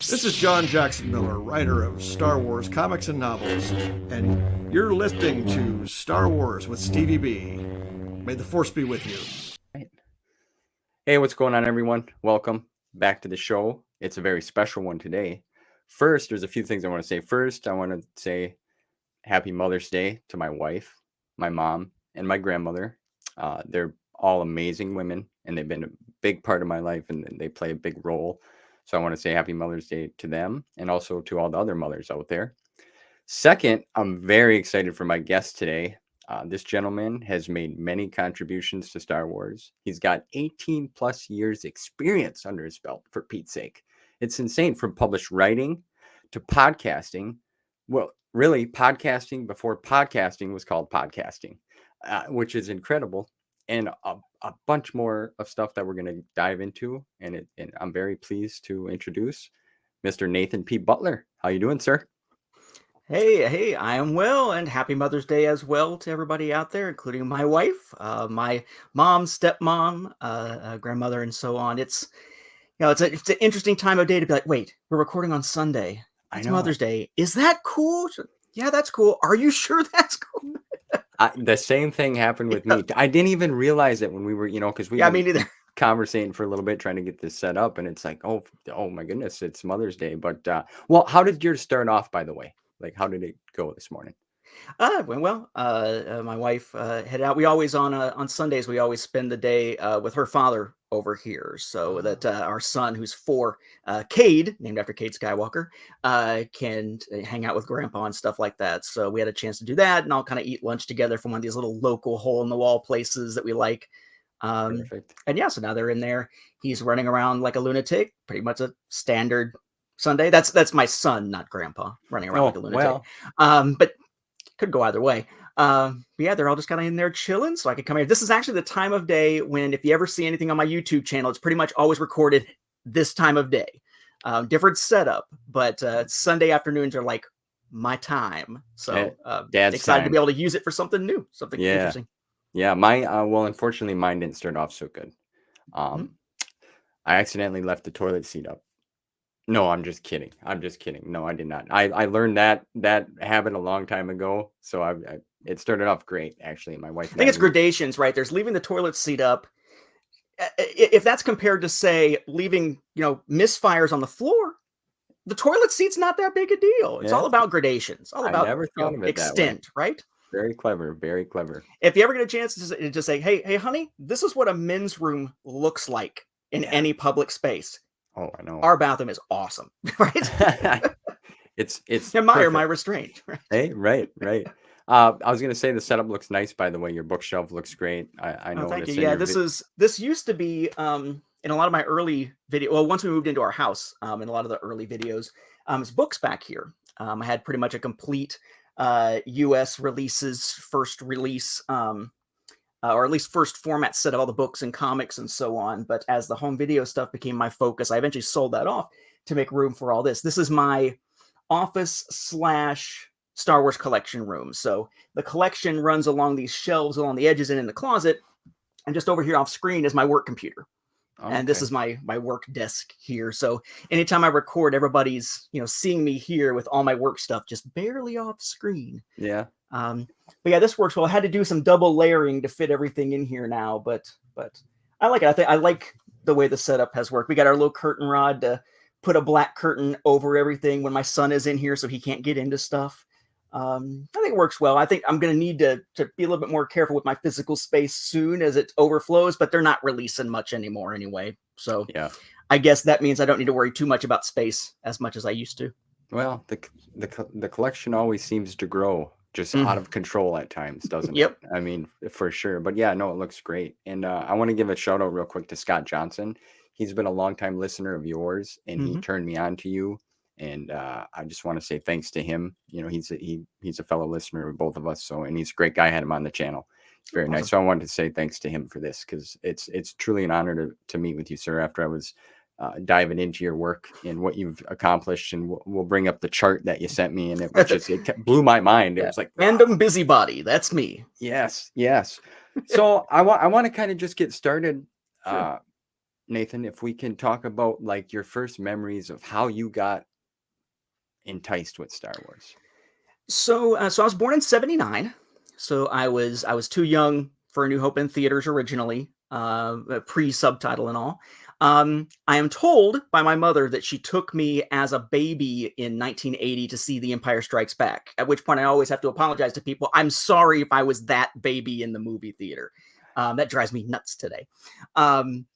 This is John Jackson Miller, writer of Star Wars comics and novels, and you're listening to Star Wars with Stevie B. May the Force be with you. Hey, what's going on, everyone? Welcome back to the show. It's a very special one today. First, there's a few things I want to say. First, I want to say Happy Mother's Day to my wife, my mom, and my grandmother. They're all amazing women, and they've been a big part of my life, and they play a big role. So I want to say Happy Mother's Day to them, and also to all the other mothers out there. Second, I'm very excited for my guest today. This gentleman has made many contributions to Star Wars. He's got 18 plus years experience under his belt, for Pete's sake. It's insane, from published writing to podcasting. Well, really, podcasting before podcasting was called podcasting, which is incredible. And a bunch more of stuff that we're going to dive into. And I'm very pleased to introduce Mr. Nathan P. Butler. How you doing, sir? Hey, I am well, and happy Mother's Day as well to everybody out there, including my wife, my mom, stepmom, grandmother, and so on. It's an interesting time of day to be like, wait, we're recording on Sunday. It's Mother's Day. Is that cool? Yeah, that's cool. Are you sure that's cool? The same thing happened with me. I didn't even realize it when we were, because we me neither. Conversating for a little bit, trying to get this set up, and it's like, oh my goodness, it's Mother's Day. But well, how did yours start off, by the way? Like, how did it go this morning? Went well. My wife headed out. We always on Sundays we always spend the day with her father over here, so that our son, who's 4, Cade, named after Cade Skywalker, can hang out with Grandpa and stuff like that. So we had a chance to do that, and all kind of eat lunch together from one of these little local hole-in-the-wall places that we like. Perfect. And yeah, so now they're in there. He's running around like a lunatic, pretty much a standard Sunday. That's my son, not Grandpa, running around like a lunatic. Well. But could go either way. Yeah, they're all just kind of in there chilling, so I could come here. This is actually the time of day when, if you ever see anything on my YouTube channel, it's pretty much always recorded this time of day. Different setup, but Sunday afternoons are like my time. So Dad's excited time to be able to use it for something new, something interesting. Yeah, well, unfortunately, mine didn't start off so good. I accidentally left the toilet seat up. No, I'm just kidding. No, I did not. I learned that habit a long time ago. So it started off great, actually. My wife. I think it's gradations, right? There's leaving the toilet seat up. If that's compared to, say, leaving, misfires on the floor, the toilet seat's not that big a deal. It's all about gradations. All about extent, right? Very clever. Very clever. If you ever get a chance to just say, hey, honey, this is what a men's room looks like in any public space. Oh, I know. Our bathroom is awesome, right? it's admire my restraint. Right? Hey, right. I was gonna say the setup looks nice. By the way, your bookshelf looks great. I know. Thank you. Yeah, this used to be in a lot of my early video. Well, once we moved into our house, in a lot of the early videos, it's books back here. I had pretty much a complete U.S. releases, first release. Or at least first format set of all the books and comics and so on. But as the home video stuff became my focus, I eventually sold that off to make room for all this. This is my office / Star Wars collection room. So the collection runs along these shelves along the edges and in the closet. And just over here off screen is my work computer. Okay. And this is my work desk here. So anytime I record, everybody's, seeing me here with all my work stuff just barely off screen. Yeah. But yeah, this works well. I had to do some double layering to fit everything in here now, but I like it. I like the way the setup has worked. We got our little curtain rod to put a black curtain over everything when my son is in here so he can't get into stuff. I think it works well. I think I'm going to need to be a little bit more careful with my physical space soon as it overflows, but they're not releasing much anymore anyway. So yeah, I guess that means I don't need to worry too much about space as much as I used to. Well, the collection always seems to grow. Just out of control at times, doesn't it? I mean, for sure. But yeah, no, it looks great. And I want to give a shout out real quick to Scott Johnson. He's been a longtime listener of yours, and he turned me on to you. And I just want to say thanks to him. He's a fellow listener of both of us. So, and he's a great guy. I had him on the channel. It's very nice. So I wanted to say thanks to him for this, because it's truly an honor to meet with you, sir, after I was diving into your work and what you've accomplished, and we'll bring up the chart that you sent me, and it blew my mind. It was like random busybody. That's me. Yes. So I want to kind of just get started. Sure. Nathan, if we can talk about like your first memories of how you got enticed with Star Wars. So I was born in '79. So I was too young for A New Hope in theaters originally, pre-subtitle and all. I am told by my mother that she took me as a baby in 1980 to see The Empire Strikes Back, at which point I always have to apologize to people. I'm sorry if I was that baby in the movie theater. That drives me nuts today. And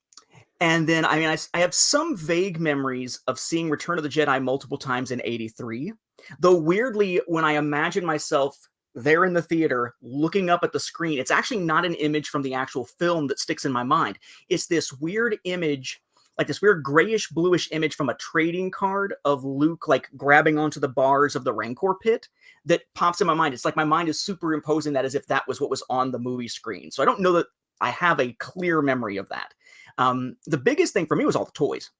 then, I mean, I have some vague memories of seeing Return of the Jedi multiple times in '83. Though weirdly, when I imagine myself there in the theater looking up at the screen, it's actually not an image from the actual film that sticks in my mind. It's this weird image, like this weird grayish bluish image from a trading card of Luke like grabbing onto the bars of the Rancor pit that pops in my mind. It's like my mind is superimposing that as if that was what was on the movie screen. So I don't know that I have a clear memory of that. The biggest thing for me was all the toys.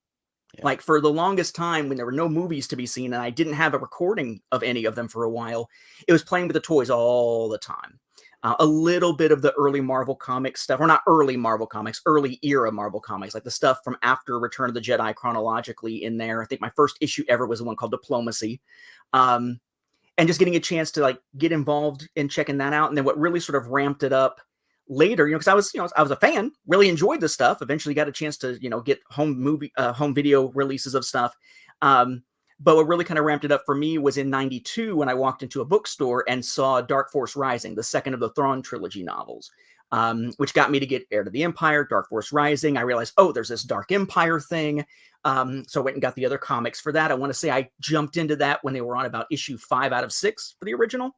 Yeah. Like for the longest time when there were no movies to be seen and I didn't have a recording of any of them for a while, it was playing with the toys all the time. A little bit of the early Marvel Comics stuff, or not early Marvel Comics, early era Marvel Comics, like the stuff from after Return of the Jedi chronologically in there. I think my first issue ever was the one called Diplomacy. And just getting a chance to like get involved in checking that out. And then what really sort of ramped it up later, because I was a fan, really enjoyed the stuff. Eventually got a chance to, get home video releases of stuff. But what really kind of ramped it up for me was in '92 when I walked into a bookstore and saw Dark Force Rising, the second of the Thrawn trilogy novels, which got me to get Heir to the Empire, Dark Force Rising. I realized, oh, there's this Dark Empire thing. So I went and got the other comics for that. I want to say I jumped into that when they were on about issue 5 out of 6 for the original.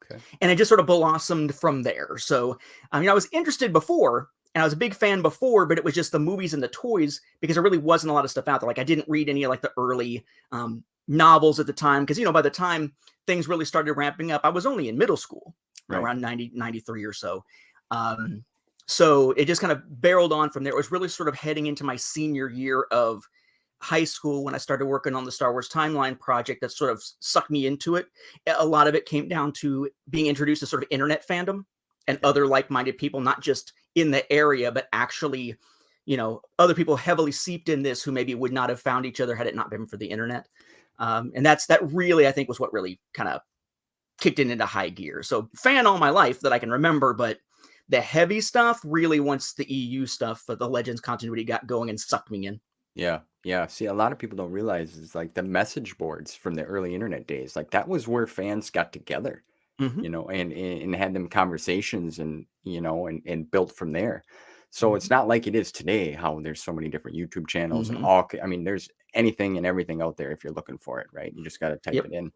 Okay. And it just sort of blossomed from there. So, I was interested before, and I was a big fan before, but it was just the movies and the toys because there really wasn't a lot of stuff out there. Like I didn't read any of like the early novels at the time because, by the time things really started ramping up, I was only in middle school, right, around 93 or so. So it just kind of barreled on from there. It was really sort of heading into my senior year of high school when I started working on the Star Wars Timeline project that sort of sucked me into it. A lot of it came down to being introduced to sort of internet fandom and other like-minded people, not just in the area, but actually, other people heavily seeped in this who maybe would not have found each other had it not been for the internet. And that really, I think, was what really kind of kicked it into high gear. So fan all my life that I can remember, but the heavy stuff really once the EU stuff, the Legends continuity got going and sucked me in. Yeah. Yeah. See, a lot of people don't realize is like the message boards from the early internet days. Like that was where fans got together, and had them conversations and, and built from there. So it's not like it is today, how there's so many different YouTube channels and there's anything and everything out there if you're looking for it, right? You just got to type it in.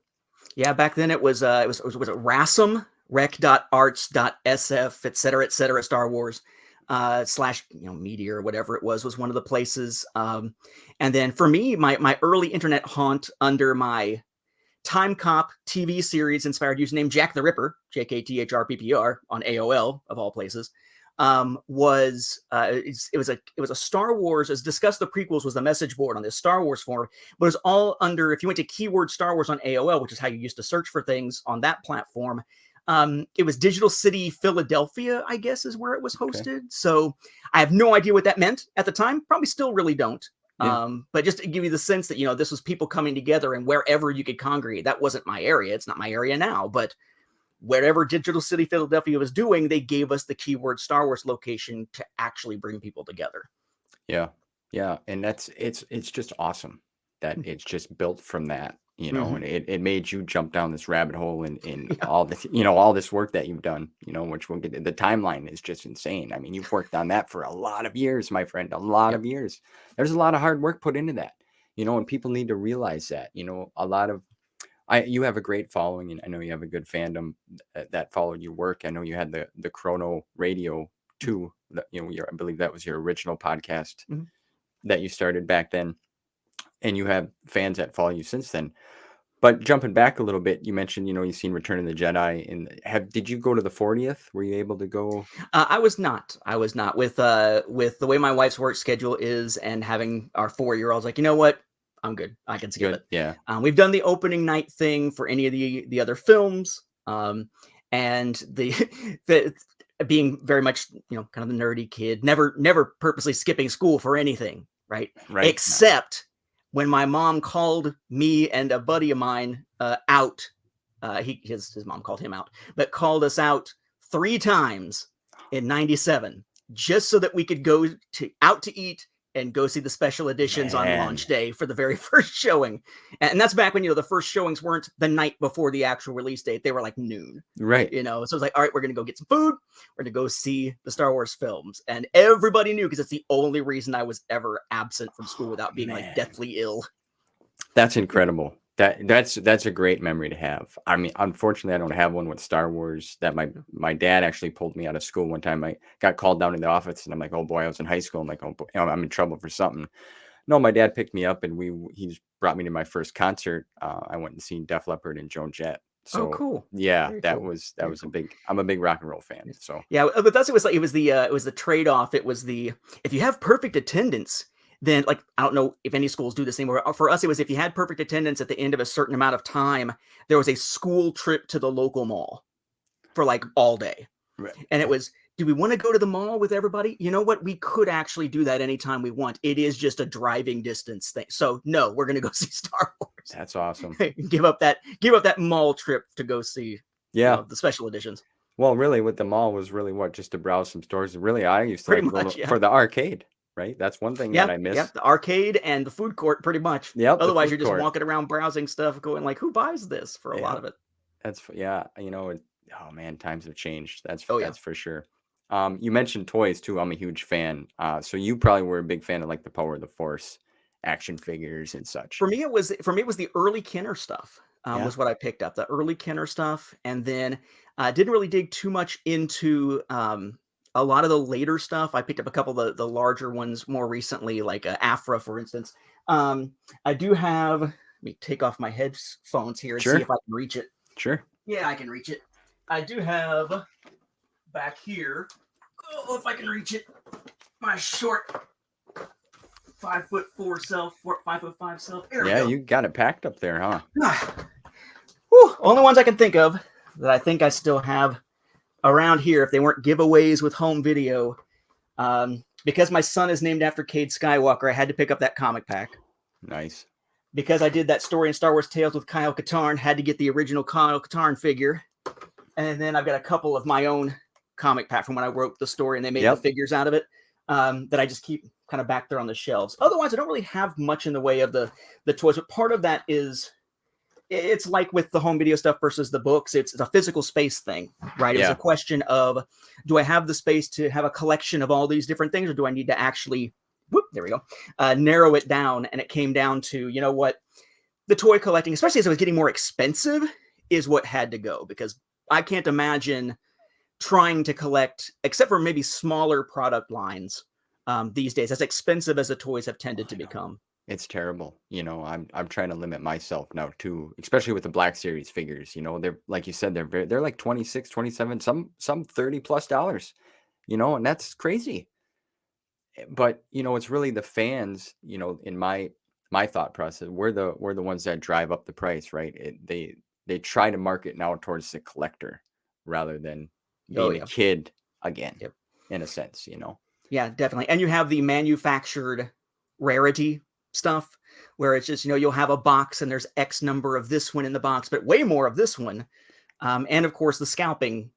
Yeah. Back then it was RASM, rec.arts.sf, et cetera, Star Wars. / Meteor or whatever it was one of the places. And then for me, my early internet haunt under my Time Cop TV series inspired username Jack the Ripper, JKTHRPPR on AOL of all places, was it was a Star Wars, as discussed, the prequels was the message board on this Star Wars forum, but it was all under, if you went to keyword Star Wars on AOL, which is how you used to search for things on that platform, it was Digital City, Philadelphia, I guess is where it was hosted. Okay. So I have no idea what that meant at the time. Probably still really don't. Yeah. But just to give you the sense that, this was people coming together and wherever you could congregate. That wasn't my area. It's not my area now, but wherever Digital City, Philadelphia was doing, they gave us the keyword Star Wars location to actually bring people together. Yeah. Yeah. And it's just awesome that it's just built from that. And it made you jump down this rabbit hole in all this, all this work that you've done, which we'll get. The timeline is just insane. I mean, you've worked on that for a lot of years, my friend, a lot of years. There's a lot of hard work put into that, and people need to realize that, you have a great following, and I know you have a good fandom that followed your work. I know you had the Chrono Raido too, I believe that was your original podcast that you started back then. And you have fans that follow you since then. But jumping back a little bit, you mentioned, you've seen Return of the Jedi. And did you go to the 40th? Were you able to go? I was not. With the way my wife's work schedule is and having our 4-year-old, I was like, you know what? I'm good. I can skip it. Yeah. We've done the opening night thing for any of the other films. And being very much, kind of the nerdy kid, never purposely skipping school for anything, right? Right. Except when my mom called me and a buddy of mine out. His mom called him out, but called us out 3 times in '97 just so that we could go out to eat and go see the special editions on launch day for the very first showing. And that's back when, the first showings weren't the night before the actual release date. They were like noon. Right. So it was like, all right, we're going to go get some food. We're going to go see the Star Wars films. And everybody knew, because it's the only reason I was ever absent from school without being like deathly ill. That's incredible. That's a great memory to have. I mean, unfortunately, I don't have one with Star Wars. That my dad actually pulled me out of school one time. I got called down to the office, and I'm like, oh boy, I was in high school. I'm like, oh boy, I'm in trouble for something. No, my dad picked me up, and he brought me to my first concert. I went and seen Def Leppard and Joan Jett. So, cool. Yeah, Very that cool. was Very a cool. big. I'm a big rock and roll fan. So yeah, but it was the trade-off. It was if you have perfect attendance, then, like, I don't know if any schools do the same. For us, it was if you had perfect attendance at the end of a certain amount of time, there was a school trip to the local mall for like all day. Right. And it was, do we want to go to the mall with everybody? You know what? We could actually do that anytime we want. It is just a driving distance thing. So no, we're going to go see Star Wars. That's awesome. give up that mall trip to go see the special editions. Well, really, what the mall was really just to browse some stores. Really, I used to go for the arcade. Right, that's one thing that I miss. Yeah, the arcade and the food court, pretty much. Yep. Otherwise, you're just walking around browsing stuff, going like, "Who buys this?" For a lot of it. That's oh man, times have changed. That's for sure. You mentioned toys too. I'm a huge fan. So you probably were a big fan of like the Power of the Force action figures and such. For me, it was the early Kenner stuff. Was what I picked up, the early Kenner stuff, and then didn't really dig too much into a lot of the later stuff. I picked up a couple of the larger ones more recently, like Afra, for instance. I do have. Let me take off my headphones here and see if I can reach it. Sure. Yeah, I can reach it. I do have back here. Oh, if I can reach it, my short 5'4" self, 5'5" self. There we go. You got it packed up there, huh? Whew, only ones I can think of that I think I still have around here, if they weren't giveaways with home video. Because my son is named after Cade Skywalker, I had to pick up that comic pack. Nice. Because I did that story in Star Wars Tales with Kyle Katarn, had to get the original Kyle Katarn figure. And then I've got a couple of my own comic pack from when I wrote the story and they made the figures out of it, that I just keep kind of back there on the shelves. Otherwise, I don't really have much in the way of the toys, but part of that is, it's like with the home video stuff versus the books. It's a physical space thing, right? It was a question of, do I have the space to have a collection of all these different things, or do I need to actually, there we go, narrow it down? And it came down to, you know what, the toy collecting, especially as it was getting more expensive, is what had to go, because I can't imagine trying to collect, except for maybe smaller product lines these days, as expensive as the toys have tended to become. It's terrible. I'm trying to limit myself now too, especially with the Black Series figures. They're, like you said, they're like 26, 27, some $30+, and that's crazy. But it's really the fans, in my thought process, we're the ones that drive up the price, right? They try to market now towards the collector rather than being a kid again, in a sense, Yeah, definitely. And you have the manufactured rarity stuff where it's just, you'll have a box and there's X number of this one in the box, but way more of this one. And of course the scalping,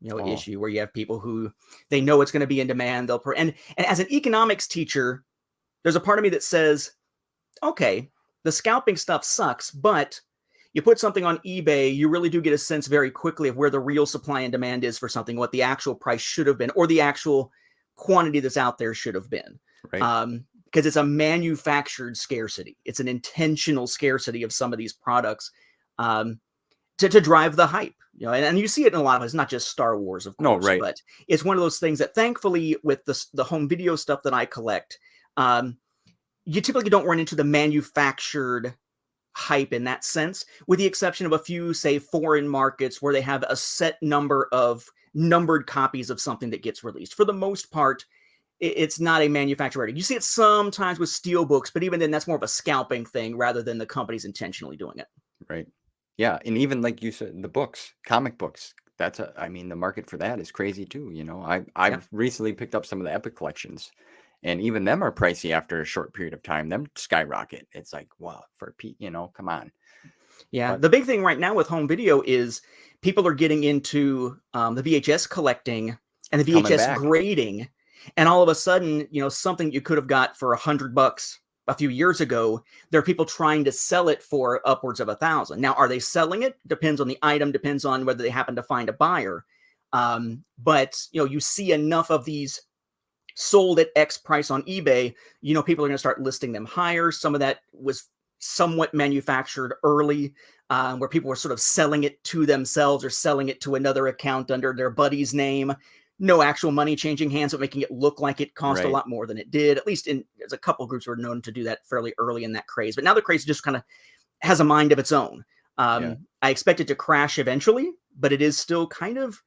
issue where you have people who they know it's going to be in demand. And as an economics teacher, there's a part of me that says, okay, the scalping stuff sucks, but you put something on eBay, you really do get a sense very quickly of where the real supply and demand is for something, what the actual price should have been, or the actual quantity that's out there should have been. Right. Because it's a manufactured scarcity. It's an intentional scarcity of some of these products to drive the hype. And you see it in a lot of it. It's not just Star Wars, of course, but it's one of those things that thankfully with the home video stuff that I collect, you typically don't run into the manufactured hype in that sense, with the exception of a few, say, foreign markets where they have a set number of numbered copies of something that gets released. For the most part, it's not a manufacturer. You see it sometimes with steel books, but even then that's more of a scalping thing rather than the companies intentionally doing it. Right. Yeah. And even like you said, the books, comic books, I mean, the market for that is crazy too. I've recently picked up some of the Epic collections, and even them are pricey after a short period of time. Them skyrocket. It's like, wow, for Pete, come on. Yeah, But the big thing right now with home video is people are getting into the VHS collecting and the coming VHS back, grading, and all of a sudden, something you could have got for $100 a few years ago, there are people trying to sell it for upwards of 1,000. Now, are they selling it? Depends on the item, depends on whether they happen to find a buyer. But you see enough of these sold at X price on eBay, people are going to start listing them higher. Some of that was somewhat manufactured early, where people were sort of selling it to themselves or selling it to another account under their buddy's name. No actual money changing hands, but making it look like it cost a right? lot more than it did. At least there's a couple groups who were known to do that fairly early in that craze. But now the craze just kind of has a mind of its own. Yeah. I expect it to crash eventually, but it is still kind of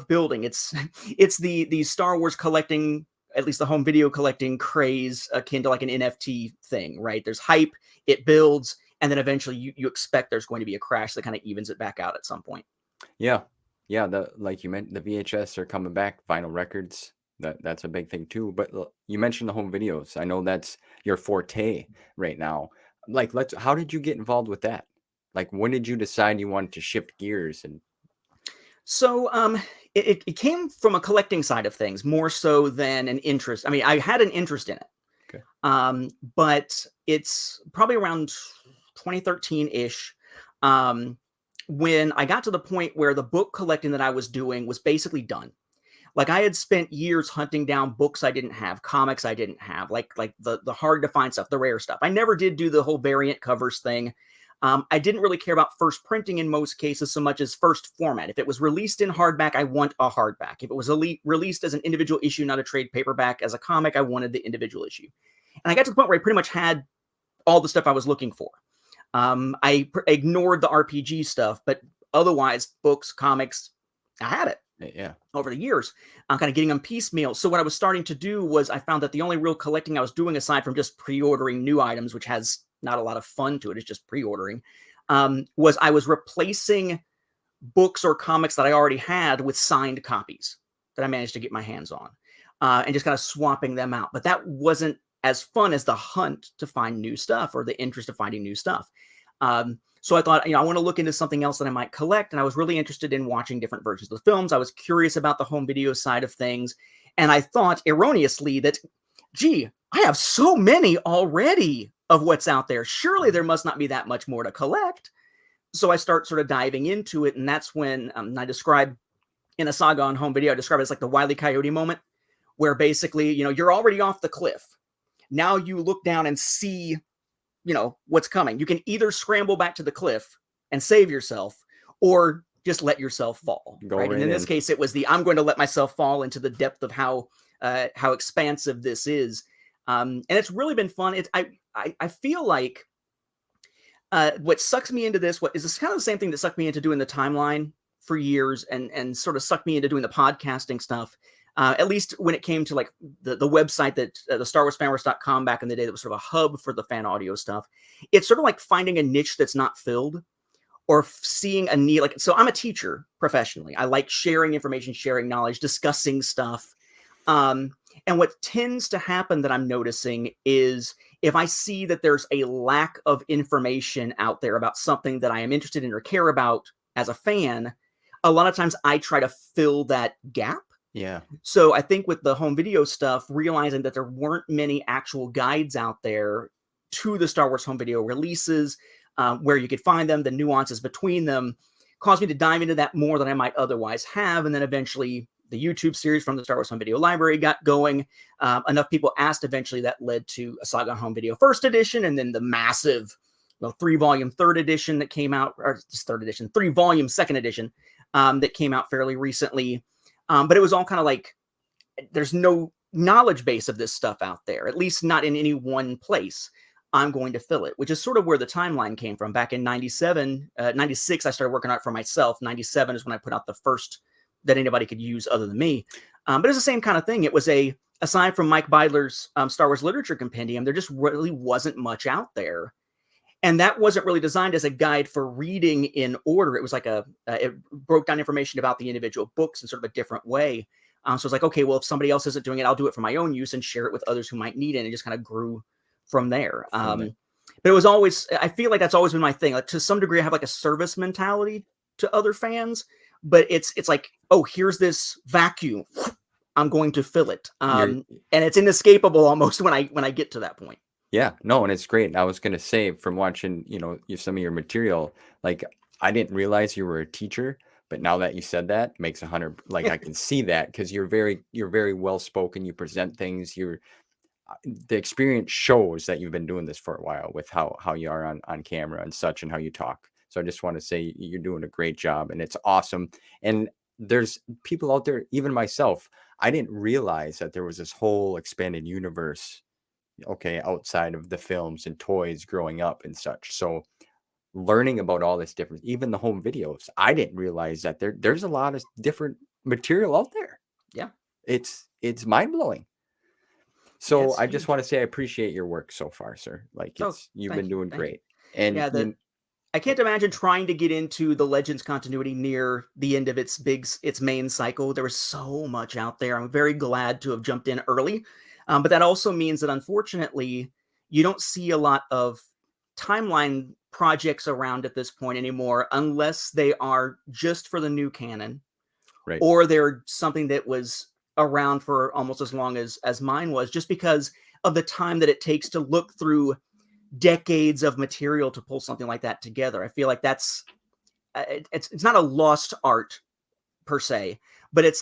building. It's the Star Wars collecting, at least the home video collecting craze, akin to like an NFT thing, right? There's hype, it builds, and then eventually you expect there's going to be a crash that kind of evens it back out at some point. Yeah. Like you meant, the VHS are coming back, vinyl records. That's a big thing too. But you mentioned the home videos. I know that's your forte right now. Like, how did you get involved with that? Like, when did you decide you wanted to shift gears? And So it came from a collecting side of things more so than an interest. I mean, I had an interest in it. Okay. But it's probably around 2013-ish, when I got to the point where the book collecting that I was doing was basically done. Like, I had spent years hunting down books I didn't have, comics I didn't have, like the hard to find stuff, the rare stuff. I never did do the whole variant covers thing. I didn't really care about first printing in most cases so much as first format. If it was released in hardback, I want a hardback. If it was released as an individual issue, not a trade paperback, as a comic, I wanted the individual issue. And I got to the point where I pretty much had all the stuff I was looking for. I ignored the RPG stuff, but otherwise, books, comics, I had it. Yeah. Over the years, I'm kind of getting them piecemeal. So what I was starting to do was I found that the only real collecting I was doing, aside from just pre-ordering new items, which has not a lot of fun to it, it's just pre-ordering, was I was replacing books or comics that I already had with signed copies that I managed to get my hands on, and just kind of swapping them out. But that wasn't as fun as the hunt to find new stuff or the interest of finding new stuff. So I thought, I want to look into something else that I might collect. And I was really interested in watching different versions of the films. I was curious about the home video side of things. And I thought erroneously that, gee, I have so many already of what's out there. Surely there must not be that much more to collect. So I start sort of diving into it. And that's when I describe in a saga on home video, I describe it as like the Wile E. Coyote moment, where basically, you're already off the cliff. Now you look down and see what's coming. You can either scramble back to the cliff and save yourself, or just let yourself fall. Right. And in this case, it was I'm going to let myself fall into the depth of how expansive this is. And it's really been fun. I feel like what sucks me into this, is kind of the same thing that sucked me into doing the timeline for years and sort of sucked me into doing the podcasting stuff. At least when it came to like the website that the StarWarsFanWars.com back in the day, that was sort of a hub for the fan audio stuff. It's sort of like finding a niche that's not filled, or seeing a need. Like, so I'm a teacher professionally. I like sharing information, sharing knowledge, discussing stuff. And what tends to happen that I'm noticing is if I see that there's a lack of information out there about something that I am interested in or care about as a fan, a lot of times I try to fill that gap. Yeah. So I think with the home video stuff, realizing that there weren't many actual guides out there to the Star Wars home video releases, where you could find them, the nuances between them, caused me to dive into that more than I might otherwise have. And then eventually the YouTube series from the Star Wars home video library got going. Enough people asked eventually that led to a Saga home video first edition, and then the massive 3-volume third edition that came out, or just third edition, 3-volume second edition that came out fairly recently. But it was all kind of like, there's no knowledge base of this stuff out there, at least not in any one place. I'm going to fill it, which is sort of where the timeline came from. Back in 96, I started working on it for myself. 97 is when I put out the first that anybody could use other than me. But it's the same kind of thing. It was aside from Mike Beidler's Star Wars Literature Compendium, there just really wasn't much out there. And that wasn't really designed as a guide for reading in order. It was like it broke down information about the individual books in sort of a different way. So it's like, okay, well, if somebody else isn't doing it, I'll do it for my own use and share it with others who might need it. And it just kind of grew from there. But it was always, I feel like that's always been my thing. Like, to some degree, I have like a service mentality to other fans, but it's like, oh, here's this vacuum. I'm going to fill it. And it's inescapable almost when I get to that point. Yeah, no, and it's great. And I was going to say, from watching, some of your material, like, I didn't realize you were a teacher, but now that you said that, makes 100, like, I can see that, because you're very well spoken. You present things. The experience shows that you've been doing this for a while with how you are on camera and such, and how you talk. So I just want to say you're doing a great job, and it's awesome. And there's people out there, even myself, I didn't realize that there was this whole expanded universe, outside of the films and toys growing up and such. So learning about all this different, even the home videos, I didn't realize that there's a lot of different material out there. Yeah. It's mind-blowing. So Yes, I just want to say I appreciate your work so far, sir. Like, you've been doing great. And I can't imagine trying to get into the Legends continuity near the end of its main cycle. There was so much out there. I'm very glad to have jumped in early. But that also means that, unfortunately, you don't see a lot of timeline projects around at this point anymore, unless they are just for the new canon, right, or they're something that was around for almost as long as mine was, just because of the time that it takes to look through decades of material to pull something like that together. I feel like that's it's not a lost art per se, but it's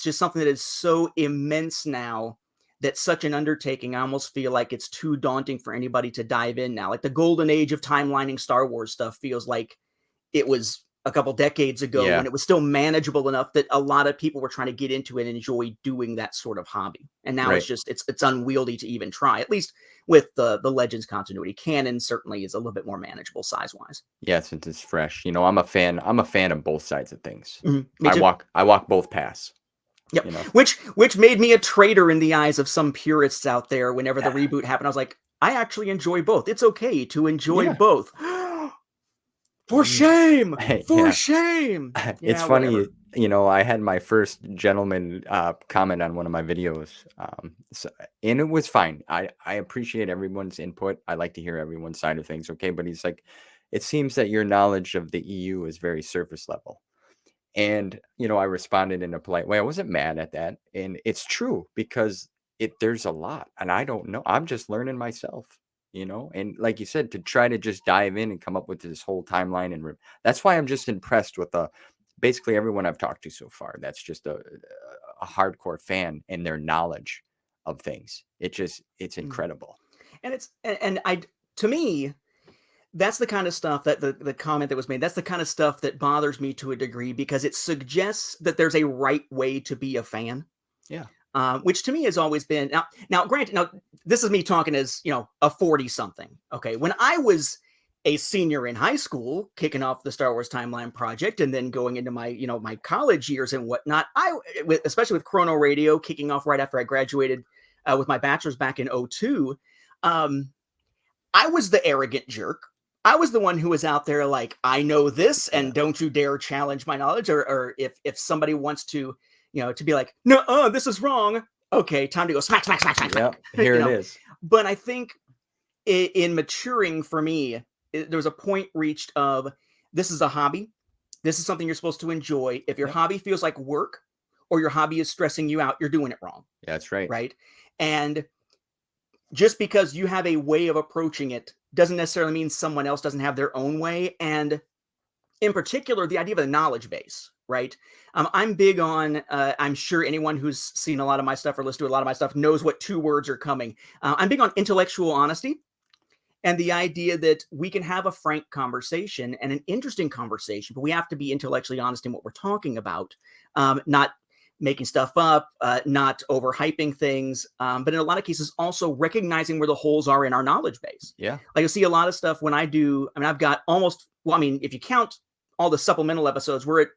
just something that is so immense now, that such an undertaking, I almost feel like it's too daunting for anybody to dive in now. Like, the golden age of timelining Star Wars stuff feels like it was a couple decades ago, when it was still manageable enough that a lot of people were trying to get into it and enjoy doing that sort of hobby. And now it's just, it's unwieldy to even try, at least with the Legends continuity. Canon certainly is a little bit more manageable size-wise. Yeah, since it's fresh. I'm a fan of both sides of things. Mm-hmm. I walk both paths. Yep. Which made me a traitor in the eyes of some purists out there. Whenever the reboot happened, I was like, I actually enjoy both. It's okay to enjoy both. For shame! For shame! It's funny, I had my first gentleman comment on one of my videos, and it was fine. I appreciate everyone's input. I like to hear everyone's side of things, but he's like, it seems that your knowledge of the EU is very surface level. And, I responded in a polite way. I wasn't mad at that. And it's true, because there's a lot, and I don't know. I'm just learning myself, and like you said, to try to just dive in and come up with this whole timeline. And that's why I'm just impressed with basically everyone I've talked to so far. That's just a hardcore fan, and their knowledge of things. It's incredible. And to me, that's the kind of stuff that the comment that was made, that's the kind of stuff that bothers me to a degree, because it suggests that there's a right way to be a fan. Yeah. Which to me has always been, now granted, this is me talking as, a 40 something. Okay. When I was a senior in high school, kicking off the Star Wars Timeline project, and then going into my, my college years and whatnot, especially with Chrono Raido kicking off right after I graduated with my bachelor's back in 2002, I was the arrogant jerk. I was the one who was out there like, I know this, and don't you dare challenge my knowledge. Or if somebody wants to, to be like, no, this is wrong. Okay, time to go smack. Yep, here it is. But I think in maturing for me, there was a point reached of, this is a hobby. This is something you're supposed to enjoy. If your hobby feels like work, or your hobby is stressing you out, you're doing it wrong. Yeah, that's right. Right. And just because you have a way of approaching it doesn't necessarily mean someone else doesn't have their own way. And in particular, the idea of a knowledge base, right? I'm big on, I'm sure anyone who's seen a lot of my stuff or listened to a lot of my stuff knows what 2 words are coming. I'm big on intellectual honesty, and the idea that we can have a frank conversation and an interesting conversation, but we have to be intellectually honest in what we're talking about, not making stuff up, not overhyping things, but in a lot of cases also recognizing where the holes are in our knowledge base. Yeah. Like, I see a lot of stuff when I've got almost, if you count all the supplemental episodes, we're at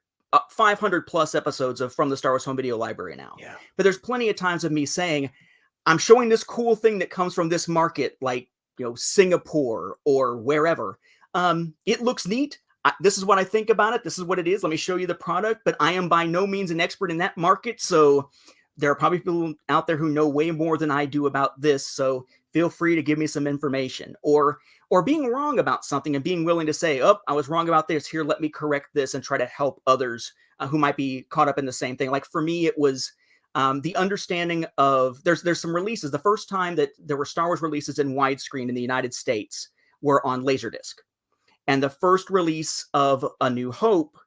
500 plus episodes from the Star Wars Home Video Library now. Yeah. But there's plenty of times of me saying, I'm showing this cool thing that comes from this market, like Singapore or wherever. It looks neat. This is what I think about it. This is what it is. Let me show you the product, but I am by no means an expert in that market. So there are probably people out there who know way more than I do about this. So feel free to give me some information, or being wrong about something and being willing to say, oh, I was wrong about this. Here, let me correct this and try to help others who might be caught up in the same thing. Like for me, it was the understanding of there's some releases. The first time that there were Star Wars releases in widescreen in the United States were on Laserdisc. And the first release of A New Hope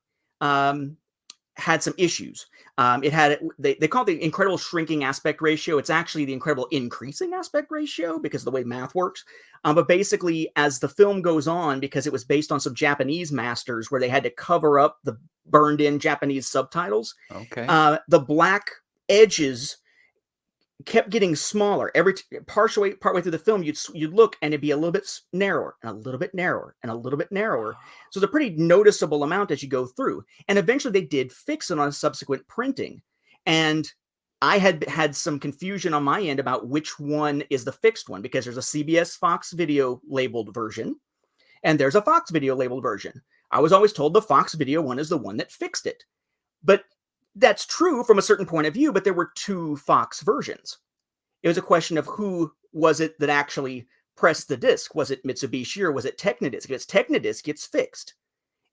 had some issues. They call it the incredible shrinking aspect ratio. It's actually the incredible increasing aspect ratio because of the way math works. But basically, as the film goes on, because it was based on some Japanese masters where they had to cover up the burned in Japanese subtitles, the black edges kept getting smaller. Partway through the film, you'd look and it'd be a little bit narrower and a little bit narrower and a little bit narrower. So it's a pretty noticeable amount as you go through. And eventually they did fix it on subsequent printing. And I had some confusion on my end about which one is the fixed one, because there's a CBS Fox Video labeled version and there's a Fox Video labeled version. I was always told the Fox Video one is the one that fixed it. But that's true from a certain point of view, but there were two Fox versions. It was a question of who was it that actually pressed the disc. Was it Mitsubishi or was it Technodisc? If it's Technodisc, it's fixed.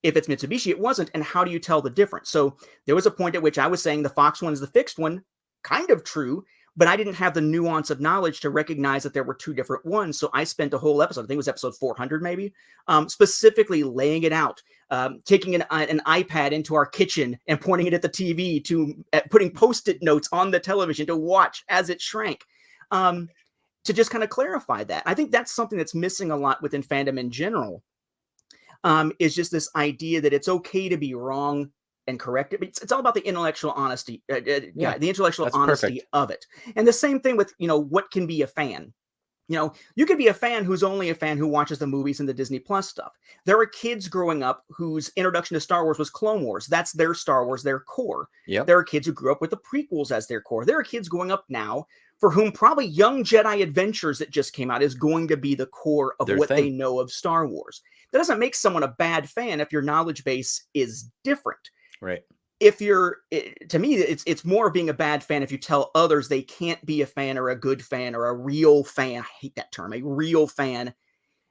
If it's Mitsubishi, it wasn't. And how do you tell the difference? So there was a point at which I was saying the Fox one is the fixed one. Kind of true, but I didn't have the nuance of knowledge to recognize that there were two different ones. So I spent a whole episode, I think it was episode 400 maybe, specifically laying it out, taking an iPad into our kitchen and pointing it at the TV, putting Post-it notes on the television to watch as it shrank, to just kind of clarify that. I think that's something that's missing a lot within fandom in general, is just this idea that it's okay to be wrong and correct it. It's all about the intellectual honesty, the intellectual honesty of it. And the same thing with, what can be a fan. You could be a fan who's only a fan who watches the movies and the Disney Plus stuff. There are kids growing up whose introduction to Star Wars was Clone Wars. That's their Star Wars, their core. Yep. There are kids who grew up with the prequels as their core. There are kids growing up now for whom probably Young Jedi Adventures that just came out is going to be the core of what they know of Star Wars. That doesn't make someone a bad fan if your knowledge base is different. Right. To me, it's more being a bad fan if you tell others they can't be a fan or a good fan or a real fan. I hate that term, a real fan,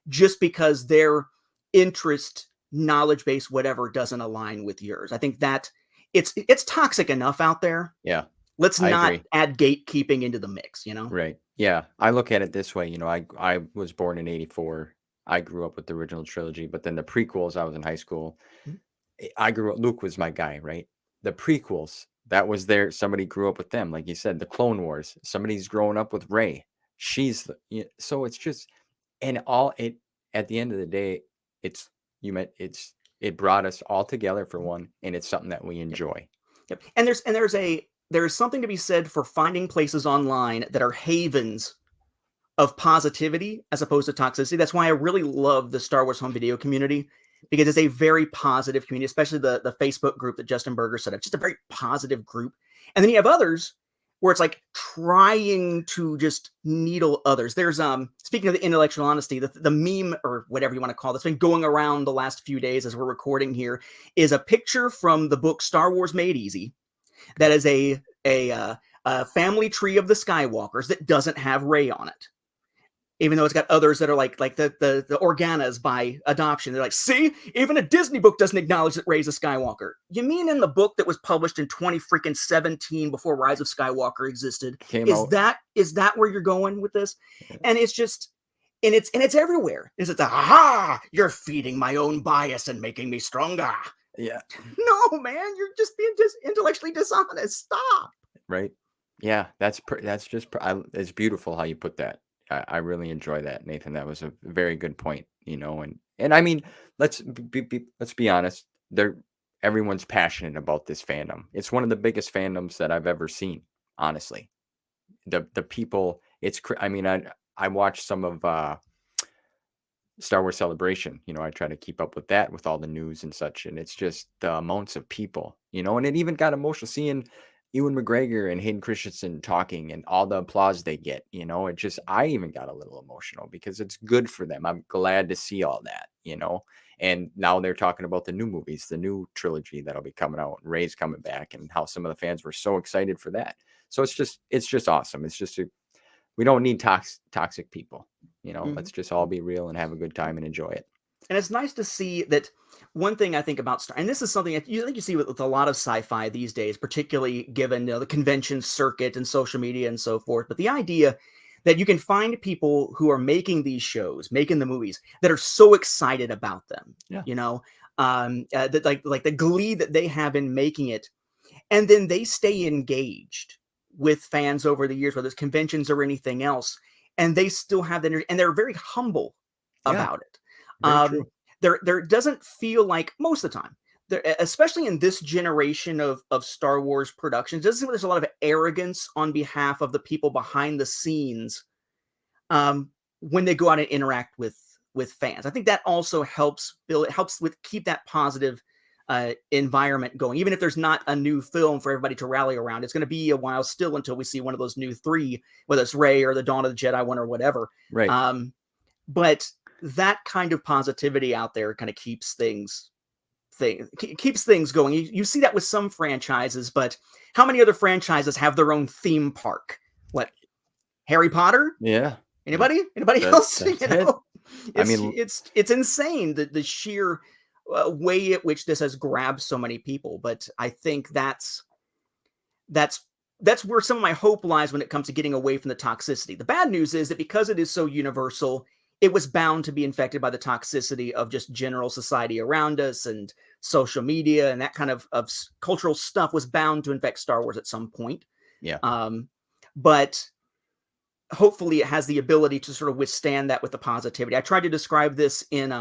just because their interest, knowledge base, whatever, doesn't align with yours. I think that it's toxic enough out there. Yeah. Let's not add gatekeeping into the mix, Right. Yeah. I look at it this way. I was born in 84. I grew up with the original trilogy, but then the prequels, I was in high school. Mm-hmm. I grew up, Luke was my guy, right? The prequels, that was there. Somebody grew up with them. Like you said, the Clone Wars, somebody's growing up with Rey. So it's just, and at the end of the day, it brought us all together for one, and it's something that we enjoy. Yep. And there's something to be said for finding places online that are havens of positivity as opposed to toxicity. That's why I really love the Star Wars home video community, because it's a very positive community, especially the Facebook group that Justin Berger set up. Just a very positive group. And then you have others where it's like trying to just needle others. There's speaking of the intellectual honesty, the meme or whatever you want to call this, been going around the last few days as we're recording here, is a picture from the book Star Wars Made Easy. That is a family tree of the Skywalkers that doesn't have Rey on it. Even though it's got others that are like the Organas by adoption. They're like, see, even a Disney book doesn't acknowledge that Rey's a Skywalker. You mean in the book that was published in 2017 before Rise of Skywalker existed? Is that where you're going with this? Yeah. And it's just, and it's everywhere. It's aha, you're feeding my own bias and making me stronger. Yeah. No, man, you're just being intellectually dishonest. Stop. Right. Yeah, that's just it's beautiful how you put that. I really enjoy that, Nathan. That was a very good point, and I mean, let's be honest. Everyone's passionate about this fandom. It's one of the biggest fandoms that I've ever seen. Honestly, the people. I watched some of Star Wars Celebration. I try to keep up with that with all the news and such, and it's just the amounts of people, and it even got emotional seeing Ewan McGregor and Hayden Christensen talking and all the applause they get, I even got a little emotional because it's good for them. I'm glad to see all that, and now they're talking about the new movies, the new trilogy that'll be coming out, Ray's coming back, and how some of the fans were so excited for that. So it's just awesome. It's just we don't need toxic people, let's just all be real and have a good time and enjoy it. And it's nice to see that. One thing I think about Star, and this is something that you see with a lot of sci-fi these days, particularly given the convention circuit and social media and so forth. But the idea that you can find people who are making these shows, making the movies, that are so excited about them, Yeah. that like the glee that they have in making it, and then they stay engaged with fans over the years, whether it's conventions or anything else, and they still have that, and they're very humble about it. Very true. There doesn't feel like, most of the time, especially in this generation of Star Wars productions, doesn't seem like there's a lot of arrogance on behalf of the people behind the scenes when they go out and interact with fans. I think that also helps keep that positive environment going. Even if there's not a new film for everybody to rally around, it's going to be a while still until we see one of those new 3, whether it's Rey or the Dawn of the Jedi one or whatever. Right. But that kind of positivity out there kind of keeps things going. You see that with some franchises, but how many other franchises have their own theme park? What, Harry Potter? Yeah. Anybody else? It's insane the sheer way at which this has grabbed so many people. But I think that's where some of my hope lies when it comes to getting away from the toxicity. The bad news is that because it is so universal, it was bound to be infected by the toxicity of just general society around us, and social media and that kind of cultural stuff was bound to infect Star Wars at some point. Yeah. But hopefully it has the ability to sort of withstand that with the positivity. I tried to describe this in,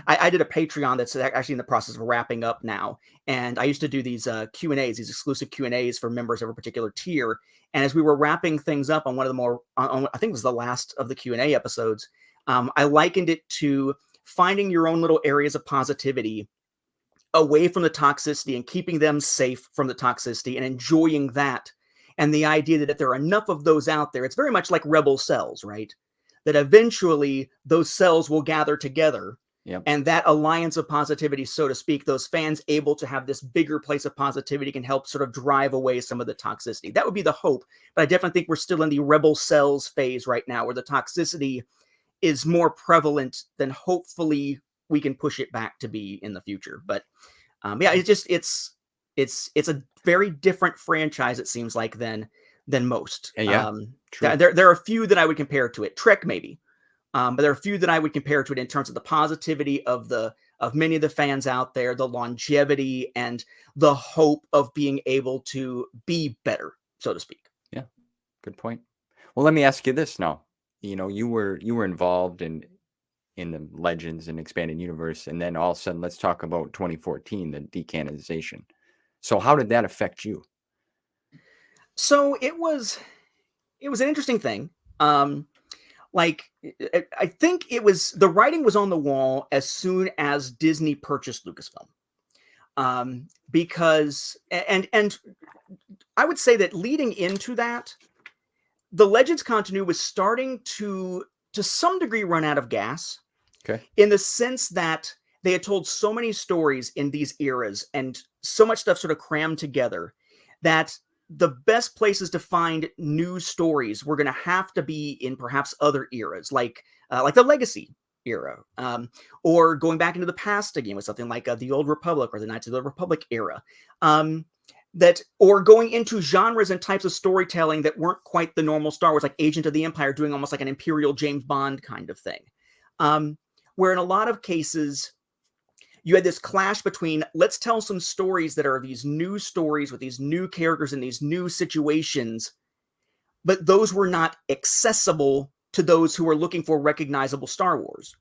I did a Patreon that's actually in the process of wrapping up now. And I used to do these Q&As, these exclusive Q&As for members of a particular tier. And as we were wrapping things up on one of the more, I think it was the last of the Q&A episodes, I likened it to finding your own little areas of positivity away from the toxicity and keeping them safe from the toxicity and enjoying that. And the idea that if there are enough of those out there, it's very much like rebel cells, right? That eventually those cells will gather together. Yep. And that alliance of positivity, so to speak, those fans able to have this bigger place of positivity can help sort of drive away some of the toxicity. That would be the hope. But I definitely think we're still in the rebel cells phase right now, where the toxicity is more prevalent than hopefully we can push it back to be in the future. But it's a very different franchise, it seems like, than most. True. There are a few that I would compare to it. Trek, maybe. But there are a few that I would compare to it in terms of the positivity of many of the fans out there, the longevity, and the hope of being able to be better, so to speak. Yeah, good point. Well, let me ask you this now. You were involved in the Legends and Expanded Universe, and then all of a sudden, let's talk about 2014, the decanonization. So how did that affect you? So it was an interesting thing. I think it was, the writing was on the wall as soon as Disney purchased Lucasfilm. Because I would say that leading into that, the Legends continuity was starting to some degree run out of gas. Okay. In the sense that they had told so many stories in these eras and so much stuff sort of crammed together that the best places to find new stories were going to have to be in perhaps other eras, like the Legacy era, or going back into the past again with something like the Old Republic or the Knights of the Republic era, or going into genres and types of storytelling that weren't quite the normal Star Wars, like Agent of the Empire, doing almost like an Imperial James Bond kind of thing, where in a lot of cases you had this clash between, let's tell some stories that are these new stories with these new characters in these new situations, but those were not accessible to those who were looking for recognizable Star Wars.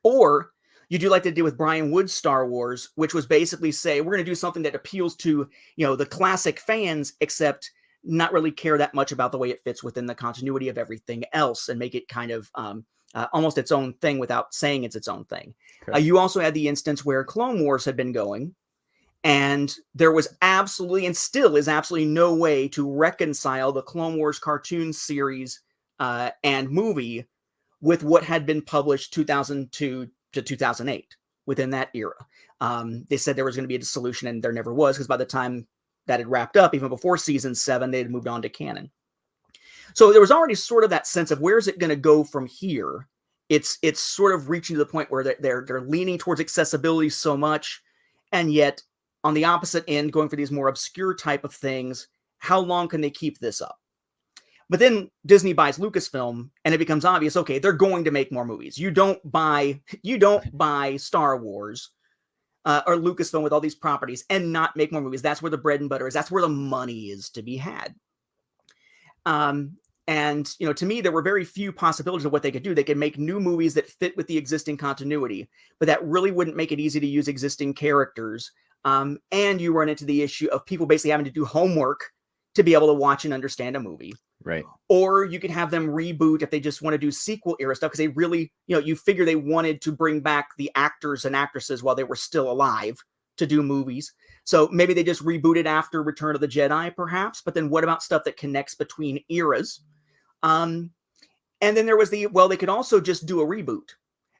Or you do like they did with Brian Wood's Star Wars, which was basically say, we're going to do something that appeals to, the classic fans, except not really care that much about the way it fits within the continuity of everything else, and make it kind of almost its own thing without saying it's its own thing. Okay. You also had the instance where Clone Wars had been going, And there was absolutely, and still is absolutely, no way to reconcile the Clone Wars cartoon series and movie with what had been published 2002 to 2008 within that era. They said there was going to be a dissolution, and there never was, because by the time that had wrapped up, even before season 7, they had moved on to canon. So there was already sort of that sense of, where's it going to go from here? It's sort of reaching to the point where they're leaning towards accessibility so much, and yet on the opposite end, going for these more obscure type of things. How long can they keep this up? But then Disney buys Lucasfilm, and it becomes obvious, okay, they're going to make more movies. You don't buy Star Wars or Lucasfilm with all these properties and not make more movies. That's where the bread and butter is. That's where the money is to be had. And, you know, to me, there were very few possibilities of what they could do. They could make new movies that fit with the existing continuity, but that really wouldn't make it easy to use existing characters. And you run into the issue of people basically having to do homework to be able to watch and understand a movie. Right. Or you could have them reboot if they just want to do sequel era stuff, because they really, you know, you figure they wanted to bring back the actors and actresses while they were still alive to do movies. So maybe they just rebooted after Return of the Jedi, perhaps. But then what about stuff that connects between eras? And then there was they could also just do a reboot.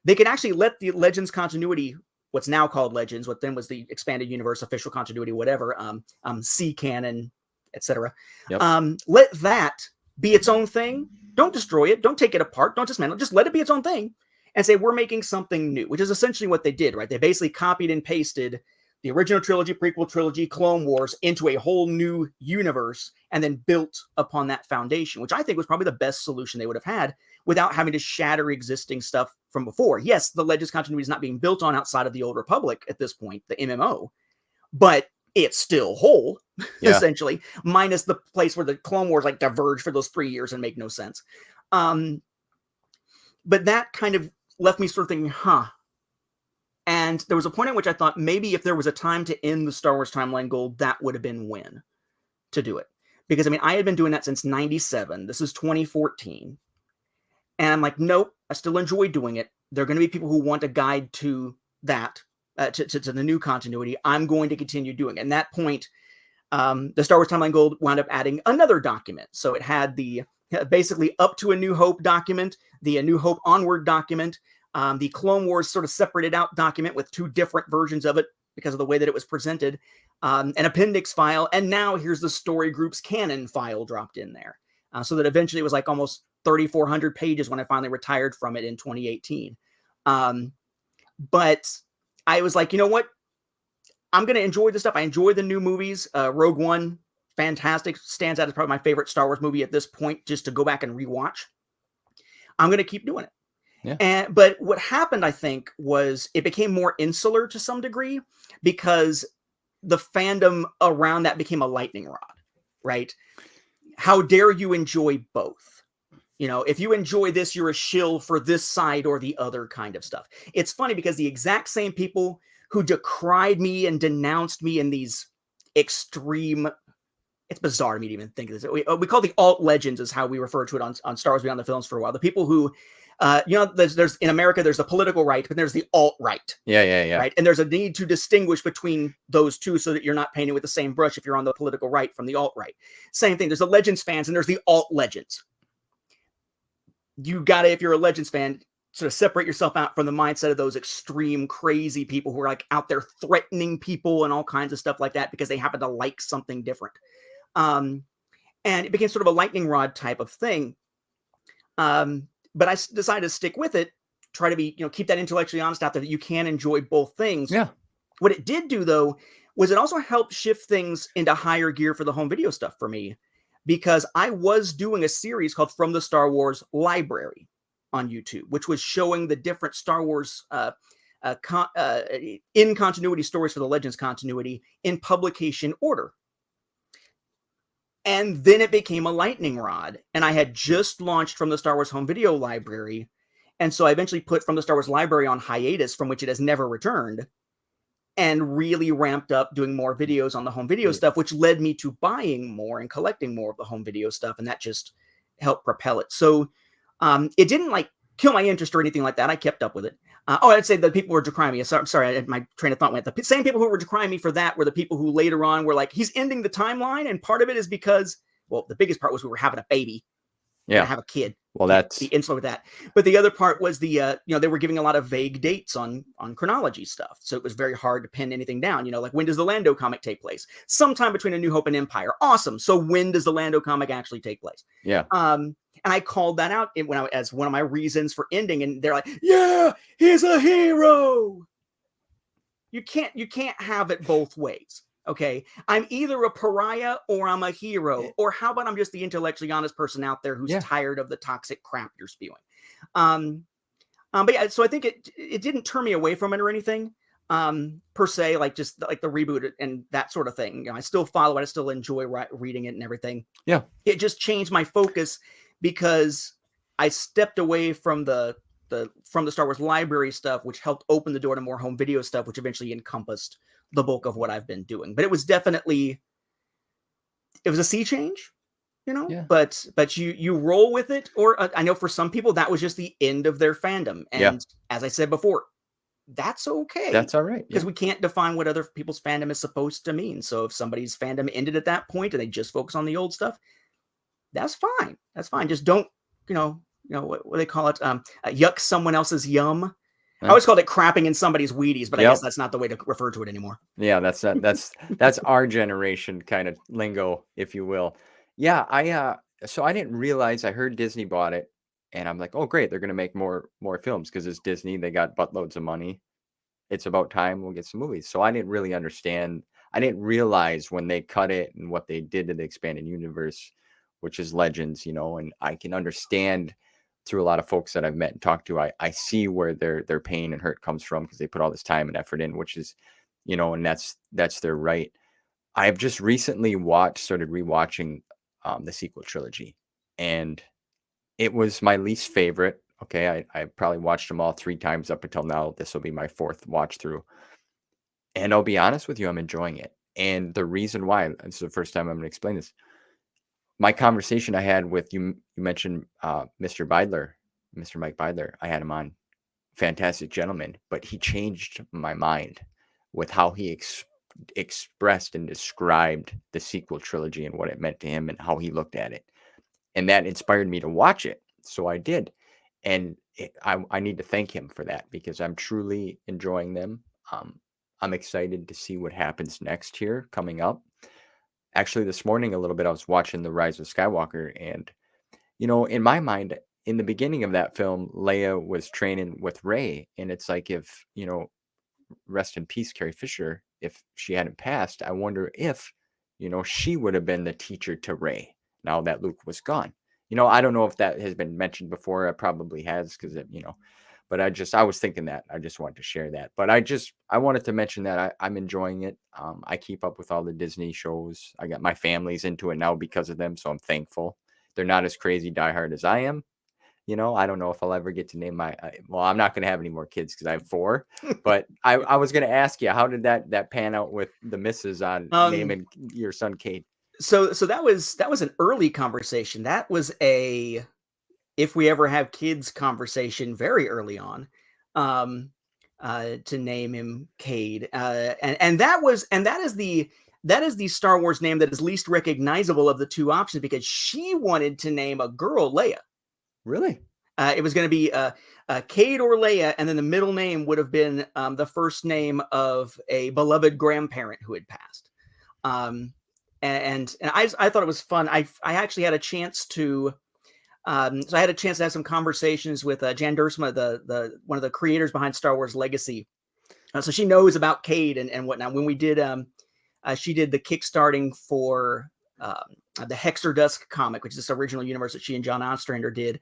They could actually let the Legends continuity, what's now called Legends, what then was the expanded universe, official continuity, whatever, C canon, etc. Yep. Let that be its own thing. Don't destroy it. Don't take it apart. Don't dismantle it. Just let it be its own thing and say, we're making something new, which is essentially what they did, right? They basically copied and pasted the original trilogy, prequel trilogy, Clone Wars into a whole new universe, and then built upon that foundation, which I think was probably the best solution they would have had without having to shatter existing stuff from before. Yes, the Legends continuity is not being built on outside of the Old Republic at this point, the MMO, but it's still whole, essentially, minus the place where the Clone Wars like diverge for those 3 years and make no sense. But that kind of left me sort of thinking, And there was a point at which I thought maybe if there was a time to end the Star Wars Timeline Gold, that would have been when to do it. Because, I mean, I had been doing that since 97. This is 2014. And I'm like, nope, I still enjoy doing it. There are going to be people who want a guide to that, to the new continuity. I'm going to continue doing it. And at that point, the Star Wars Timeline Gold wound up adding another document. So it had the basically up to A New Hope document, the A New Hope Onward document, the Clone Wars sort of separated out document with 2 different versions of it because of the way that it was presented, an appendix file, and now here's the story group's canon file dropped in there. So that eventually it was like almost 3,400 pages when I finally retired from it in 2018. But I was like, you know what? I'm going to enjoy this stuff. I enjoy the new movies. Rogue One, fantastic. Stands out as probably my favorite Star Wars movie at this point, just to go back and rewatch. I'm going to keep doing it. Yeah. But what happened, I think, was it became more insular to some degree because the fandom around that became a lightning rod, right? How dare you enjoy both? You know, if you enjoy this, you're a shill for this side or the other kind of stuff. It's funny because the exact same people who decried me and denounced me in these extreme, it's bizarre to me to even think of this. We call the alt legends is how we refer to it on Star Wars Beyond the Films for a while. The people who, you know, there's in America, there's the political right, but there's the alt-right. Yeah. Right. And there's a need to distinguish between those two so that you're not painting with the same brush if you're on the political right from the alt-right. Same thing. There's the Legends fans and there's the alt-legends. You got to, if you're a Legends fan, sort of separate yourself out from the mindset of those extreme, crazy people who are like out there threatening people and all kinds of stuff like that because they happen to like something different. And it became sort of a lightning rod type of thing. But I decided to stick with it, try to be, you know, keep that intellectually honest out there that you can enjoy both things. Yeah. What it did do, though, was it also helped shift things into higher gear for the home video stuff for me, because I was doing a series called From the Star Wars Library on YouTube, which was showing the different Star Wars in continuity stories for the Legends continuity in publication order. And then it became a lightning rod. And I had just launched From the Star Wars Home Video Library. And so I eventually put From the Star Wars Library on hiatus, from which it has never returned, and really ramped up doing more videos on the home video stuff, which led me to buying more and collecting more of the home video stuff. And that just helped propel it. So it didn't like kill my interest or anything like that. I kept up with it. I'd say the people who were decrying me. Sorry, my train of thought went. The same people who were decrying me for that were the people who later on were like, he's ending the timeline. And part of it is because, well, the biggest part was we were having a baby. Yeah. Have a kid. Well, that's be insular with that. But the other part was they were giving a lot of vague dates on chronology stuff. So it was very hard to pin anything down. Like, when does the Lando comic take place? Sometime between A New Hope and Empire. Awesome. So when does the Lando comic actually take place? Yeah. And I called that out as one of my reasons for ending. And they're like, yeah, he's a hero. You can't have it both ways. Okay, I'm either a pariah or I'm a hero. Or how about I'm just the intellectually honest person out there who's tired of the toxic crap you're spewing. But yeah, so I think it didn't turn me away from it or anything, per se, like just like the reboot and that sort of thing. I still follow it. I still enjoy reading it and everything. Yeah. It just changed my focus because I stepped away from the Star Wars library stuff, which helped open the door to more home video stuff, which eventually encompassed the bulk of what I've been doing. But it was definitely, it was a sea change, but you roll with it. Or I know for some people that was just the end of their fandom. And as I said before, that's okay. That's all right. Because we can't define what other people's fandom is supposed to mean. So if somebody's fandom ended at that point and they just focus on the old stuff, that's fine. That's fine. Just don't, what do they call it? Yuck someone else's yum. I always called it crapping in somebody's Wheaties, but I guess that's not the way to refer to it anymore. Yeah, that's our generation kind of lingo, if you will. Yeah, so I didn't realize. I heard Disney bought it, and I'm like, oh great, they're gonna make more films because it's Disney. They got buttloads of money. It's about time we'll get some movies. So I didn't really understand. I didn't realize when they cut it and what they did to the expanded universe, which is Legends, and I can understand through a lot of folks that I've met and talked to, I see where their pain and hurt comes from because they put all this time and effort in, which is, and that's their right. I've just recently started rewatching the sequel trilogy, and it was my least favorite. Okay, I probably watched them all 3 times up until now. This will be my 4th watch through, and I'll be honest with you, I'm enjoying it. And the reason why, it's the first time I'm going to explain this. My conversation I had with you mentioned Mr. Beidler, Mr. Mike Beidler. I had him on. Fantastic gentleman, but he changed my mind with how he expressed and described the sequel trilogy and what it meant to him and how he looked at it. And that inspired me to watch it. So I did. And I need to thank him for that because I'm truly enjoying them. I'm excited to see what happens next here coming up. Actually, this morning a little bit, I was watching The Rise of Skywalker, and in my mind, in the beginning of that film, Leia was training with Rey, and it's like, if rest in peace, Carrie Fisher, if she hadn't passed, I wonder if she would have been the teacher to Rey now that Luke was gone. I don't know if that has been mentioned before. It probably has, because but I was thinking that. I just wanted to share that. But I wanted to mention that I'm enjoying it. I keep up with all the Disney shows. I got my family's into it now because of them, so I'm thankful. They're not as crazy diehard as I am. I don't know if I'll ever get to name well, I'm not going to have any more kids because I have 4. But I was going to ask you, how did that pan out with the missus on naming your son Cade? So that was an early conversation. That was a if we ever have kids conversation very early on, to name him Cade. And that is the Star Wars name that is least recognizable of the 2 options because she wanted to name a girl Leia. Really? It was going to be Cade or Leia, and then the middle name would have been the first name of a beloved grandparent who had passed. And I thought it was fun. I actually had a chance to. So I had a chance to have some conversations with Jan Duursema, the one of the creators behind Star Wars Legacy. So she knows about Cade and whatnot. When we did, she did the kickstarting for the Hexer Dusk comic, which is this original universe that she and John Ostrander did.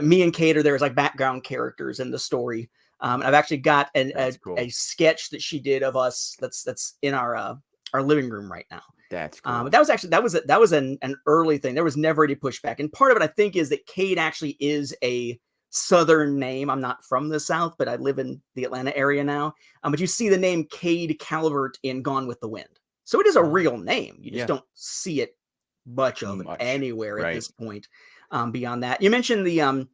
Me and Cade are there as like background characters in the story. I've actually got a sketch that she did of us that's in our living room right now. That's cool. That was an early thing. There was never any pushback, and part of it I think is that Cade actually is a Southern name. I'm not from the South, but I live in the Atlanta area now. But you see the name Cade Calvert in Gone with the Wind, so it is a real name. You just don't see it much anywhere at this point. Beyond that, you mentioned the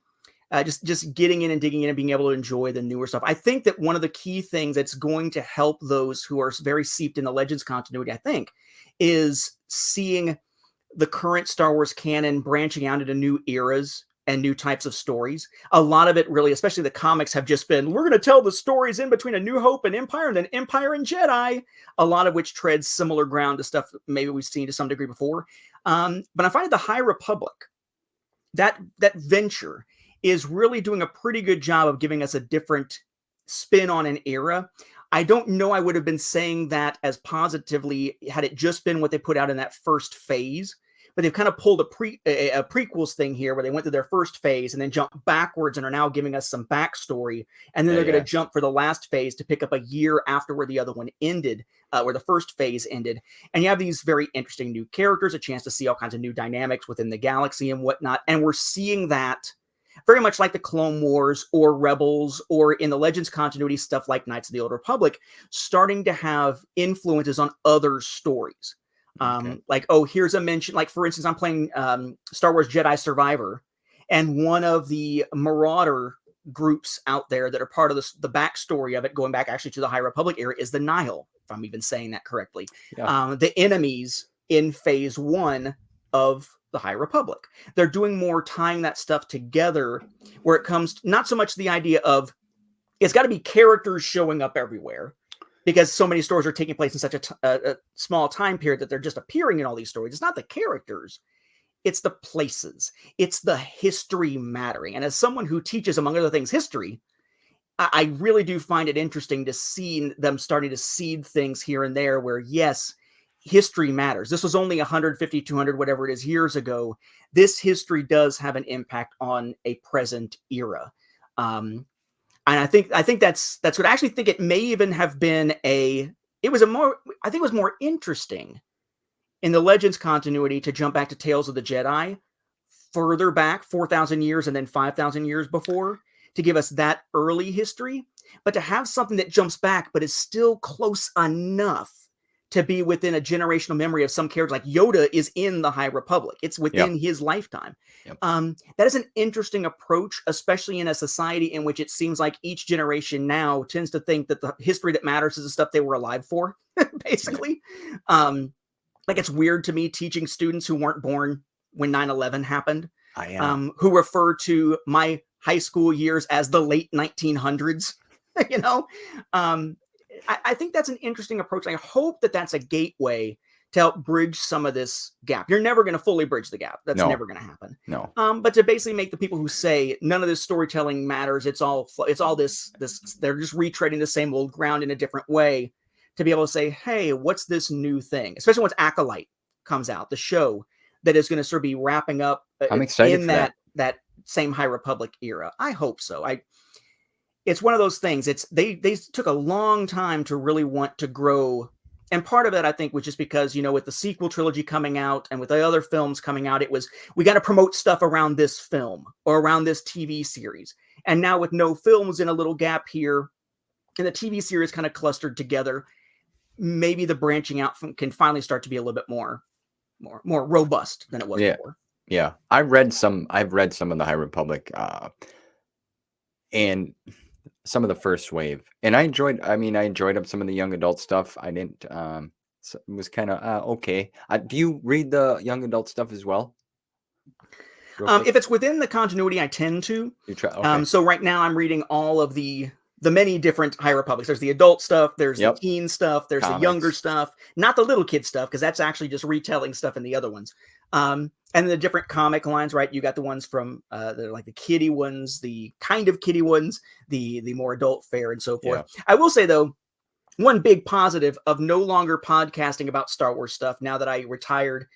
just getting in and digging in and being able to enjoy the newer stuff. I think that one of the key things that's going to help those who are very seeped in the Legends continuity, I think, is seeing the current Star Wars canon branching out into new eras and new types of stories. A lot of it really, especially the comics, have just been, we're going to tell the stories in between A New Hope and Empire, and then Empire and Jedi, a lot of which treads similar ground to stuff maybe we've seen to some degree before. But I find the High Republic, that venture is really doing a pretty good job of giving us a different spin on an era. I don't know I would have been saying that as positively had it just been what they put out in that first phase. But they've kind of pulled a prequels thing here where they went through their first phase and then jumped backwards and are now giving us some backstory. And then they're going to jump for the last phase to pick up a year after where the other one ended, where the first phase ended. And you have these very interesting new characters, a chance to see all kinds of new dynamics within the galaxy and whatnot. And we're seeing that very much like the Clone Wars or Rebels, or in the Legends continuity, stuff like Knights of the Old Republic, starting to have influences on other stories. Like, oh, here's a mention, like, for instance, I'm playing Star Wars Jedi Survivor, and one of the Marauder groups out there that are part of the backstory of it, going back actually to the High Republic era, is the Nihil, if I'm even saying that correctly. The enemies in phase 1 of the High Republic. They're doing more tying that stuff together, where it comes not so much the idea of it's got to be characters showing up everywhere, because so many stories are taking place in such a small time period that they're just appearing in all these stories. It's not the characters, it's the places, it's the history mattering. And as someone who teaches, among other things, history, I really do find it interesting to see them starting to seed things here and there where, yes, history matters. This was only 150, 200, whatever it is, years ago. This history does have an impact on a present era. And I think that's what I actually think it may even have been I think it was more interesting in the Legends continuity to jump back to Tales of the Jedi further back, 4,000 years and then 5,000 years before, to give us that early history, but to have something that jumps back but is still close enough to be within a generational memory of some character. Like Yoda is in the High Republic. It's within his lifetime. That is an interesting approach, especially in a society in which it seems like each generation now tends to think that the history that matters is the stuff they were alive for, basically. Like, it's weird to me teaching students who weren't born when 9/11 happened, who refer to my high school years as the late 1900s, you know? I think that's an interesting approach. I hope that that's a gateway to help bridge some of this gap. You're never going to fully bridge the gap. That's never going to happen. No. But to basically make the people who say none of this storytelling matters, it's all this, they're just retreading the same old ground in a different way, to be able to say, hey, what's this new thing? Especially once Acolyte comes out, the show that is going to sort of be wrapping up I'm excited in for that same High Republic era. I hope so. It's one of those things. They took a long time to really want to grow. And part of it, I think, was just because, with the sequel trilogy coming out and with the other films coming out, it was, we got to promote stuff around this film or around this TV series. And now with no films in a little gap here, and the TV series kind of clustered together, maybe the branching out can finally start to be a little bit more robust than it was before. Yeah. I've read some of the High Republic, and some of the first wave, and I enjoyed up some of the young adult stuff. I didn't, so it was kind of okay. Do you read the young adult stuff as well? If it's within the continuity, I tend to. You try, okay. So right now I'm reading all of the many different High Republics. There's the adult stuff, there's the teen stuff, there's the younger stuff, not the little kid stuff, because that's actually just retelling stuff in the other ones. And the different comic lines, right? You got the ones from they're like the kiddie ones, the kind of kiddie ones, the more adult fare, and so forth. Yeah. I will say, though, one big positive of no longer podcasting about Star Wars stuff, now that I retired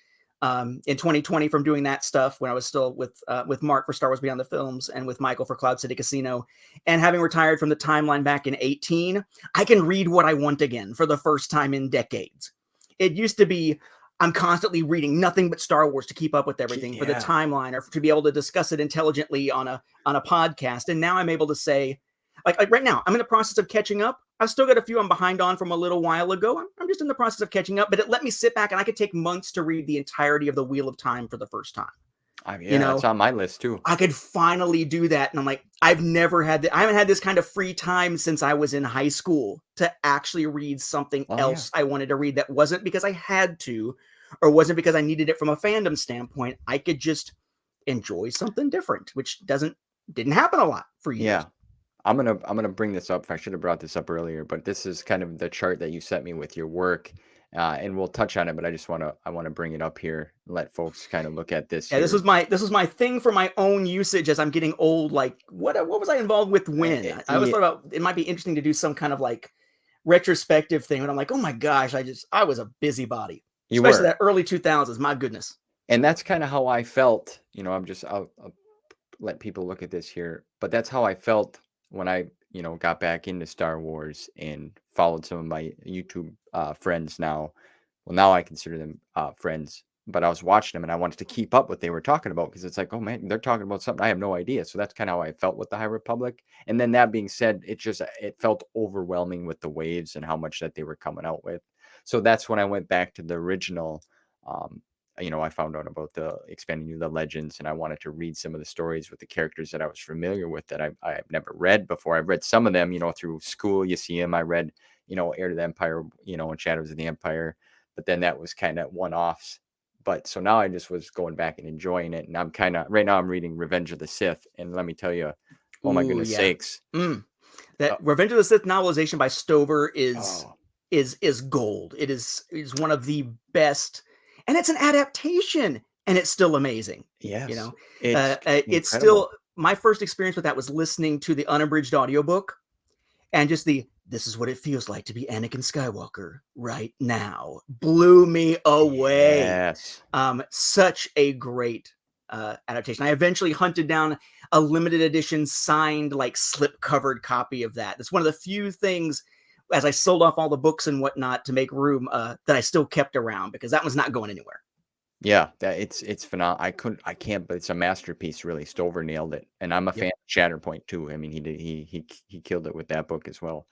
in 2020 from doing that stuff when I was still with Mark for Star Wars Beyond the Films and with Michael for Cloud City Casino, and having retired from the timeline back in 18, I can read what I want again for the first time in decades. It used to be, I'm constantly reading nothing but Star Wars to keep up with everything for the timeline, or to be able to discuss it intelligently on a podcast. And now I'm able to say, like right now, I'm in the process of catching up. I've still got a few I'm behind on from a little while ago. I'm just in the process of catching up, but it let me sit back and I could take months to read the entirety of the Wheel of Time for the first time. I mean, You yeah, that's know, on my list too. I could finally do that. And I'm like, I haven't had this kind of free time since I was in high school to actually read something Oh yeah. else I wanted to read that wasn't because I had to, or wasn't because I needed it from a fandom standpoint. I could just enjoy something different, which didn't happen a lot for years. Yeah. I'm gonna bring this up. I should have brought this up earlier, but this is kind of the chart that you sent me with your work, and we'll touch on it. But I want to bring it up here and let folks kind of look at this Yeah, here. this was my thing for my own usage as I'm getting old. Like, what was I involved with when? I always thought about it might be interesting to do some kind of like retrospective thing. And I'm like, oh my gosh, I was a busybody, You especially were, that early 2000s. My goodness. and that's kind of how I felt. I'll let people look at this here, but that's how I felt when I got back into Star Wars and followed some of my YouTube friends now. Well, now I consider them friends, but I was watching them and I wanted to keep up what they were talking about because it's like, oh man, they're talking about something I have no idea. So that's kind of how I felt with the High Republic. And then that being said, it felt overwhelming with the waves and how much that they were coming out with. So that's when I went back to the original. I found out about the expanding the legends, and I wanted to read some of the stories with the characters that I was familiar with that I've never read before. I've read some of them, through school. You see them. I read, Heir to the Empire, and Shadows of the Empire, but then that was kind of one-offs. But so now I just was going back and enjoying it, and I'm kind of right now I'm reading Revenge of the Sith, and let me tell you, oh my Ooh, goodness yeah. sakes, That Revenge of the Sith novelization by Stover is oh, gold. It is one of the best, and it's an adaptation, and it's still amazing. yes, It's incredible. still my first experience with that was listening to the unabridged audiobook, and just this is what it feels like to be Anakin Skywalker right now. Blew me away. Yes. Such a great adaptation. I eventually hunted down a limited edition signed, like slip covered copy of that. That's one of the few things, as I sold off all the books and whatnot to make room, that I still kept around because that was not going anywhere. Yeah, it's phenomenal. I can't, but it's a masterpiece. Really, Stover nailed it, and I'm a Yep. fan of Shatterpoint too. I mean, he killed it with that book as well.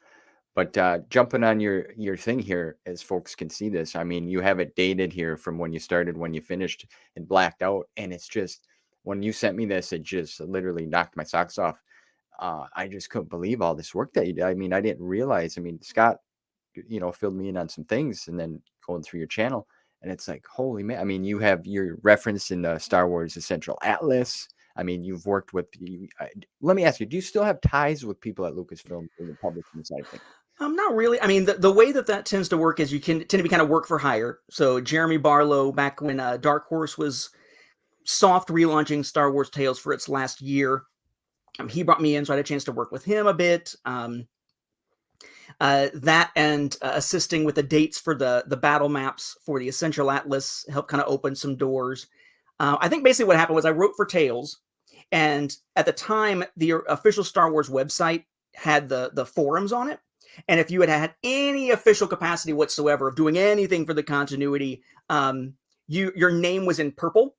But jumping on your thing here, as folks can see this, I mean, you have it dated here from when you started, when you finished, and blacked out, and it's just when you sent me this, it just literally knocked my socks off. I just couldn't believe all this work that you did. I mean, I didn't realize. I mean, Scott, filled me in on some things, and then going through your channel. And it's like, holy man. I mean, you have your reference in the Star Wars Essential Atlas. I mean, you've worked with, let me ask you, do you still have ties with people at Lucasfilm in the publishing side of things? Not really. I mean, the way that tends to work is you tend to be kind of work for hire. So Jeremy Barlow, back when Dark Horse was soft relaunching Star Wars Tales for its last year, he brought me in, so I had a chance to work with him a bit. That and assisting with the dates for the battle maps for the Essential Atlas helped kind of open some doors. I think basically what happened was I wrote for Tales, and at the time, the official Star Wars website had the forums on it. And if you had had any official capacity whatsoever of doing anything for the continuity, your name was in purple.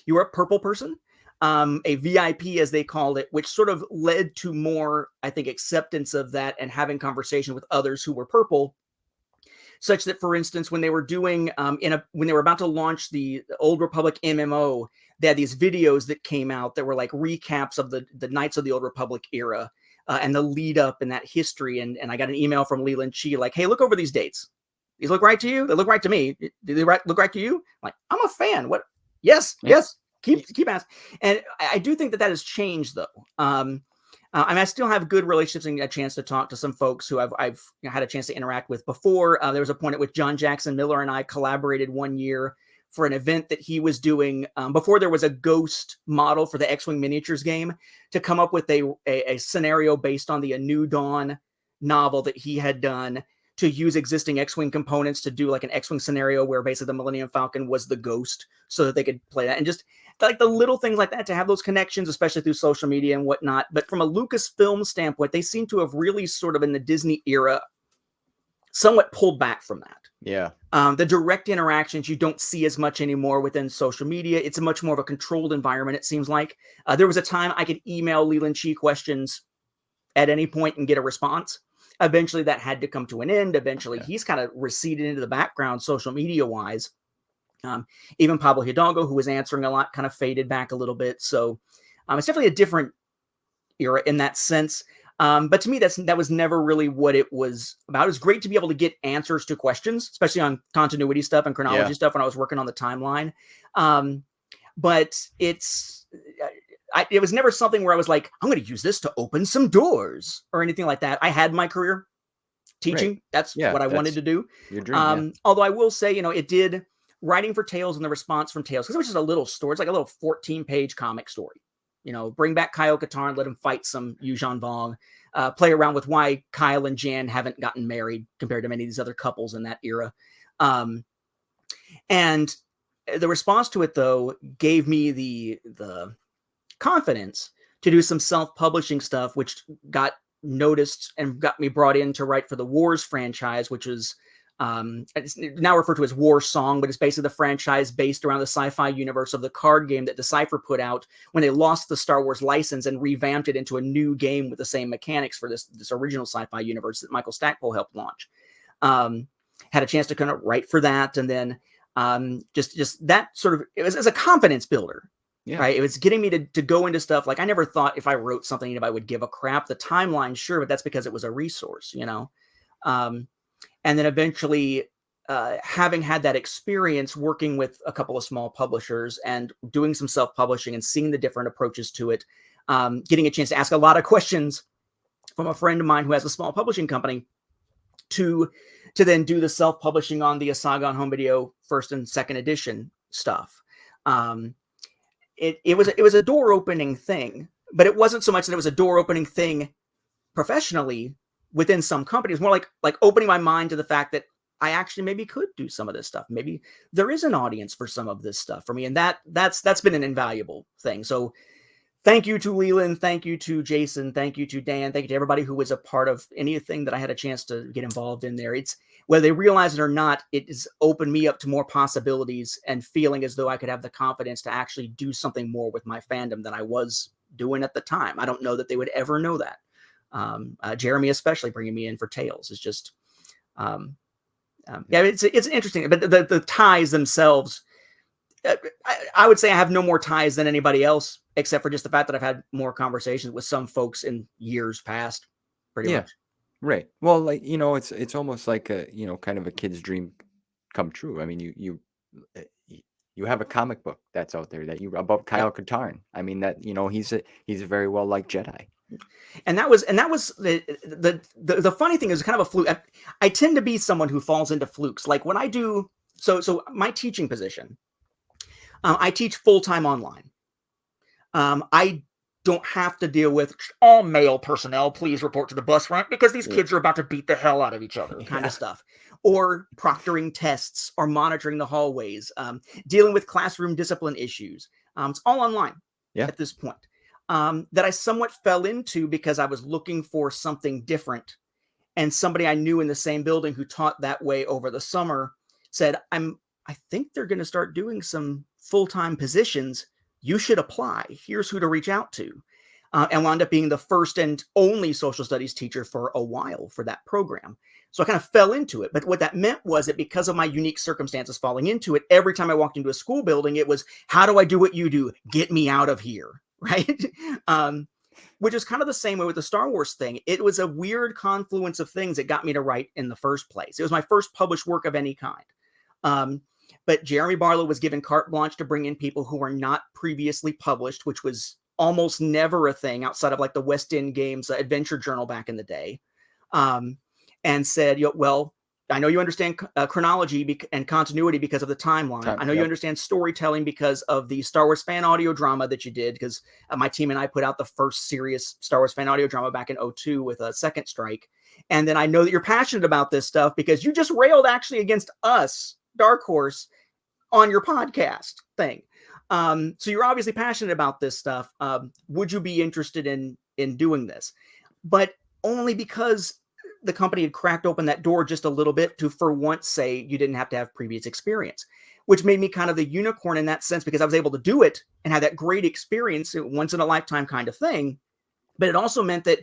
You were a purple person. A VIP, as they called it, which sort of led to more, I think, acceptance of that and having conversation with others who were purple, such that, for instance, when they were doing when they were about to launch the Old Republic MMO, they had these videos that came out that were like recaps of the Knights of the Old Republic era and the lead up in that history. And I got an email from Leland Chi like, hey, look over these dates. These look right to you? They look right to me. Do they look right to you? I'm like, I'm a fan. What? Yes, Yeah. yes. Keep asking. And I do think that has changed, though. I mean, I still have good relationships and a chance to talk to some folks who I've had a chance to interact with before. There was a point at which John Jackson Miller and I collaborated one year for an event that he was doing before there was a Ghost model for the X-Wing miniatures game, to come up with a scenario based on the A New Dawn novel that he had done, to use existing X-Wing components to do like an X-Wing scenario where basically the Millennium Falcon was the Ghost, so that they could play that. And just like the little things like that, to have those connections, especially through social media and whatnot. But from a Lucasfilm standpoint, they seem to have really sort of in the Disney era somewhat pulled back from that. Yeah. The direct interactions you don't see as much anymore within social media. It's a much more of a controlled environment, it seems like. There was a time I could email Leland Chi questions at any point and get a response. Eventually that had to come to an end. Eventually he's kind of receded into the background social media wise. Even Pablo Hidalgo, who was answering a lot, kind of faded back a little bit. So it's definitely a different era in that sense. But to me, that was never really what it was about. It was great to be able to get answers to questions, especially on continuity stuff and chronology stuff when I was working on the timeline. But it was never something where I was like, I'm going to use this to open some doors or anything like that. I had my career teaching. Right. That's what I wanted to do. Your dream, Although I will say, it did writing for Tales and the response from Tales, because it was just a little story. It's like a little 14-page comic story. Bring back Coyote and let him fight some Yuuzhan Vong, play around with why Kyle and Jan haven't gotten married compared to many of these other couples in that era. And the response to it, though, gave me the confidence to do some self-publishing stuff, which got noticed and got me brought in to write for the Wars franchise, which is it's now referred to as War Song, but it's basically the franchise based around the sci-fi universe of the card game that Decipher put out when they lost the Star Wars license and revamped it into a new game with the same mechanics for this original sci-fi universe that Michael Stackpole helped launch. Had a chance to kind of write for that, and then just that sort of, it was as a confidence builder. Yeah. Right. It was getting me to go into stuff. Like, I never thought if I wrote something, anybody would give a crap. The timeline, sure, but that's because it was a resource, and then eventually, having had that experience working with a couple of small publishers and doing some self-publishing and seeing the different approaches to it, getting a chance to ask a lot of questions from a friend of mine who has a small publishing company to then do the self-publishing on the Saga on Home Video first and second edition stuff. It was a door opening thing, but it wasn't so much that it was a door opening thing professionally within some companies. More like opening my mind to the fact that I actually maybe could do some of this stuff. Maybe there is an audience for some of this stuff for me, and that's been an invaluable thing. So thank you to Leland, thank you to Jason, thank you to Dan, thank you to everybody who was a part of anything that I had a chance to get involved in there. It's, whether they realize it or not, it has opened me up to more possibilities and feeling as though I could have the confidence to actually do something more with my fandom than I was doing at the time. I don't know that they would ever know that. Jeremy, especially bringing me in for Tales, is just, it's interesting. But the ties themselves, I would say I have no more ties than anybody else, except for just the fact that I've had more conversations with some folks in years past, pretty much. Right. Well, like, it's almost like a, kind of a kid's dream come true. I mean, you have a comic book that's out there that about Kyle Katarn. I mean, that, he's a very well liked Jedi. And that was the funny thing is kind of a fluke. I tend to be someone who falls into flukes. Like when I do, so my teaching position, I teach full-time online. I don't have to deal with all male personnel. Please report to the bus front because these kids are about to beat the hell out of each other, kind of stuff. Or proctoring tests or monitoring the hallways, dealing with classroom discipline issues. It's all online at this point. That I somewhat fell into because I was looking for something different. And somebody I knew in the same building who taught that way over the summer said, I think they're going to start doing some full-time positions. You should apply. Here's who to reach out to. And wound up being the first and only social studies teacher for a while for that program. So I kind of fell into it. But what that meant was that because of my unique circumstances falling into it, every time I walked into a school building, it was, how do I do what you do? Get me out of here. Right. Which is kind of the same way with the Star Wars thing. It was a weird confluence of things that got me to write in the first place. It was my first published work of any kind. But Jeremy Barlow was given carte blanche to bring in people who were not previously published, which was almost never a thing outside of like the West End Games Adventure Journal back in the day. And said, well, I know you understand chronology and continuity because of the timeline. I know you understand storytelling because of the Star Wars fan audio drama that you did, because my team and I put out the first serious Star Wars fan audio drama back in 2002 with a Second Strike. And then I know that you're passionate about this stuff because you just railed actually against us, Dark Horse, on your podcast thing. So you're obviously passionate about this stuff. Would you be interested in doing this? But only because the company had cracked open that door just a little bit to, for once, say you didn't have to have previous experience, which made me kind of the unicorn in that sense, because I was able to do it and have that great experience, once in a lifetime kind of thing. But it also meant that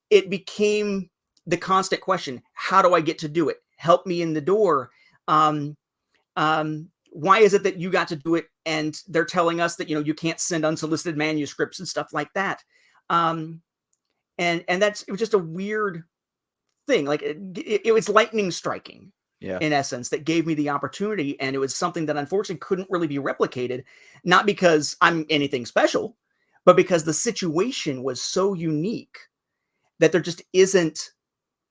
it became the constant question, how do I get to do it? Help me in the door. why is it that you got to do it and they're telling us that, you can't send unsolicited manuscripts and stuff like that. And it was just a weird thing. Like it was lightning striking, in essence, that gave me the opportunity. And it was something that unfortunately couldn't really be replicated, not because I'm anything special, but because the situation was so unique that there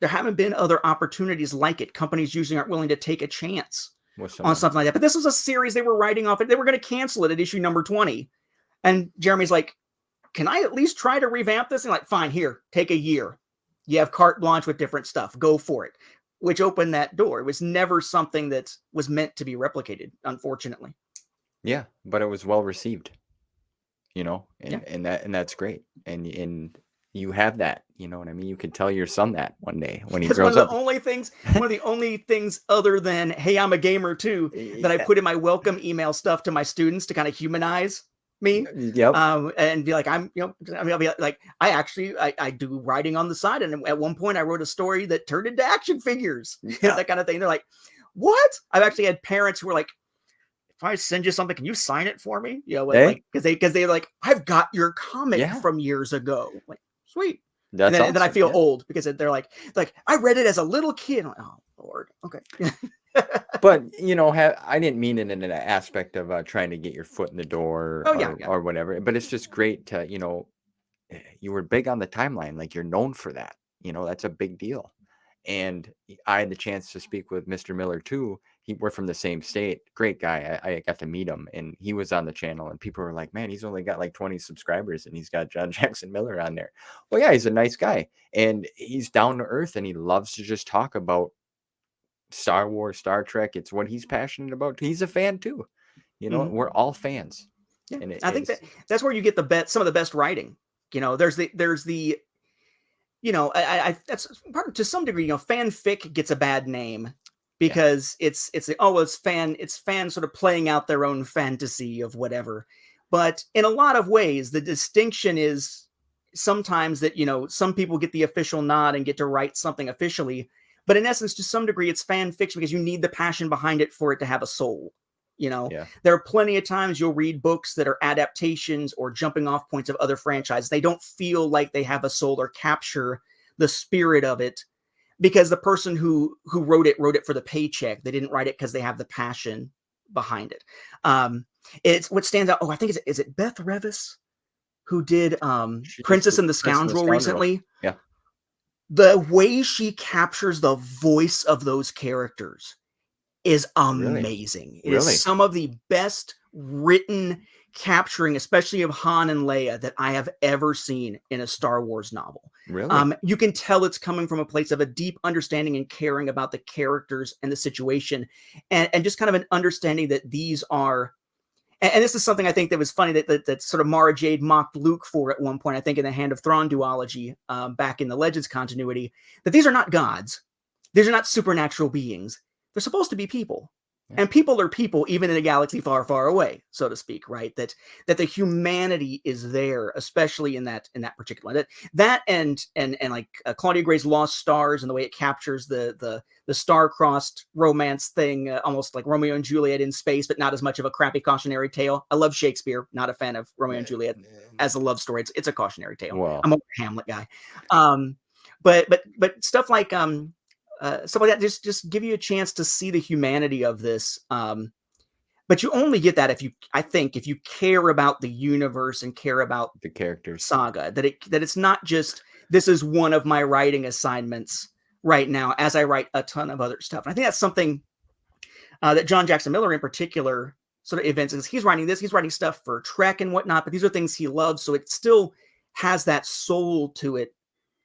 haven't been other opportunities like it. Companies usually aren't willing to take a chance on something like that. But this was a series they were writing off. They were going to cancel it at issue number 20. And Jeremy's like, can I at least try to revamp this? And like, fine, here, take a year. You have carte blanche with different stuff. Go for it. Which opened that door. It was never something that was meant to be replicated, unfortunately. Yeah, but it was well received, and that's great. And you have that, you know what I mean? You can tell your son that one day when he grows up. One of the only things other than, hey, I'm a gamer too, that I put in my welcome email stuff to my students to kind of humanize me. Yep. And be like, I'll be like, I do writing on the side. And at one point I wrote a story that turned into action figures, that kind of thing. They're like, what? I've actually had parents who were like, if I send you something, can you sign it for me? Like, because they're like, I've got your comic from years ago. Like, sweet. That's and then I feel old because they're like, I read it as a little kid. I'm like, oh Lord. Okay. But I didn't mean it in an aspect of trying to get your foot in the door or whatever. But it's just great to, you were big on the timeline. Like, you're known for that. That's a big deal. And I had the chance to speak with Mr. Miller too. We're from the same state. Great guy. I got to meet him, and he was on the channel, and people were like, man, he's only got like 20 subscribers and he's got John Jackson Miller on there. Well, yeah, he's a nice guy, and he's down to earth, and he loves to just talk about Star Wars, Star Trek. It's what he's passionate about. He's a fan too. We're all fans. Yeah. And I think that's where you get some of the best writing. There's the that's part, to some degree, fanfic gets a bad name because it's fans sort of playing out their own fantasy of whatever. But in a lot of ways, the distinction is sometimes that, some people get the official nod and get to write something officially. But in essence, to some degree, it's fan fiction because you need the passion behind it for it to have a soul. There are plenty of times you'll read books that are adaptations or jumping off points of other franchises. They don't feel like they have a soul or capture the spirit of it because the person who wrote it for the paycheck. They didn't write it because they have the passion behind it. It's what stands out. Oh, I think is it Beth Revis who did Princess and the Scoundrel recently? Yeah. The way she captures the voice of those characters is amazing. It is some of the best written capturing, especially of Han and Leia, that I have ever seen in a Star Wars novel. Really? You can tell it's coming from a place of a deep understanding and caring about the characters and the situation, and just kind of an understanding that these are. And this is something I think that was funny that sort of Mara Jade mocked Luke for at one point, I think in the Hand of Thrawn duology, back in the Legends continuity, that these are not gods. These are not supernatural beings. They're supposed to be people. Yeah. And people are people, even in a galaxy far, far away, so to speak, right? That the humanity is there, especially in that particular that and like Claudia Gray's Lost Stars and the way it captures the star-crossed romance thing, almost like Romeo and Juliet in space, but not as much of a crappy cautionary tale. I love Shakespeare, not a fan of Romeo and Juliet as a love story. It's a cautionary tale. Wow. I'm a Hamlet guy. But stuff like stuff like that just give you a chance to see the humanity of this. But you only get that if you care about the universe and care about the characters, Saga, that it's not just, this is one of my writing assignments right now as I write a ton of other stuff. And I think that's something that John Jackson Miller in particular sort of evinces. He's writing stuff for Trek and whatnot, but these are things he loves. So it still has that soul to it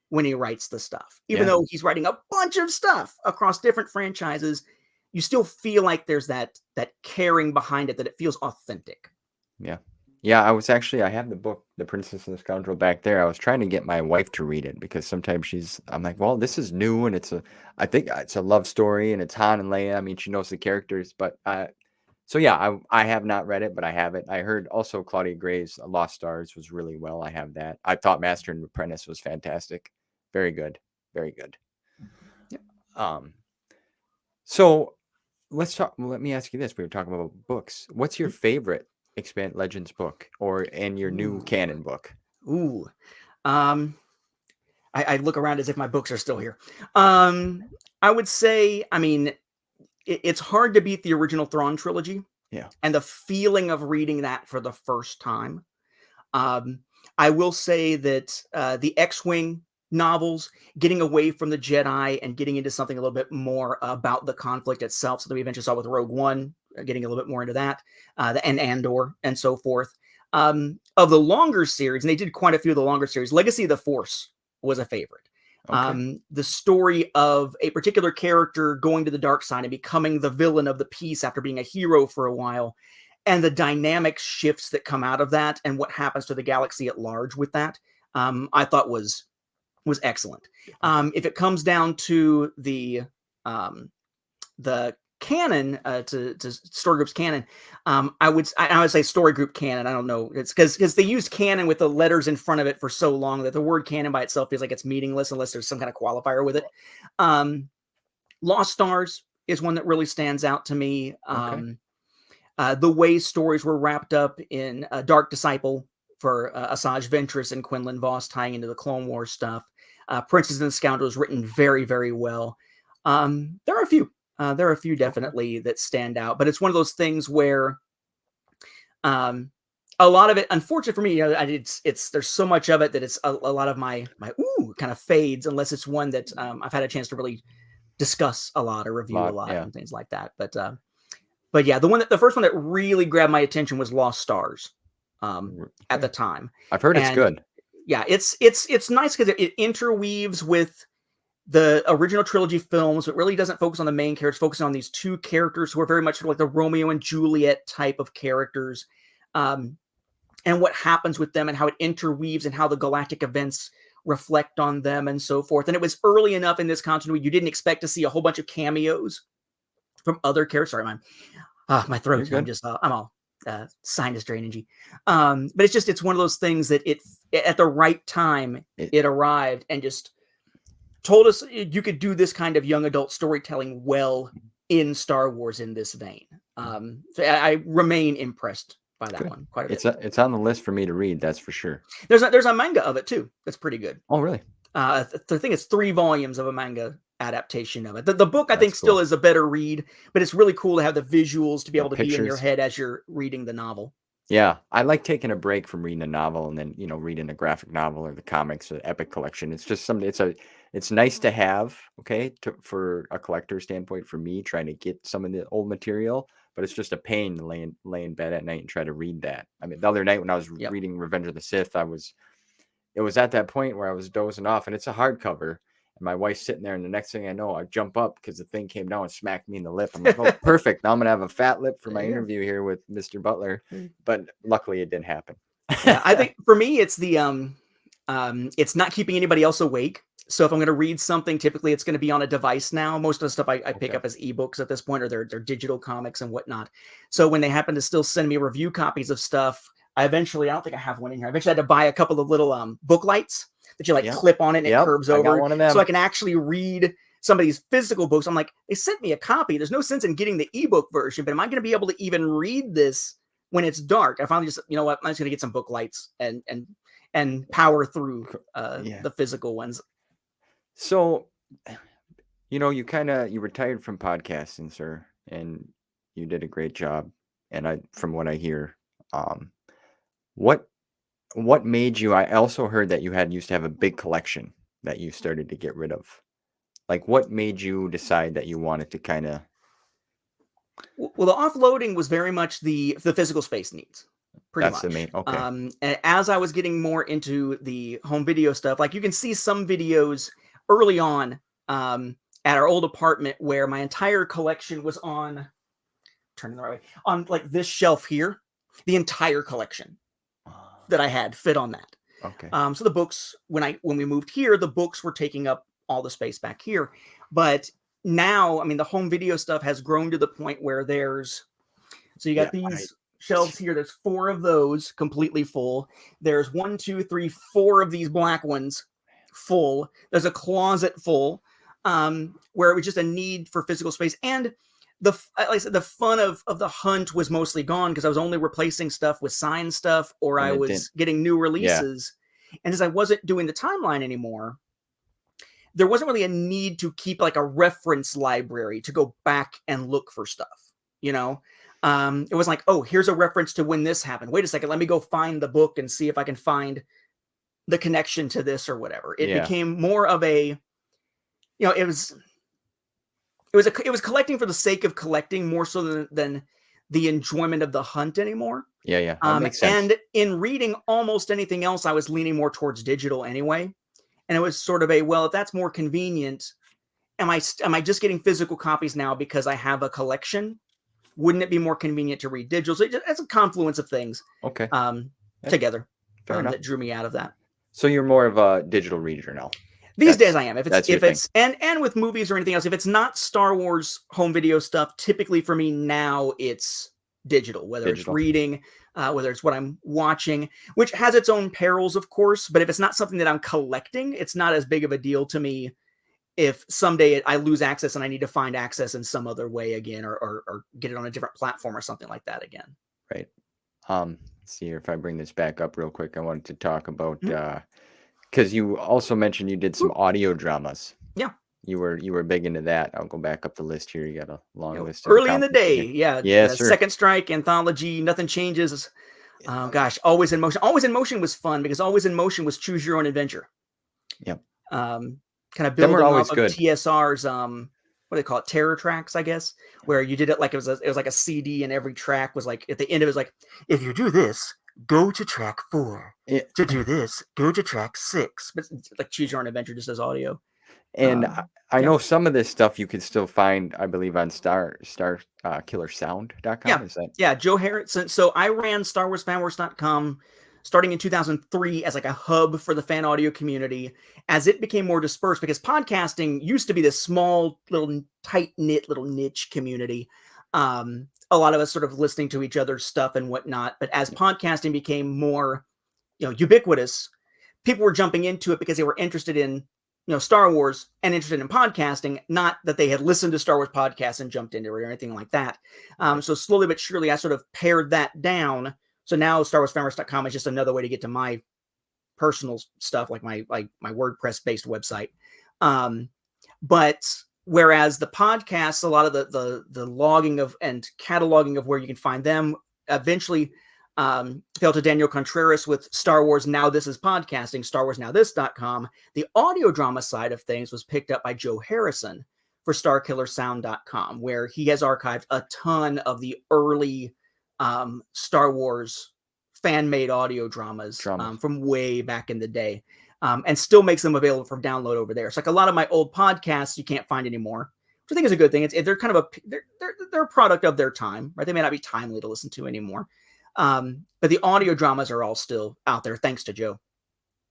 when he writes the stuff, even though he's writing a bunch of stuff across different franchises, you still feel like there's that caring behind it, that it feels authentic. Yeah. Yeah. I have the book, The Princess and the Scoundrel, back there. I was trying to get my wife to read it because sometimes I'm like, well, this is new. And I think it's a love story and it's Han and Leia. I mean, she knows the characters, but so yeah, I have not read it, but I have it. I heard also Claudia Gray's Lost Stars was really well. I have that. I thought Master and Apprentice was fantastic. Very good. Very good. Yep. So let's talk. Well, let me ask you this: we were talking about books. What's your favorite Expand Legends book, and your new canon book? Ooh. I look around as if my books are still here. I would say, I mean, it's hard to beat the original Thrawn trilogy. Yeah. And the feeling of reading that for the first time. I will say that the X-Wing novels, getting away from the Jedi and getting into something a little bit more about the conflict itself, something we eventually saw with Rogue One, getting a little bit more into that, and Andor and so forth. Of the longer series, and they did quite a few of the longer series, Legacy of the Force was a favorite. Okay. The story of a particular character going to the dark side and becoming the villain of the piece after being a hero for a while, and the dynamic shifts that come out of that and what happens to the galaxy at large with that, I thought was excellent. If it comes down to the canon, to story groups canon, I would say story group canon. I don't know. It's because they used canon with the letters in front of it for so long that the word canon by itself feels like it's meaningless unless there's some kind of qualifier with it. Lost Stars is one that really stands out to me. Okay. The way stories were wrapped up in Dark Disciple for Asajj Ventress and Quinlan Voss tying into the Clone Wars stuff. Princes and the Scoundrels written very, very well. There are a few. There are a few definitely that stand out, but it's one of those things where a lot of it, unfortunately for me, there's so much of it that it's a lot of my ooh kind of fades unless it's one that I've had a chance to really discuss a lot or review a lot yeah. and things like that. But yeah, the first one that really grabbed my attention was Lost Stars at the time. I've heard it's good. Yeah, it's nice because it interweaves with the original trilogy films. It really doesn't focus on the main characters, focusing on these two characters who are very much sort of like the Romeo and Juliet type of characters, and what happens with them and how it interweaves and how the galactic events reflect on them and so forth. And it was early enough in this continuity you didn't expect to see a whole bunch of cameos from other characters. Sorry, my throat. I'm just I'm all sinus drainage. But it's one of those things that it at the right time it arrived and just told us you could do this kind of young adult storytelling well in Star Wars in this vein. So I remain impressed by that one quite a bit. It's on the list for me to read. That's for sure. There's a manga of it too. That's pretty good. Oh, really? I think it's 3 volumes of a manga adaptation of it. The book I think still is a better read, but it's really cool to have the visuals to be able to be in your head as you're reading the novel. Yeah, I like taking a break from reading a novel and then reading a graphic novel or the comics or the epic collection. It's just something. It's nice to have. Okay, for a collector standpoint, for me trying to get some of the old material, but it's just a pain to lay in bed at night and try to read that. I mean, the other night when I was reading Revenge of the Sith, it was at that point where I was dozing off, and it's a hardcover. And my wife's sitting there, and the next thing I know, I jump up because the thing came down and smacked me in the lip. I'm like, oh, perfect. Now I'm going to have a fat lip for my interview here with Mr. Butler. But luckily it didn't happen. Yeah, I think for me, it's it's not keeping anybody else awake. So if I'm going to read something, typically it's going to be on a device now. Most of the stuff I pick up as ebooks at this point, or they're digital comics and whatnot. So when they happen to still send me review copies of stuff, I don't think I have one in here. I eventually had to buy a couple of little book lights that you clip on it and it curves over. I got one of them. So I can actually read some of these physical books. I'm like, they sent me a copy. There's no sense in getting the ebook version, but am I going to be able to even read this when it's dark? I finally just, you know what, I'm just going to get some book lights and power through the physical ones. So, you retired from podcasting, sir, and you did a great job. And from what I hear, what made you? I also heard that you used to have a big collection that you started to get rid of. Like, what made you decide that you wanted to kind of? Well, the offloading was very much the physical space needs. That's much. The main. Okay. And as I was getting more into the home video stuff, like you can see some videos early on at our old apartment where my entire collection was on. Turning the right way on, like this shelf here. The entire collection that I had fit on that. Okay. So the books, when we moved here, the books were taking up all the space back here. But now, I mean, the home video stuff has grown to the point where you got these shelves here. There's 4 of those completely full. There's 1, 2, 3, 4 of these black ones full. There's a closet full, where it was just a need for physical space. And like I said, the fun of the hunt was mostly gone because I was only replacing stuff with signed stuff, or And I it was didn't- getting new releases. And as I wasn't doing the timeline anymore, there wasn't really a need to keep like a reference library to go back and look for stuff. You know, it was like, oh, here's a reference to when this happened. Wait a second, let me go find the book and see if I can find the connection to this or whatever. It Yeah. became more of a, you know, it was collecting for the sake of collecting more so than the enjoyment of the hunt anymore. Yeah. That makes sense. And in reading almost anything else, I was leaning more towards digital anyway. And it was sort of a, well, if that's more convenient, am I just getting physical copies now because I have a collection? Wouldn't it be more convenient to read digital? So it's a confluence of things Okay. together Fair enough. that drew me out of that. So you're more of a digital reader now. These days I am. If that's your it's and with movies or anything else, if it's not Star Wars home video stuff, typically for me now it's digital, whether it's reading, whether it's what I'm watching, which has its own perils, of course. But if it's not something that I'm collecting, it's not as big of a deal to me if someday I lose access and I need to find access in some other way again, or get it on a different platform or something like that again. Right. Let's see here if I bring this back up real quick. I wanted to talk about because you also mentioned you did some audio dramas. Yeah. You were big into that. I'll go back up the list here. You got a long list. Early in the day, Yes, sir. Second Strike, Anthology, Nothing Changes. Gosh, Always in Motion. Always in Motion was fun because Always in Motion was choose your own adventure. Yep. Kind of building always off good. of TSR's what do they call it? Terror tracks, I guess, where you did it like it was like a CD, and every track was like at the end of it was like, if you do this, go to track 4. Yeah. To do this, go to track 6. But it's like choose your own adventure just as audio. And I know some of this stuff you can still find, I believe, on StarKillerSound.com. Is that? Yeah, Joe Harrison. So I ran StarWarsFanWorks.com starting in 2003 as like a hub for the fan audio community. As it became more dispersed, because podcasting used to be this small, little tight-knit, little niche community. A lot of us sort of listening to each other's stuff and whatnot. But as podcasting became more, ubiquitous, people were jumping into it because they were interested in Star Wars and interested in podcasting, not that they had listened to Star Wars podcasts and jumped into it or anything like that. So slowly but surely, I sort of pared that down. So now StarWarsFanWorks.com is just another way to get to my personal stuff, like my WordPress based website. But whereas the podcasts, a lot of the logging of and cataloging of where you can find them eventually fell to Daniel Contreras with Star Wars Now This Is Podcasting, StarWarsNowThis.com. The audio drama side of things was picked up by Joe Harrison for StarKillerSound.com, where he has archived a ton of the early Star Wars fan-made audio dramas from way back in the day, and still makes them available for download over there. It's like a lot of my old podcasts you can't find anymore, which I think is a good thing. They're kind of they're a product of their time, right? They may not be timely to listen to anymore. But the audio dramas are all still out there, thanks to Joe.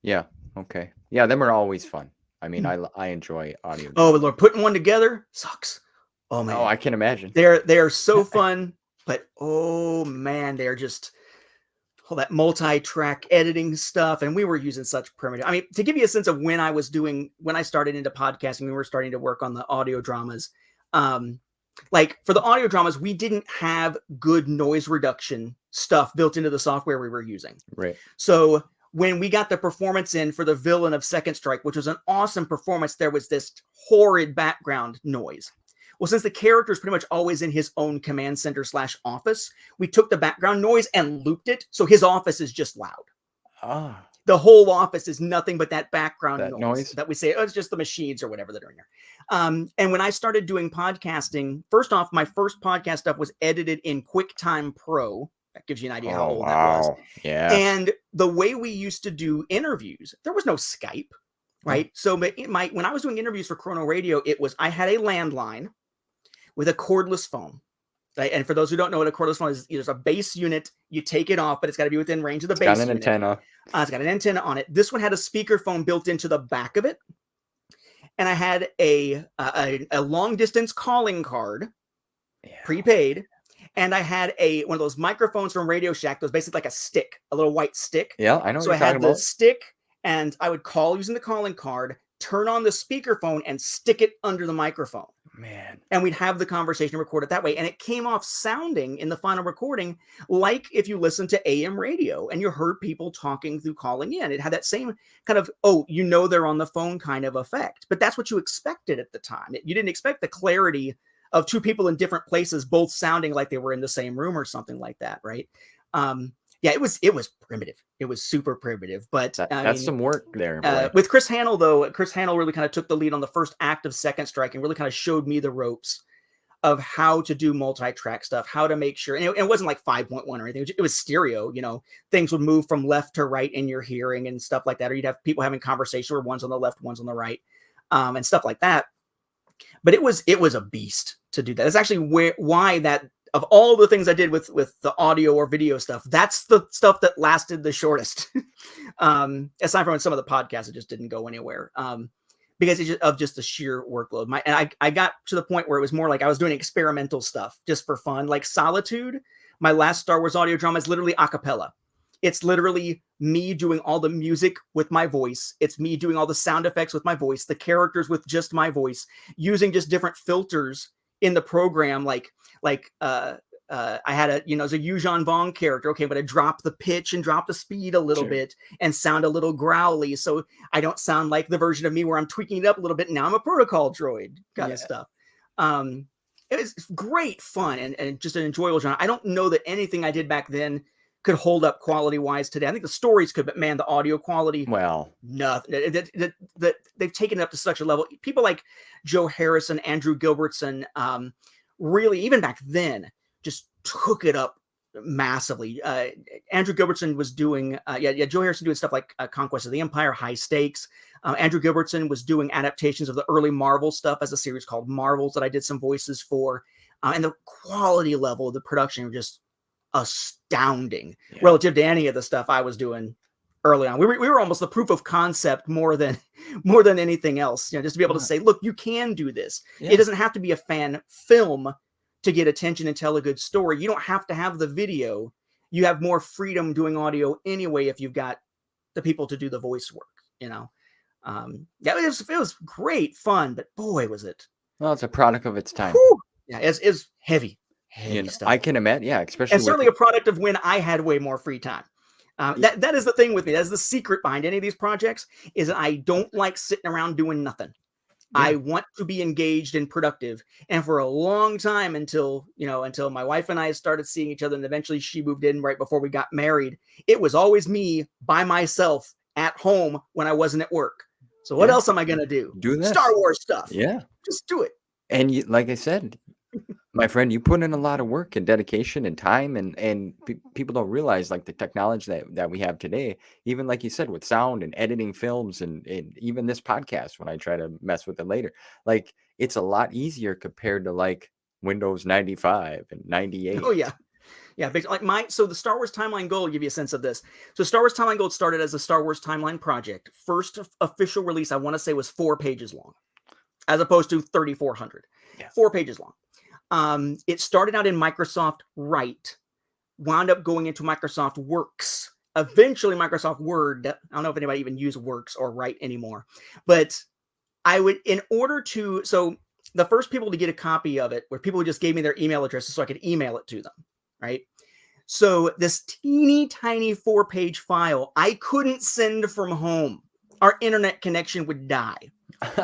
Yeah. Okay. Yeah, them are always fun. I mean, I enjoy audio. Oh, Lord, putting one together sucks. Oh man. Oh, I can imagine. They're so fun, but oh man, they're just all that multi-track editing stuff. And we were using such primitive. I mean, to give you a sense of when I started into podcasting, we were starting to work on the audio dramas. Like for the audio dramas, we didn't have good noise reduction stuff built into the software we were using. Right. So when we got the performance in for the villain of Second Strike, which was an awesome performance, there was this horrid background noise. Well, since the character is pretty much always in his own command center / office, we took the background noise and looped it. So his office is just loud. Ah. The whole office is nothing but that background noise that we say, oh, it's just the machines or whatever they're doing here. And when I started doing podcasting, first off, my first podcast stuff was edited in QuickTime Pro. That gives you an idea how old that was. Yeah. And the way we used to do interviews, there was no Skype, right? So when I was doing interviews for Chrono Raido, I had a landline with a cordless phone. Right? And for those who don't know what a cordless phone is, there's a base unit. You take it off, but it's got to be within range of the base unit. It's got an antenna. It's got an antenna on it. This one had a speakerphone built into the back of it. And I had a long distance calling card, prepaid. And I had one of those microphones from Radio Shack that was basically like a stick, a little white stick. Yeah, I know what you're talking about. So I had the stick, and I would call using the calling card, turn on the speakerphone, and stick it under the microphone. man. And we'd have the conversation recorded that way. And it came off sounding in the final recording like if you listen to AM radio and you heard people talking through calling in. It had that same kind of, oh, you know, they're on the phone kind of effect. But that's what you expected at the time. You didn't expect the clarity of two people in different places, both sounding like they were in the same room or something like that, right? Yeah, it was primitive. It was super primitive, but that's some work there. Boy. With Chris Hannell, though, Chris Hannell really kind of took the lead on the first act of Second Strike and really kind of showed me the ropes of how to do multi-track stuff, how to make sure, and it wasn't like 5.1 or anything. It was stereo, you know, things would move from left to right in your hearing and stuff like that. Or you'd have people having conversation where one's on the left, one's on the right, and stuff like that. But it was a beast to do that. It's actually why that, of all the things I did with the audio or video stuff, that's the stuff that lasted the shortest. Aside from some of the podcasts, it just didn't go anywhere. Because of just the sheer workload. I got to the point where it was more like I was doing experimental stuff just for fun. Like Solitude, my last Star Wars audio drama, is literally a cappella. It's literally me doing all the music with my voice. It's me doing all the sound effects with my voice, the characters with just my voice, using just different filters in the program. I had a Yuuzhan Vong character. Okay, but I drop the pitch and drop the speed a little bit and sound a little growly. So I don't sound like the version of me where I'm tweaking it up a little bit. Now I'm a protocol droid kind of stuff. It was great fun and just an enjoyable genre. I don't know that anything I did back then could hold up quality wise today. I think the stories could, but man, the audio quality, well, nothing. That they've taken it up to such a level. People like Joe Harrison, Andrew Gilbertson, really, even back then, just took it up massively. Andrew Gilbertson was doing, Joe Harrison doing stuff like Conquest of the Empire, High Stakes. Andrew Gilbertson was doing adaptations of the early Marvel stuff as a series called Marvels that I did some voices for. And the quality level of the production were just astounding relative to any of the stuff I was doing early on. We were almost the proof of concept more than anything else, just to be able to say, look, you can do this. It doesn't have to be a fan film to get attention and tell a good story. You don't have to have the video. You have more freedom doing audio anyway if you've got the people to do the voice work, it was great fun, but boy, was it. Well, it's a product of its time. Whew. Yeah, it's heavy stuff. I can imagine, especially. And certainly a product of when I had way more free time. That is the thing with me. That's the secret behind any of these projects, is that I don't like sitting around doing nothing. I want to be engaged and productive. And for a long time, until my wife and I started seeing each other, and eventually she moved in right before we got married, it was always me by myself at home when I wasn't at work. So what else am I going to do? Do this. Star Wars stuff. Yeah. Just do it. And like I said, my friend, you put in a lot of work and dedication and time, and people don't realize like the technology that we have today, even like you said, with sound and editing films and even this podcast, when I try to mess with it later, like it's a lot easier compared to like Windows 95 and 98. Oh yeah. Yeah. So the Star Wars Timeline Gold, will give you a sense of this. So Star Wars Timeline Gold started as a Star Wars Timeline project. First official release, I want to say, was 4 pages long, as opposed to 3,400. 4 pages long. It started out in Microsoft Write, wound up going into Microsoft Works, eventually Microsoft Word. I don't know if anybody even uses Works or Write anymore, but so the first people to get a copy of it were people who just gave me their email addresses so I could email it to them, right? So this teeny tiny 4-page file, I couldn't send from home. Our internet connection would die.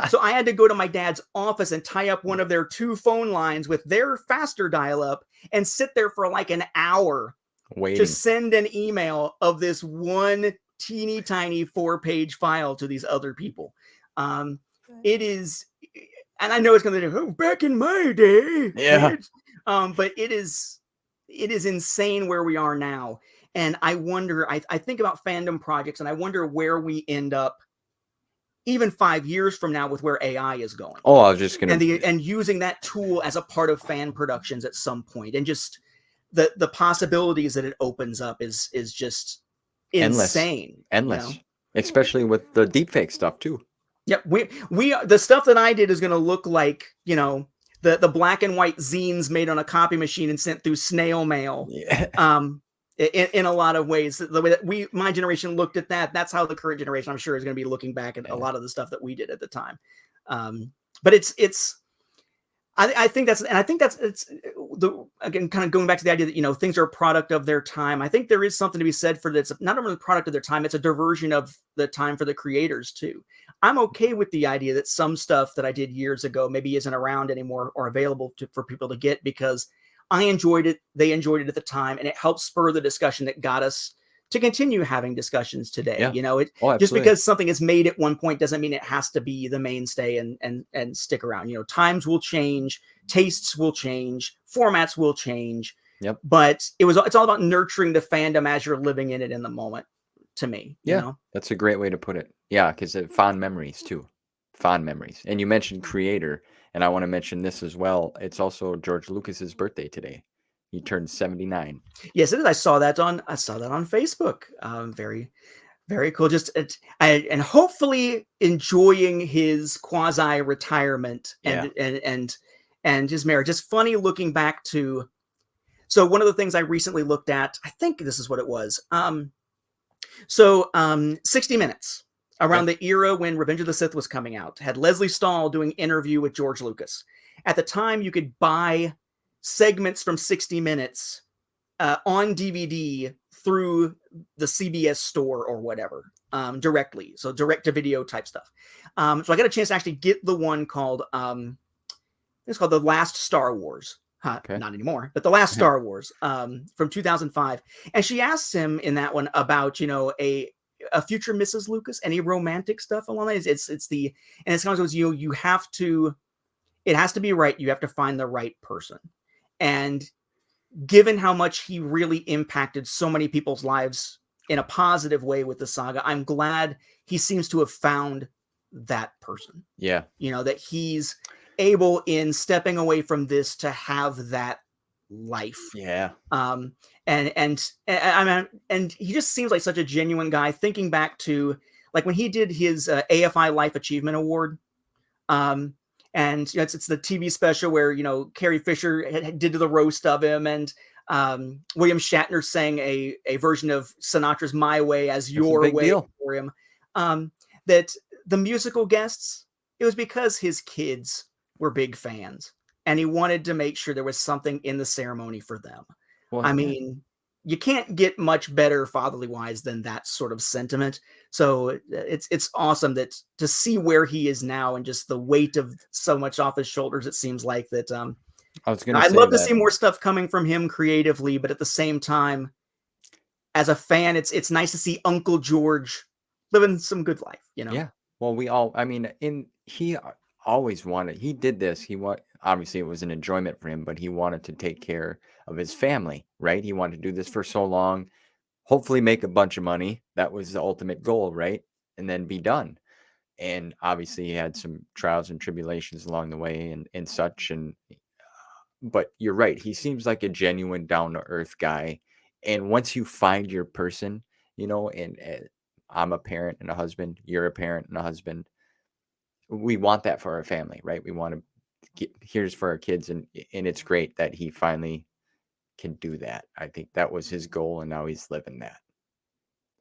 So I had to go to my dad's office and tie up one of their 2 phone lines with their faster dial-up and sit there for like an hour waiting to send an email of this one teeny tiny 4-page file to these other people. It is, and I know it's going to be, back in my day. Yeah. But it is insane where we are now. And I wonder, I think about fandom projects and I wonder where we end up even 5 years from now with where AI is going. Oh, I was just going to... And using that tool as a part of fan productions at some point. And just the possibilities that it opens up is just insane. Endless. Especially with the deepfake stuff too. Yeah, we the stuff that I did is going to look like, the black and white zines made on a copy machine and sent through snail mail. Yeah. In a lot of ways, the way that my generation looked at that's how the current generation, I'm sure, is going to be looking back at a lot of the stuff that we did at the time. But I think that's it's again kind of going back to the idea that things are a product of their time. I think there is something to be said for that's not only a product of their time, it's a diversion of the time for the creators too. I'm okay with the idea that some stuff that I did years ago maybe isn't around anymore or available for people to get because I enjoyed it, they enjoyed it at the time, and it helped spur the discussion that got us to continue having discussions today. Yeah. Just Absolutely. because something is made at one point doesn't mean it has to be the mainstay and stick around. Times will change, tastes will change, formats will change. Yep. But it's all about nurturing the fandom as you're living in it in the moment, to me. Yeah, that's a great way to put it. Yeah, because fond memories too. Fond memories. And you mentioned creator, and I want to mention this as well. It's also George Lucas's birthday today. He turned 79. Yes, it is. I saw that on Facebook. Very, very cool. And hopefully enjoying his quasi retirement and his marriage. Just funny looking back to. So one of the things I recently looked at, I think this is what it was. 60 Minutes, around the era when Revenge of the Sith was coming out, had Leslie Stahl doing interview with George Lucas. At the time, you could buy segments from 60 Minutes on DVD through the CBS store or whatever, directly. So direct to video type stuff. So I got a chance to actually get the one called, it's called The Last Star Wars. Not anymore, but The Last Star Wars from 2005. And she asks him in that one about, a future Mrs. Lucas, any romantic stuff along that. It's kind of you have to, it has to be right. You have to find the right person. And given how much he really impacted so many people's lives in a positive way with the saga, I'm glad he seems to have found that person. Yeah. That he's able in stepping away from this to have that life. Yeah. And he just seems like such a genuine guy, thinking back to like when he did his AFI Life Achievement Award. And it's the TV special where, Carrie Fisher did the roast of him, and William Shatner sang a version of Sinatra's My Way as Your Way for him. That the musical guests, it was because his kids were big fans, and he wanted to make sure there was something in the ceremony for them. Well, I mean, you can't get much better fatherly wise than that sort of sentiment. So it's awesome that to see where he is now and just the weight of so much off his shoulders. It seems like that. I'd love to see more stuff coming from him creatively, but at the same time, as a fan, it's nice to see Uncle George living some good life. Yeah. Well, he always wanted. He did this. Obviously it was an enjoyment for him, but he wanted to take care of his family, right? He wanted to do this for so long, hopefully make a bunch of money. That was the ultimate goal, right? And then be done. And obviously he had some trials and tribulations along the way and such. But you're right. He seems like a genuine down to earth guy. And once you find your person, and I'm a parent and a husband, you're a parent and a husband. We want that for our family, right? We want to here's for our kids. And it's great that he finally can do that. I think that was his goal, and now he's living that.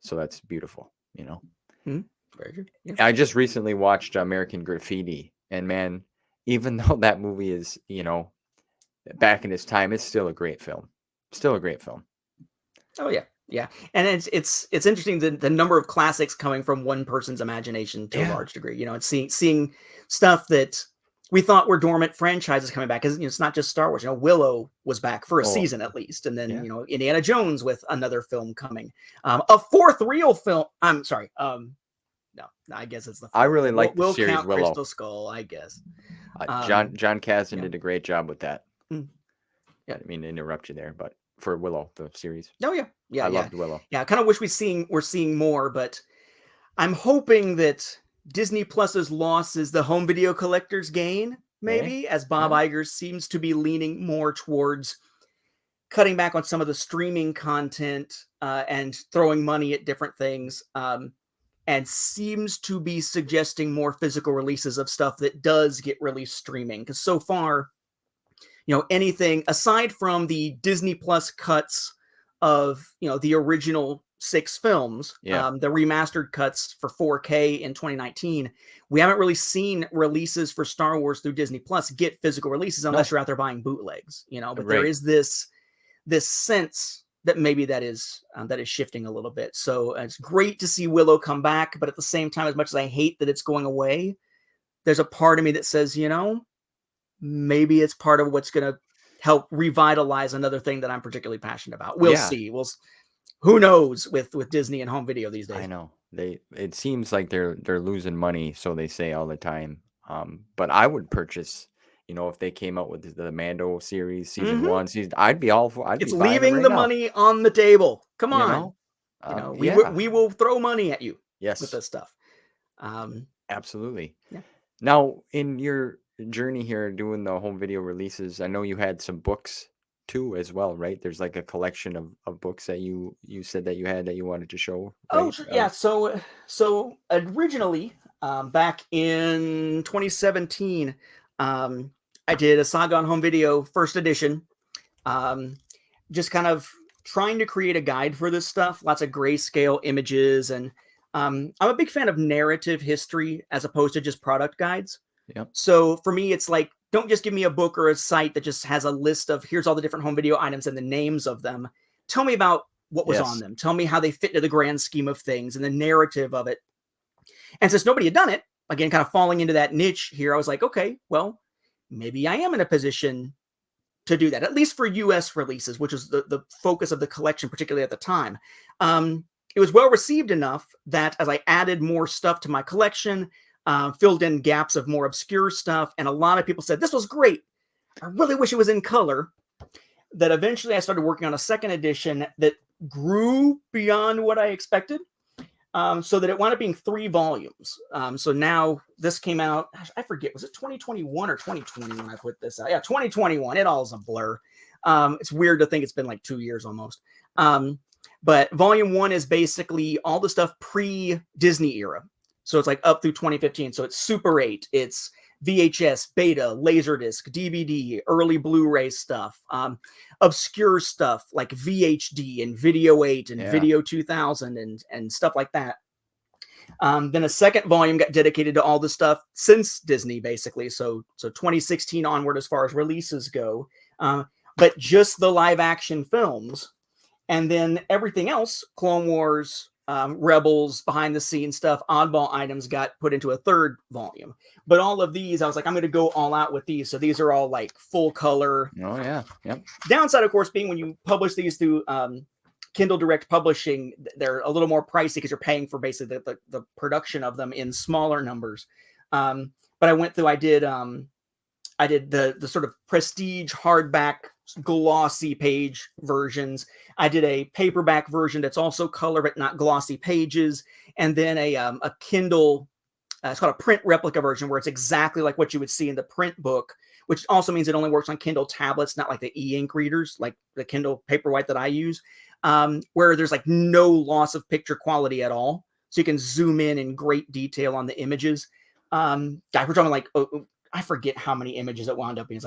So that's beautiful, Mm-hmm. Very good. Yeah. I just recently watched American Graffiti, and man, even though that movie is, back in its time, it's still a great film. Oh yeah. Yeah. And it's interesting the number of classics coming from one person's imagination to a large degree. It's seeing stuff that we thought were dormant franchises coming back, because it's not just Star Wars. Willow was back for a season at least, and then Indiana Jones with another film coming, a fourth real film. I'm sorry, no, I guess it's the. I really like the series count Willow. Crystal Skull, I guess. John Kasdan did a great job with that. Yeah, I didn't mean to interrupt you there, but for Willow, the series. Oh yeah, I loved Willow. Yeah, I kind of wish we're seeing more, but I'm hoping that Disney Plus's loss is the home video collector's gain, maybe, as Bob Iger seems to be leaning more towards cutting back on some of the streaming content and throwing money at different things, and seems to be suggesting more physical releases of stuff that does get released streaming. Because so far, anything aside from the Disney Plus cuts of, the original 6 films, Yeah. the remastered cuts for 4K in 2019. We haven't really seen releases for Star Wars through Disney Plus get physical releases unless you're out there buying bootlegs, you know. But there Right. is this sense that maybe that is shifting a little bit. So it's great to see Willow come back, but at the same time, as much as I hate that it's going away, there's a part of me that says, you know, maybe it's part of what's going to help revitalize another thing that I'm particularly passionate about. We'll see. Who knows with Disney and home video these days? I know it seems like they're losing money, so they say all the time. But I would purchase, you know, if they came out with the Mando series, season 1, I'd be all for. It's leaving the money on the table. Come on, you know, we will throw money at you. Yes, with this stuff. Absolutely. Yeah. Now, in your journey here doing the home video releases, I know you had some books too as well, right? There's like a collection of books that you said that you had that you wanted to show, right? Oh, sure. Yeah. So originally, back in 2017, I did a Saga on Home Video first edition. Just kind of trying to create a guide for this stuff. Lots of grayscale images, and I'm a big fan of narrative history as opposed to just product guides. Yep. So for me, it's like, don't just give me a book or a site that just has a list of here's all the different home video items and the names of them. Tell me about what was on them. Tell me how they fit into the grand scheme of things and the narrative of it. And since nobody had done it, again, kind of falling into that niche here, I was like, okay, well, maybe I am in a position to do that, at least for US releases, which was the focus of the collection, particularly at the time. It was well received enough that as I added more stuff to my collection, filled in gaps of more obscure stuff, and a lot of people said, this was great. I really wish it was in color. That eventually I started working on a second edition that grew beyond what I expected, so that it wound up being 3 volumes. So now this came out, I forget, was it 2021 or 2020 when I put this out? Yeah, 2021. It all is a blur. It's weird to think it's been like 2 years almost. But volume 1 is basically all the stuff pre-Disney era. So it's like up through 2015. So it's Super 8, it's VHS, Beta, Laserdisc, DVD, early Blu-ray stuff, obscure stuff like VHD and Video 8 and Video 2000 and stuff like that. Then a second volume got dedicated to all the stuff since Disney, basically. So 2016 onward as far as releases go, but just the live action films. And then everything else, Clone Wars, Rebels, behind the scenes stuff, oddball items got put into a 3rd volume. But all of these, I was like, I'm going to go all out with these. So these are all like full color. Oh, yeah. Yep. Downside, of course, being when you publish these through Kindle Direct Publishing, they're a little more pricey because you're paying for basically the production of them in smaller numbers. But I went through, I did the sort of prestige hardback glossy page versions. I did a paperback version that's also color but not glossy pages, and then a Kindle, it's called a print replica version, where it's exactly like what you would see in the print book, which also means it only works on Kindle tablets, not like the e-ink readers like the Kindle Paperwhite that I use, where there's like no loss of picture quality at all, so you can zoom in great detail on the images. We're talking like, I forget how many images it wound up being. It's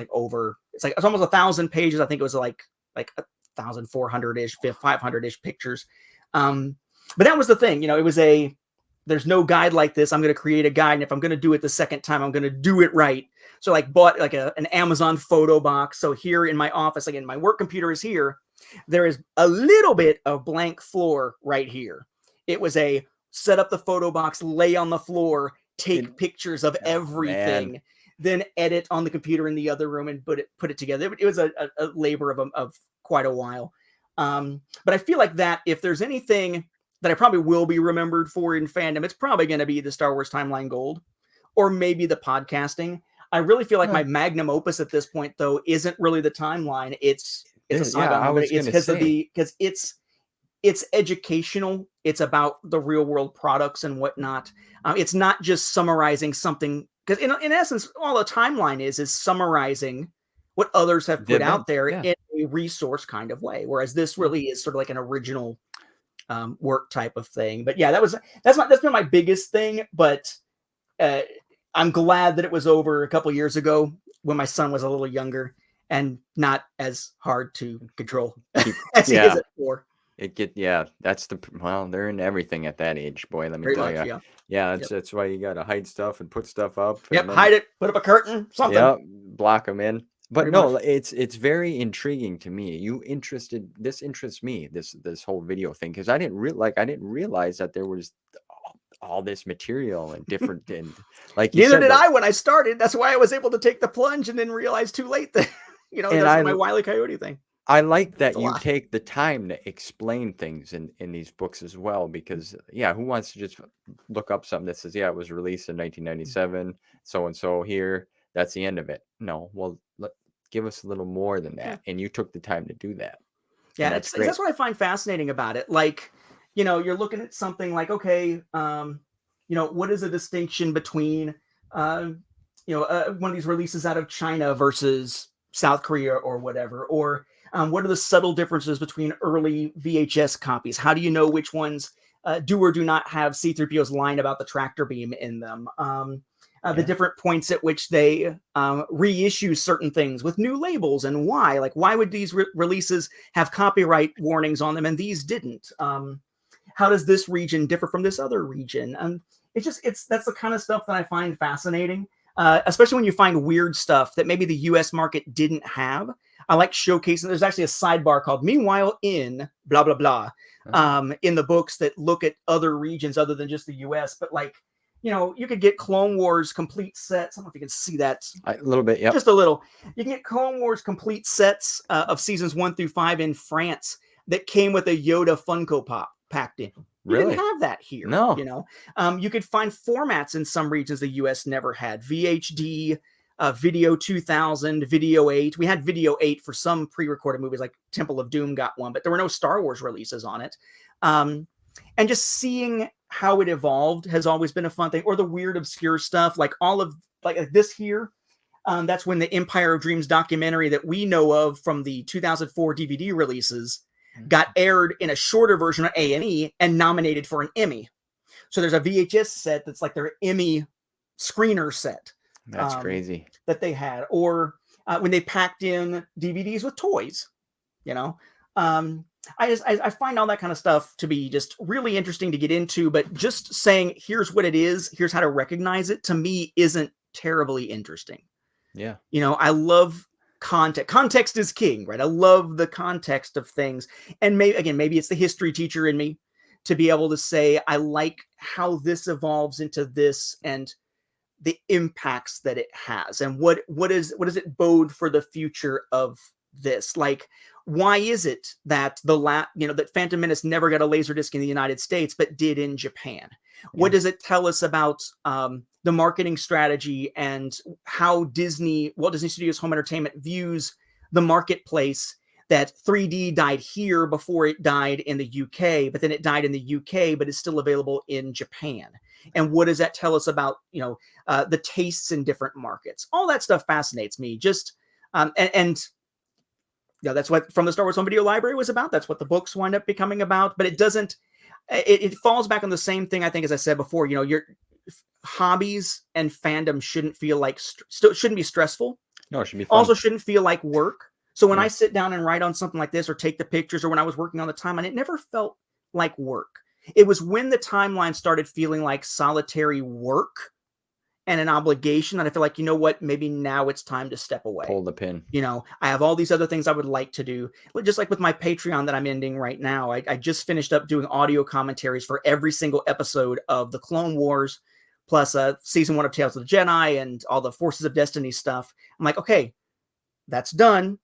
it's almost 1,000 pages. I think it was like 1,400-ish, 500-ish pictures. But that was the thing, you know, it was there's no guide like this. I'm going to create a guide. And if I'm going to do it the second time, I'm going to do it right. So like bought like an Amazon photo box. So here in my office, again, my work computer is here. There is a little bit of blank floor right here. It was a set up the photo box, lay on the floor, take pictures of everything. Man. Then edit on the computer in the other room and put it together. It was a labor of quite a while. But I feel like that if there's anything that I probably will be remembered for in fandom, it's probably going to be the Star Wars Timeline Gold, or maybe the podcasting. I really feel like my magnum opus at this point, though, isn't really the timeline. It's a saga. It's because it's educational. It's about the real world products and whatnot. It's not just summarizing something. Because in essence, all a timeline is summarizing what others have put out there in a resource kind of way. Whereas this really is sort of like an original work type of thing. But yeah, that's been my biggest thing. But I'm glad that it was over a couple years ago when my son was a little younger and not as hard to control as he is at 4. That's they're in everything at that age, boy. Let me Very tell much, you. yeah. Yeah, Yep. that's why you gotta hide stuff and put stuff up, Yep, and then hide it, put up a curtain, something. yeah, block them in. But Pretty no, much. it's very intriguing to me. This interests me, this whole video thing, because I didn't realize that there was all this material and different, and like you Neither said, did I when I started. That's why I was able to take the plunge and then realize too late that, and that's my Wile E. Coyote thing. I like It's that a you lot. take the time to explain things in these books as well, because who wants to just look up something that says, it was released in 1997, so and so here, that's the end of it. No, well, give us a little more than that. And you took the time to do that. Yeah, And that's great. that's what I find fascinating about it. Like, you're looking at something like, okay, what is the distinction between, one of these releases out of China versus South Korea or whatever, or what are the subtle differences between early VHS copies? How do you know which ones do or do not have C-3PO's line about the tractor beam in them? The different points at which they reissue certain things with new labels, and why. Like, why would these releases have copyright warnings on them and these didn't? How does this region differ from this other region? That's the kind of stuff that I find fascinating, especially when you find weird stuff that maybe the US market didn't have. I like showcasing. There's actually a sidebar called Meanwhile in blah, blah, blah, in the books that look at other regions other than just the US. But like, you could get Clone Wars complete sets. I don't know if you can see that. A little bit, yeah. Just a little. You can get Clone Wars complete sets of seasons 1 through 5 in France that came with a Yoda Funko Pop packed in. You Really? didn't have that here. No. You could find formats in some regions the US never had. VHD, Video 2000, Video 8. We had Video 8 for some pre-recorded movies, like Temple of Doom got one, but there were no Star Wars releases on it. And just seeing how it evolved has always been a fun thing. Or the weird, obscure stuff, like all of like this here. That's when the Empire of Dreams documentary that we know of from the 2004 DVD releases got aired in a shorter version of A&E and nominated for an Emmy. So there's a VHS set that's like their Emmy screener set. That's crazy. That they had. Or when they packed in DVDs with toys, I find all that kind of stuff to be just really interesting to get into, but just saying, here's what it is, here's how to recognize it, to me isn't terribly interesting. Yeah. I love context. Context is king, right? I love the context of things. And maybe it's the history teacher in me to be able to say, I like how this evolves into this and the impacts that it has. And what does it bode for the future of this? Like, why is it that that Phantom Menace never got a Laserdisc in the United States, but did in Japan? Yeah. What does it tell us about the marketing strategy and how Walt Disney Studios Home Entertainment views the marketplace, that 3D died here before it died in the UK, but then it died in the UK, but is still available in Japan? And what does that tell us about, the tastes in different markets? All that stuff fascinates me. Just, that's what From the Star Wars Home Video Library was about. That's what the books wind up becoming about. But it falls back on the same thing, I think, as I said before. Your hobbies and fandom shouldn't feel like, shouldn't be stressful. No, it should be fun. Also shouldn't feel like work. So when I sit down and write on something like this or take the pictures, or when I was working on the timeline, it never felt like work. It was when the timeline started feeling like solitary work and an obligation that I feel like, maybe now it's time to step away. Pull the pin. I have all these other things I would like to do. Just like with my Patreon that I'm ending right now. I just finished up doing audio commentaries for every single episode of the Clone Wars, plus season 1 of Tales of the Jedi and all the Forces of Destiny stuff. I'm like, okay, that's done.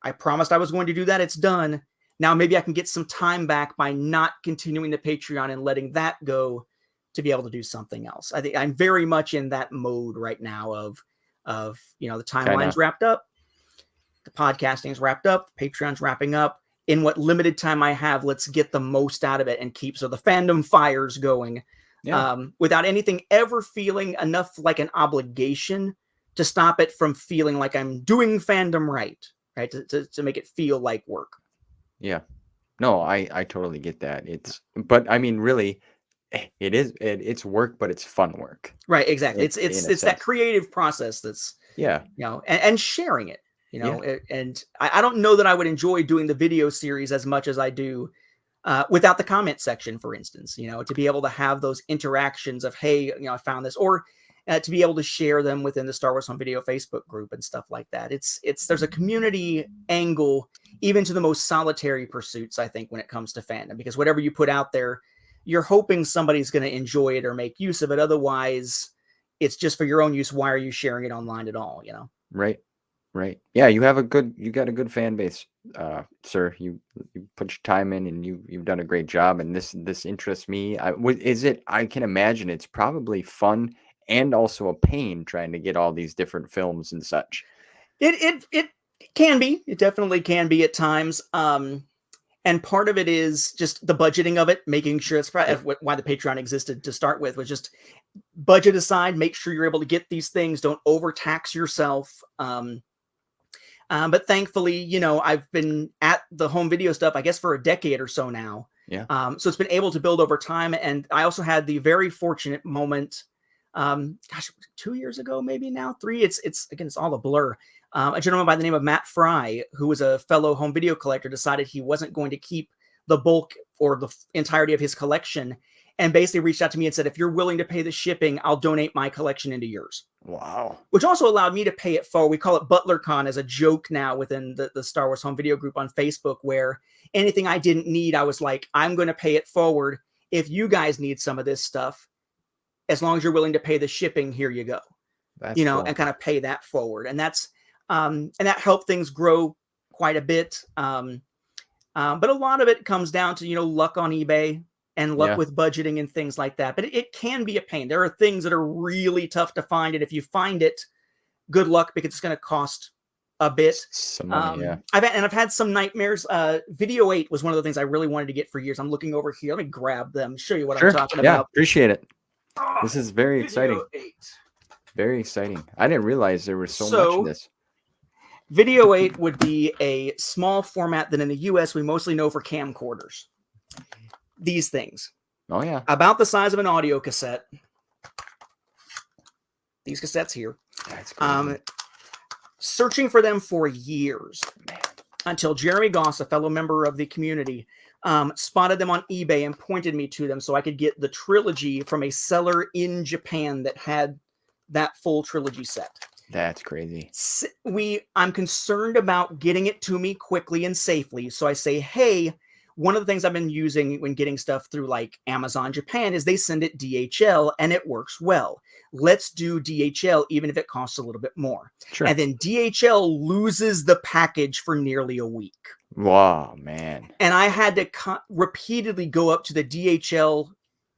I promised I was going to do that. It's done. Now maybe I can get some time back by not continuing the Patreon and letting that go to be able to do something else. I think I'm very much in that mode right now of the timeline's wrapped up, the podcasting's wrapped up, the Patreon's wrapping up. In what limited time I have, let's get the most out of it and keep the fandom fires going, without anything ever feeling enough like an obligation to stop it from feeling like I'm doing fandom right, to make it feel like work. Yeah. No, I totally get that. But I mean, really, it's work, but it's fun work. Right. Exactly. It's that creative process that's, and sharing it, and I don't know that I would enjoy doing the video series as much as I do without the comment section, for instance, to be able to have those interactions of, hey, I found this, or to be able to share them within the Star Wars Home Video Facebook group and stuff like that. There's a community angle, even to the most solitary pursuits, I think, when it comes to fandom, because whatever you put out there, you're hoping somebody's going to enjoy it or make use of it. Otherwise, it's just for your own use. Why are you sharing it online at all? Right. Yeah, you got a good fan base, sir. You put your time in, and you've done a great job. And this interests me. I can imagine it's probably fun and also a pain trying to get all these different films and such. It can be. It definitely can be at times. And part of it is just the budgeting of it, making sure it's why the Patreon existed to start with, was just budget aside, make sure you're able to get these things. Don't overtax yourself. But thankfully, I've been at the home video stuff, I guess, for a decade or so now. Yeah. So it's been able to build over time. And I also had the very fortunate moment, 2 years ago, maybe now 3. It's all a blur. A gentleman by the name of Matt Fry, who was a fellow home video collector, decided he wasn't going to keep the bulk or the entirety of his collection, and basically reached out to me and said, if you're willing to pay the shipping, I'll donate my collection into yours. Wow. Which also allowed me to pay it forward. We call it ButlerCon as a joke now within the Star Wars Home Video group on Facebook, where anything I didn't need, I was like, I'm going to pay it forward. If you guys need some of this stuff, as long as you're willing to pay the shipping, here you go. That's cool. And kind of pay that forward. And that's and that helped things grow quite a bit. But a lot of it comes down to, luck on eBay and luck with budgeting and things like that. But it can be a pain. There are things that are really tough to find. And if you find it, good luck, because it's going to cost a bit. Some money, yeah. I've had some nightmares. Video 8 was one of the things I really wanted to get for years. I'm looking over here. Let me grab them, show you what I'm talking about. Appreciate it. This is very exciting. 8. Very exciting. I didn't realize there was so much of this. Video 8 would be a small format that in the US we mostly know for camcorders. These things. Oh, yeah. About the size of an audio cassette. These cassettes here. That's crazy. Searching for them for years, until Jeremy Goss, a fellow member of the community, spotted them on eBay and pointed me to them so I could get the trilogy from a seller in Japan that had that full trilogy set. That's crazy. I'm concerned about getting it to me quickly and safely. So I say, hey, one of the things I've been using when getting stuff through like Amazon Japan is they send it DHL and it works well. Let's do DHL, even if it costs a little bit more. Sure. And then DHL loses the package for nearly a week. Wow, man. And I had to repeatedly go up to the DHL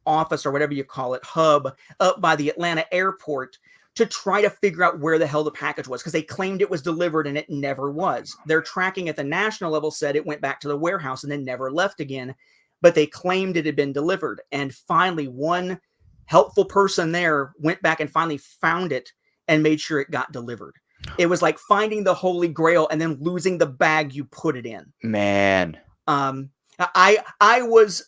office, or whatever you call it, hub, up by the Atlanta airport, to try to figure out where the hell the package was, because they claimed it was delivered and it never was. Their tracking at the national level said it went back to the warehouse and then never left again, but they claimed it had been delivered. And finally, one helpful person there went back and finally found it and made sure it got delivered. It was like finding the Holy Grail and then losing the bag you put it in. Man. I was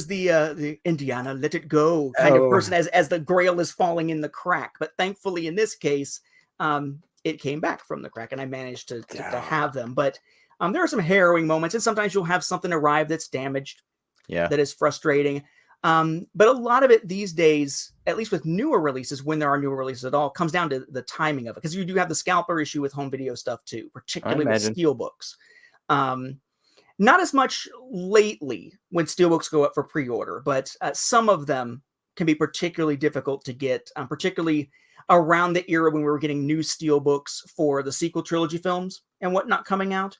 the Indiana, let it go kind of person as the Grail is falling in the crack. But thankfully, in this case, it came back from the crack, and I managed to have them. But there are some harrowing moments, and sometimes you'll have something arrive that's damaged. Yeah, that is frustrating. But a lot of it these days, at least with newer releases, when there are newer releases at all, comes down to the timing of it, because you do have the scalper issue with home video stuff too, particularly with steelbooks. Not as much lately when steelbooks go up for pre-order, but some of them can be particularly difficult to get, particularly around the era when we were getting new steelbooks for the sequel trilogy films and whatnot coming out.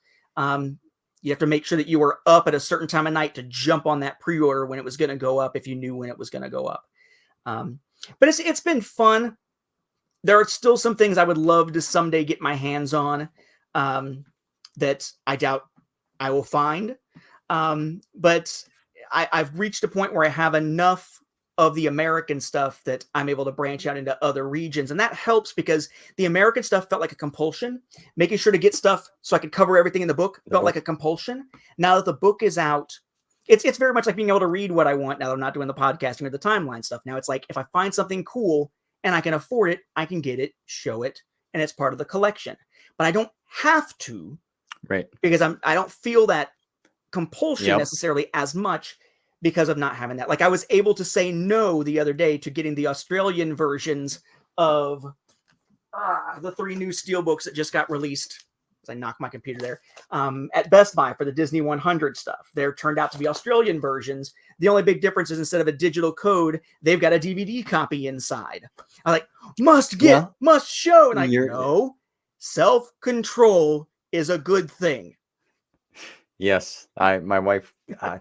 You have to make sure that you were up at a certain time of night to jump on that pre-order when it was going to go up, if you knew when it was going to go up. But it's been fun. There are still some things I would love to someday get my hands on that I doubt I will find. But I've reached a point where I have enough of the American stuff that I'm able to branch out into other regions. And that helps, because the American stuff felt like a compulsion. Making sure to get stuff so I could cover everything in the book felt like a compulsion. Now that the book is out, it's very much like being able to read what I want now that I'm not doing the podcasting or the timeline stuff. Now it's like, if I find something cool and I can afford it, I can get it, show it, and it's part of the collection. But I don't have to. Right. Because I don't feel that compulsion Yep. necessarily as much because of not having that. Like I was able to say no the other day to getting the Australian versions of the 3 new steelbooks that just got released. As I knocked my computer there at Best Buy for the Disney 100 stuff. They're turned out to be Australian versions. The only big difference is instead of a digital code, they've got a DVD copy inside. I'm like, must get, Well, must show. And like, you're- no, self-control is a good thing. Yes, my wife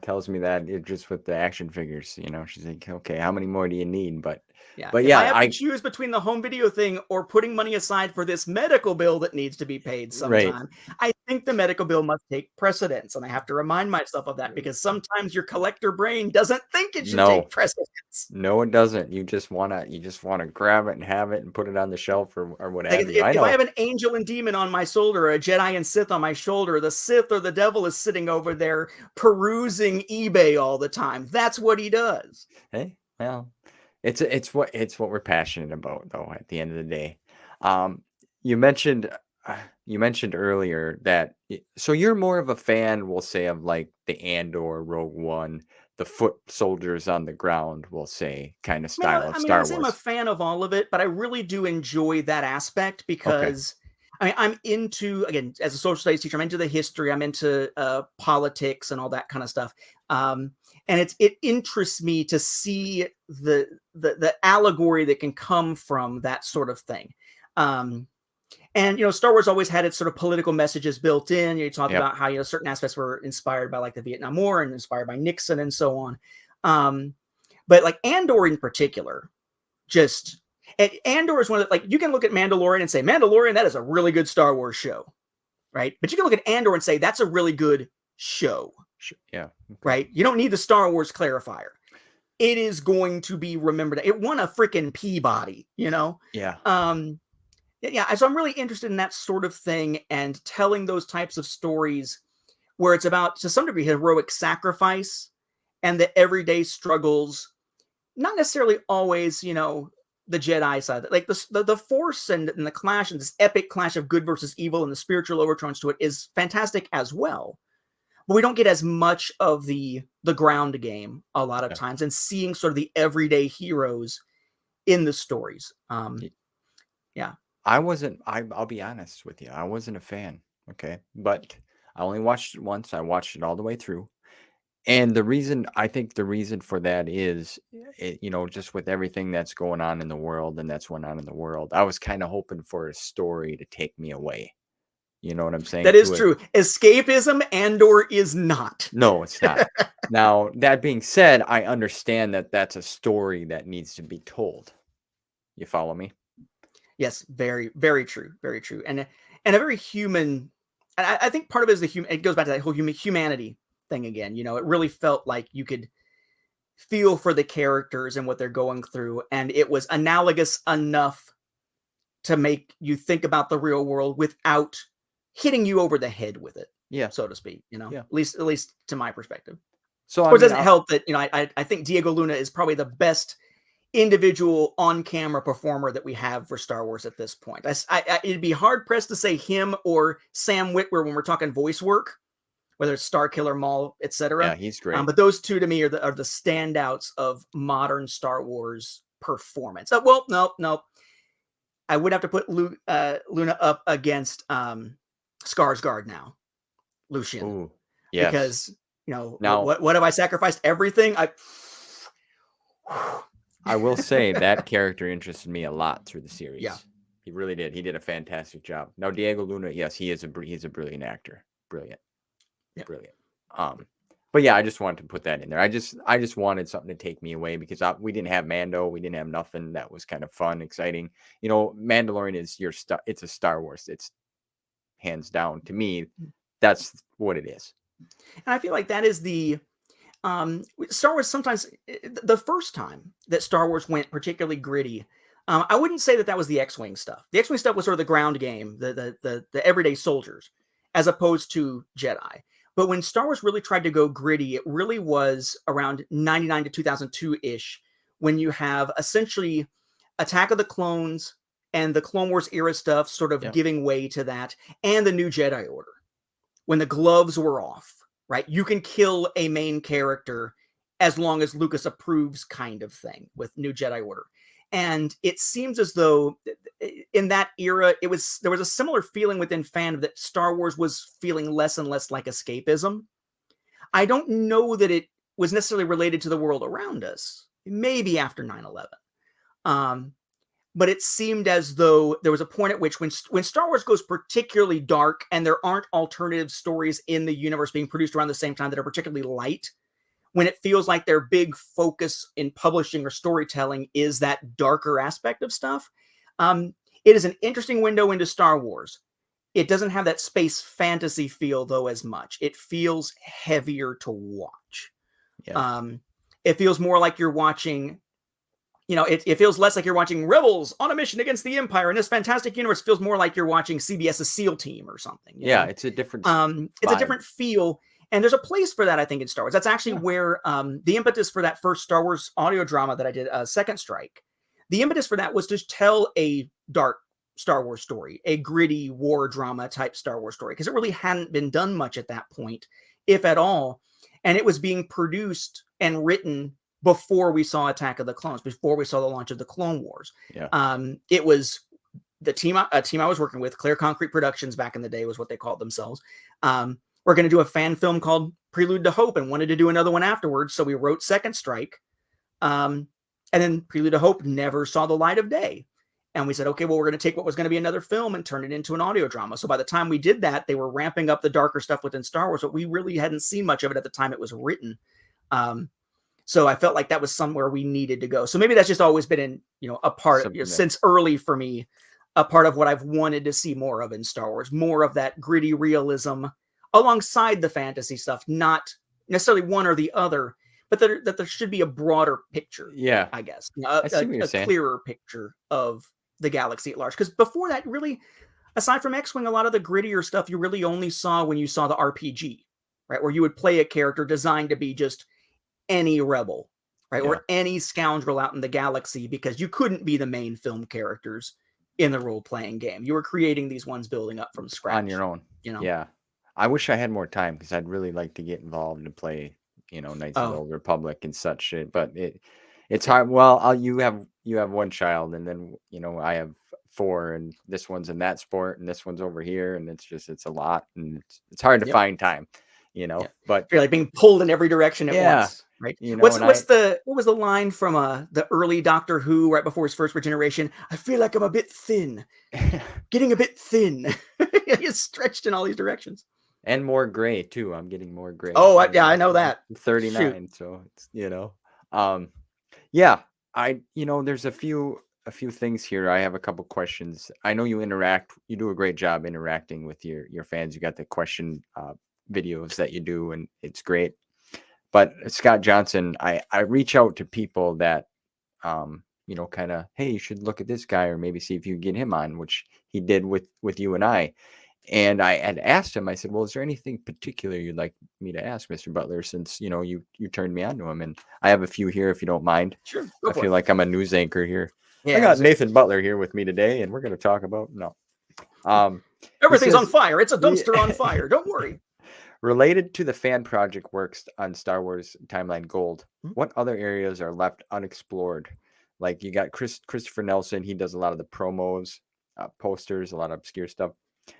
tells me that it just with the action figures, you know, she's like, okay, how many more do you need? But Yeah. But if yeah, I have to choose between the home video thing or putting money aside for this medical bill that needs to be paid sometime, I think the medical bill must take precedence. And I have to remind myself of that because sometimes your collector brain doesn't think it should take precedence. No, it doesn't. You just wanna grab it and have it and put it on the shelf or what Like have you. I if know. I have an angel and demon on my shoulder, or a Jedi and Sith on my shoulder, the Sith or the devil is sitting over there perusing eBay all the time. That's what he does. Hey, well, it's what we're passionate about though at the end of the day. You mentioned earlier that so you're more of a fan, we'll say, of like the Andor, Rogue One, the foot soldiers on the ground, we'll say, kind of style of I Star would say I'm a Wars. fan of all of it, but I really do enjoy that aspect Okay. because I mean, I'm into, again, as a social studies teacher, I'm into the history, I'm into politics and all that kind of stuff. And it interests me to see the allegory that can come from that sort of thing. And Star Wars always had its sort of political messages built in. You talk Yep. about how certain aspects were inspired by like the Vietnam War and inspired by Nixon and so on. But like Andor in particular, and Andor is one of the, like, you can look at Mandalorian and say, Mandalorian, that is a really good Star Wars show, right? But you can look at Andor and say, that's a really good show, Yeah. Okay. right? You don't need the Star Wars clarifier. It is going to be remembered. It won a freaking Peabody, Yeah. Yeah, so I'm really interested in that sort of thing and telling those types of stories where it's about, to some degree, heroic sacrifice and the everyday struggles, not necessarily always, the Jedi side. Like the Force and the clash and this epic clash of good versus evil and the spiritual overtones to it is fantastic as well. But we don't get as much of the ground game a lot of times, and seeing sort of the everyday heroes in the stories. Yeah. I'll be honest with you. I wasn't a fan. Okay. But I only watched it once. I watched it all the way through. And I think the reason for that is, just with everything that's going on in the world and that's went on in the world, I was kind of hoping for a story to take me away. You know what I'm saying? That is true. Escapism, Andor is not. No, it's not. Now, that being said, I understand that that's a story that needs to be told. You follow me? Yes, very, very true. Very true. And a very human, I think part of it is it goes back to that whole humanity thing again. It really felt like you could feel for the characters and what they're going through, and it was analogous enough to make you think about the real world without hitting you over the head with it, so to speak. Yeah. At least to my perspective. So of course, it doesn't help that I think Diego Luna is probably the best individual on-camera performer that we have for Star Wars at this point. It'd be hard pressed to say him or Sam Witwer when we're talking voice work, whether it's Starkiller, Maul, etc. Yeah, he's great. But those two to me are the standouts of modern Star Wars performance. Well, no. I would have to put Luna up against Skarsgård now, Lucian. Ooh, yes. Because now, what have I sacrificed? Everything. I will say that character interested me a lot through the series. Yeah, he really did. He did a fantastic job. Now, Diego Luna, yes, he's a brilliant actor. Brilliant. But yeah, I just wanted to put that in there. I just wanted something to take me away because we didn't have Mando, we didn't have nothing that was kind of fun, exciting. Mandalorian is it's a Star Wars. It's hands down to me. That's what it is. And I feel like that is the Star Wars. Sometimes the first time that Star Wars went particularly gritty, I wouldn't say that was the X-Wing stuff. The X-Wing stuff was sort of the ground game, the everyday soldiers, as opposed to Jedi. But when Star Wars really tried to go gritty, it really was around 99 to 2002-ish, when you have essentially Attack of the Clones and the Clone Wars era stuff sort of giving way to that, and the New Jedi Order, when the gloves were off. right? You can kill a main character as long as Lucas approves, kind of thing, with New Jedi Order. And it seems as though in that era, there was a similar feeling within fandom that Star Wars was feeling less and less like escapism. I don't know that it was necessarily related to the world around us, maybe after 9/11. But it seemed as though there was a point at which when Star Wars goes particularly dark and there aren't alternative stories in the universe being produced around the same time that are particularly light, when it feels like their big focus in publishing or storytelling is that darker aspect of stuff. It is an interesting window into Star Wars. It doesn't have that space fantasy feel, though, as much. It feels heavier to watch. Yeah. It feels more like you're watching, it feels less like you're watching rebels on a mission against the Empire. And this fantastic universe feels more like you're watching CBS's SEAL Team or something. Yeah, it's a different it's a different feel. And there's a place for that, I think, in Star Wars. That's actually where the impetus for that first Star Wars audio drama that I did, Second Strike, the impetus for that was to tell a dark Star Wars story, a gritty war drama type Star Wars story, because it really hadn't been done much at that point, if at all. And it was being produced and written before we saw Attack of the Clones, before we saw the launch of the Clone Wars. Yeah. It was the team I was working with, Clear Concrete Productions back in the day was what they called themselves. We're going to do a fan film called Prelude to Hope and wanted to do another one afterwards. So we wrote Second Strike. And then Prelude to Hope never saw the light of day. And we said, okay, well, we're going to take what was going to be another film and turn it into an audio drama. So by the time we did that, they were ramping up the darker stuff within Star Wars, but we really hadn't seen much of it at the time it was written. So I felt like that was somewhere we needed to go. So maybe that's just always been a part of, since early for me, a part of what I've wanted to see more of in Star Wars, more of that gritty realism alongside the fantasy stuff, not necessarily one or the other, but that there should be a broader picture. Yeah, I guess a clearer picture of the galaxy at large. Because before that, really, aside from X-Wing, a lot of the grittier stuff you really only saw when you saw the RPG, right? Where you would play a character designed to be just any rebel, right? Or any scoundrel out in the galaxy, because you couldn't be the main film characters in the role-playing game. You were creating these ones building up from scratch. On your own. Yeah. I wish I had more time, because I'd really like to get involved and play, Knights of the Old Republic and such. But it's hard. Well, you have one child, and then I have 4, and this one's in that sport, and this one's over here, and it's a lot, and it's hard to find time, But you're like being pulled in every direction at once, right? What was the line from the early Doctor Who right before his first regeneration? I feel like I'm a bit thin, getting a bit thin. He's stretched in all these directions. And more gray too. I'm getting more gray. Oh, yeah, I know that. I'm 39, so it's there's a few things here. I have a couple questions. I know you do a great job interacting with your fans. You got the question videos that you do, and it's great. But Scott Johnson, I reach out to people that kind of, hey, you should look at this guy, or maybe see if you can get him on, which he did with you and I. And I had asked him, I said, well, is there anything particular you'd like me to ask Mr. Butler, since, you turned me on to him? And I have a few here, if you don't mind. Sure. I feel like I'm a news anchor here. Yeah, I got Nathan Butler here with me today, and we're going to talk about, everything's on fire. It's a dumpster on fire. Don't worry. Related to the fan project works on Star Wars Timeline Gold, what other areas are left unexplored? Like, you got Christopher Nelson. He does a lot of the promos, posters, a lot of obscure stuff.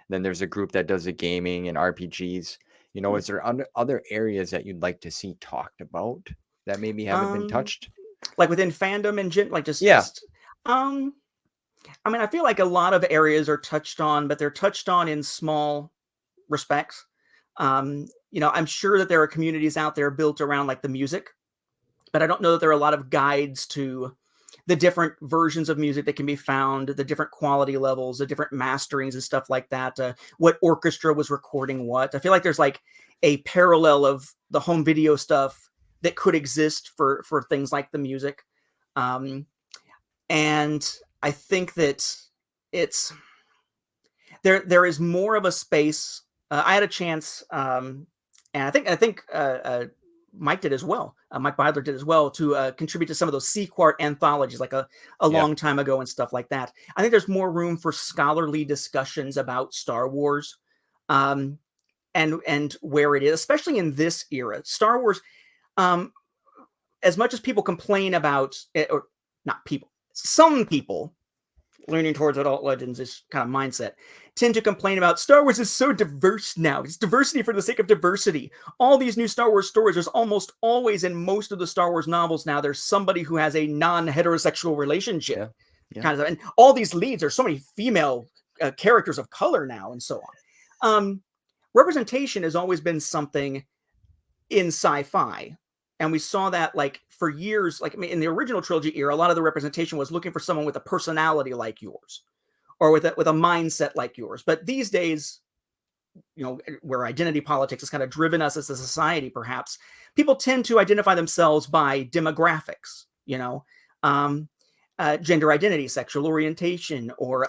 Then there's a group that does the gaming and RPGs. Is there other areas that you'd like to see talked about that maybe haven't been touched? Like within fandom and I feel like a lot of areas are touched on, but they're touched on in small respects. I'm sure that there are communities out there built around like the music, but I don't know that there are a lot of guides to the different versions of music that can be found, the different quality levels, the different masterings and stuff like that. What orchestra was recording what. I feel like there's like a parallel of the home video stuff that could exist for things like the music. And I think that there is more of a space. I had a chance, and I think Mike did as well. Mike Beidler did as well, to contribute to some of those C-Quart anthologies like a long time ago and stuff like that. I think there's more room for scholarly discussions about Star Wars. And and where it is, especially in this era. Star Wars, as much as people complain about it, or not people, some people leaning towards adult legends, this kind of mindset, tend to complain about Star Wars is so diverse now. It's diversity for the sake of diversity. All these new Star Wars stories, there's almost always in most of the Star Wars novels now, there's somebody who has a non-heterosexual relationship. Yeah. Kind of, and all these leads, there's so many female characters of color now, and so on. Representation has always been something in sci-fi. And we saw that like for years, like in the original trilogy era, a lot of the representation was looking for someone with a personality like yours, or with a mindset like yours. But these days, where identity politics has kind of driven us as a society, perhaps people tend to identify themselves by demographics, gender identity, sexual orientation, or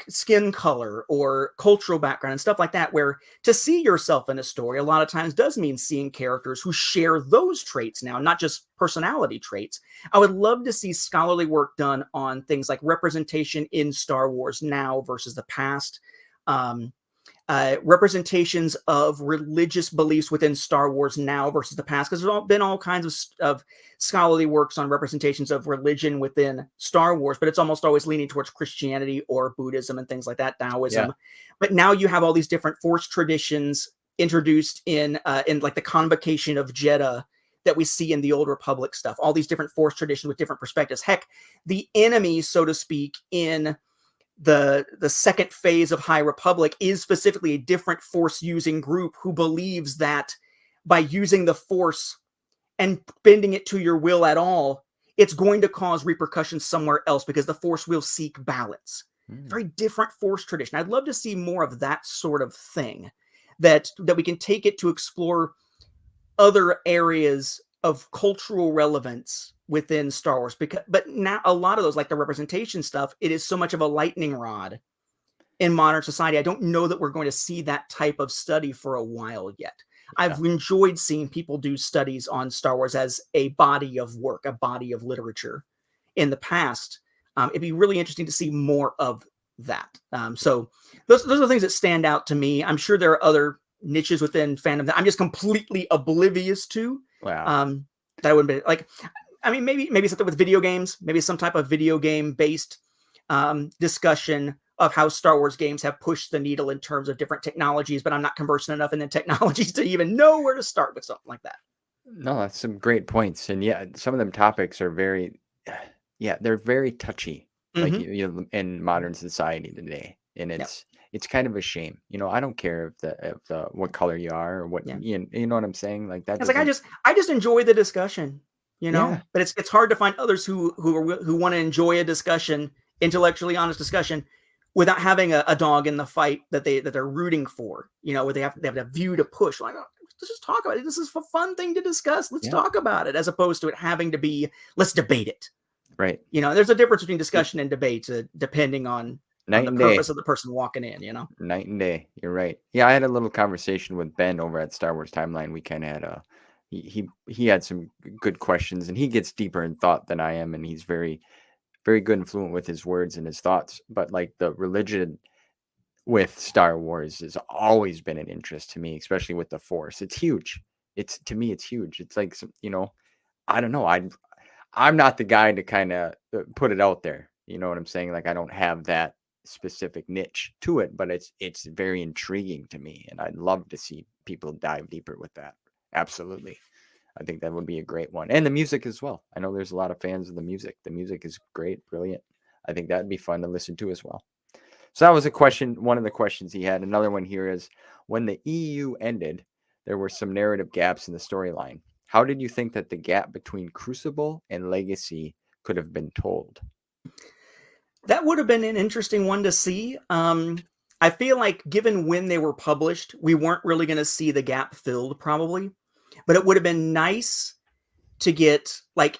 skin color, or cultural background and stuff like that, where to see yourself in a story a lot of times does mean seeing characters who share those traits now, not just personality traits. I would love to see scholarly work done on things like representation in Star Wars now versus the past. Representations of religious beliefs within Star Wars now versus the past, because there's been all kinds of scholarly works on representations of religion within Star Wars, but it's almost always leaning towards Christianity or Buddhism and things like that, Taoism. Yeah. But now you have all these different Force traditions introduced in like the Convocation of Jeddah that we see in the Old Republic stuff, all these different Force traditions with different perspectives. Heck, the enemy, so to speak, in the second phase of High Republic is specifically a different Force using group who believes that by using the Force and bending it to your will at all, it's going to cause repercussions somewhere else because the Force will seek balance. Very different Force tradition. I'd love to see more of that sort of thing, that we can take it to explore other areas of cultural relevance within Star Wars, but now a lot of those, like the representation stuff, it is so much of a lightning rod in modern society. I don't know that we're going to see that type of study for a while yet. I've enjoyed seeing people do studies on Star Wars as a body of work, a body of literature in the past. It'd be really interesting to see more of that. So those are the things that stand out to me. I'm sure there are other niches within fandom that I'm just completely oblivious to. Wow. That wouldn't be like, I mean, maybe something with video games, maybe some type of video game based discussion of how Star Wars games have pushed the needle in terms of different technologies, but I'm not conversant enough in the technologies to even know where to start with something like that. No, that's some great points. And yeah, some of them topics are they're very touchy, like in modern society today. And it's kind of a shame. I don't care if the what color you are or what, you know what I'm saying? Like that. It's like, I just enjoy the discussion, but it's hard to find others who want to enjoy a discussion, intellectually honest discussion, without having a dog in the fight that they're rooting for, where they have a view to push. Like, oh, let's just talk about it. This is a fun thing to discuss. Let's talk about it, as opposed to it having to be, let's debate it. Right. There's a difference between discussion and debate, depending on the purpose of the person walking in, Night and day. You're right. Yeah, I had a little conversation with Ben over at Star Wars Timeline. We kind of had he had some good questions, and he gets deeper in thought than I am, and he's very, very good and fluent with his words and his thoughts. But like the religion with Star Wars has always been an interest to me, especially with the Force. It's huge. To me, it's huge. It's like I don't know. I'm not the guy to kind of put it out there. You know what I'm saying? Like I don't have that specific niche to it, but it's very intriguing to me, and I'd love to see people dive deeper with that. Absolutely. I think that would be a great one. And the music as well. I know there's a lot of fans of the music. The music is great, brilliant. I think that'd be fun to listen to as well. So that was one of the questions he had. Another one here is, when the EU ended, there were some narrative gaps in the storyline. How did you think that the gap between Crucible and Legacy could have been told? That would have been an interesting one to see. I feel like given when they were published, we weren't really going to see the gap filled probably, but it would have been nice to get like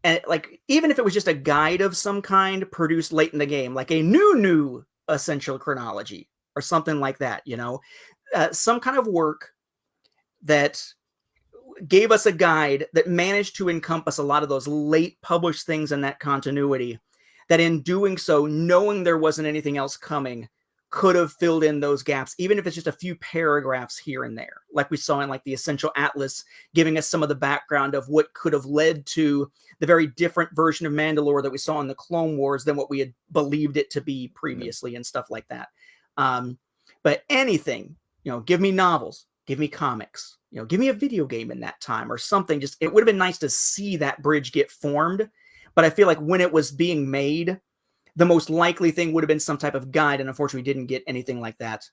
even if it was just a guide of some kind produced late in the game, like a new essential chronology or something like that, some kind of work that gave us a guide that managed to encompass a lot of those late published things in that continuity, that in doing so, knowing there wasn't anything else coming, could have filled in those gaps, even if it's just a few paragraphs here and there, like we saw in like the Essential Atlas, giving us some of the background of what could have led to the very different version of Mandalore that we saw in the Clone Wars than what we had believed it to be previously and stuff like that. But anything, give me novels, give me comics, give me a video game in that time or something. Just, it would have been nice to see that bridge get formed. But I feel like when it was being made, the most likely thing would have been some type of guide. And unfortunately, we didn't get anything like that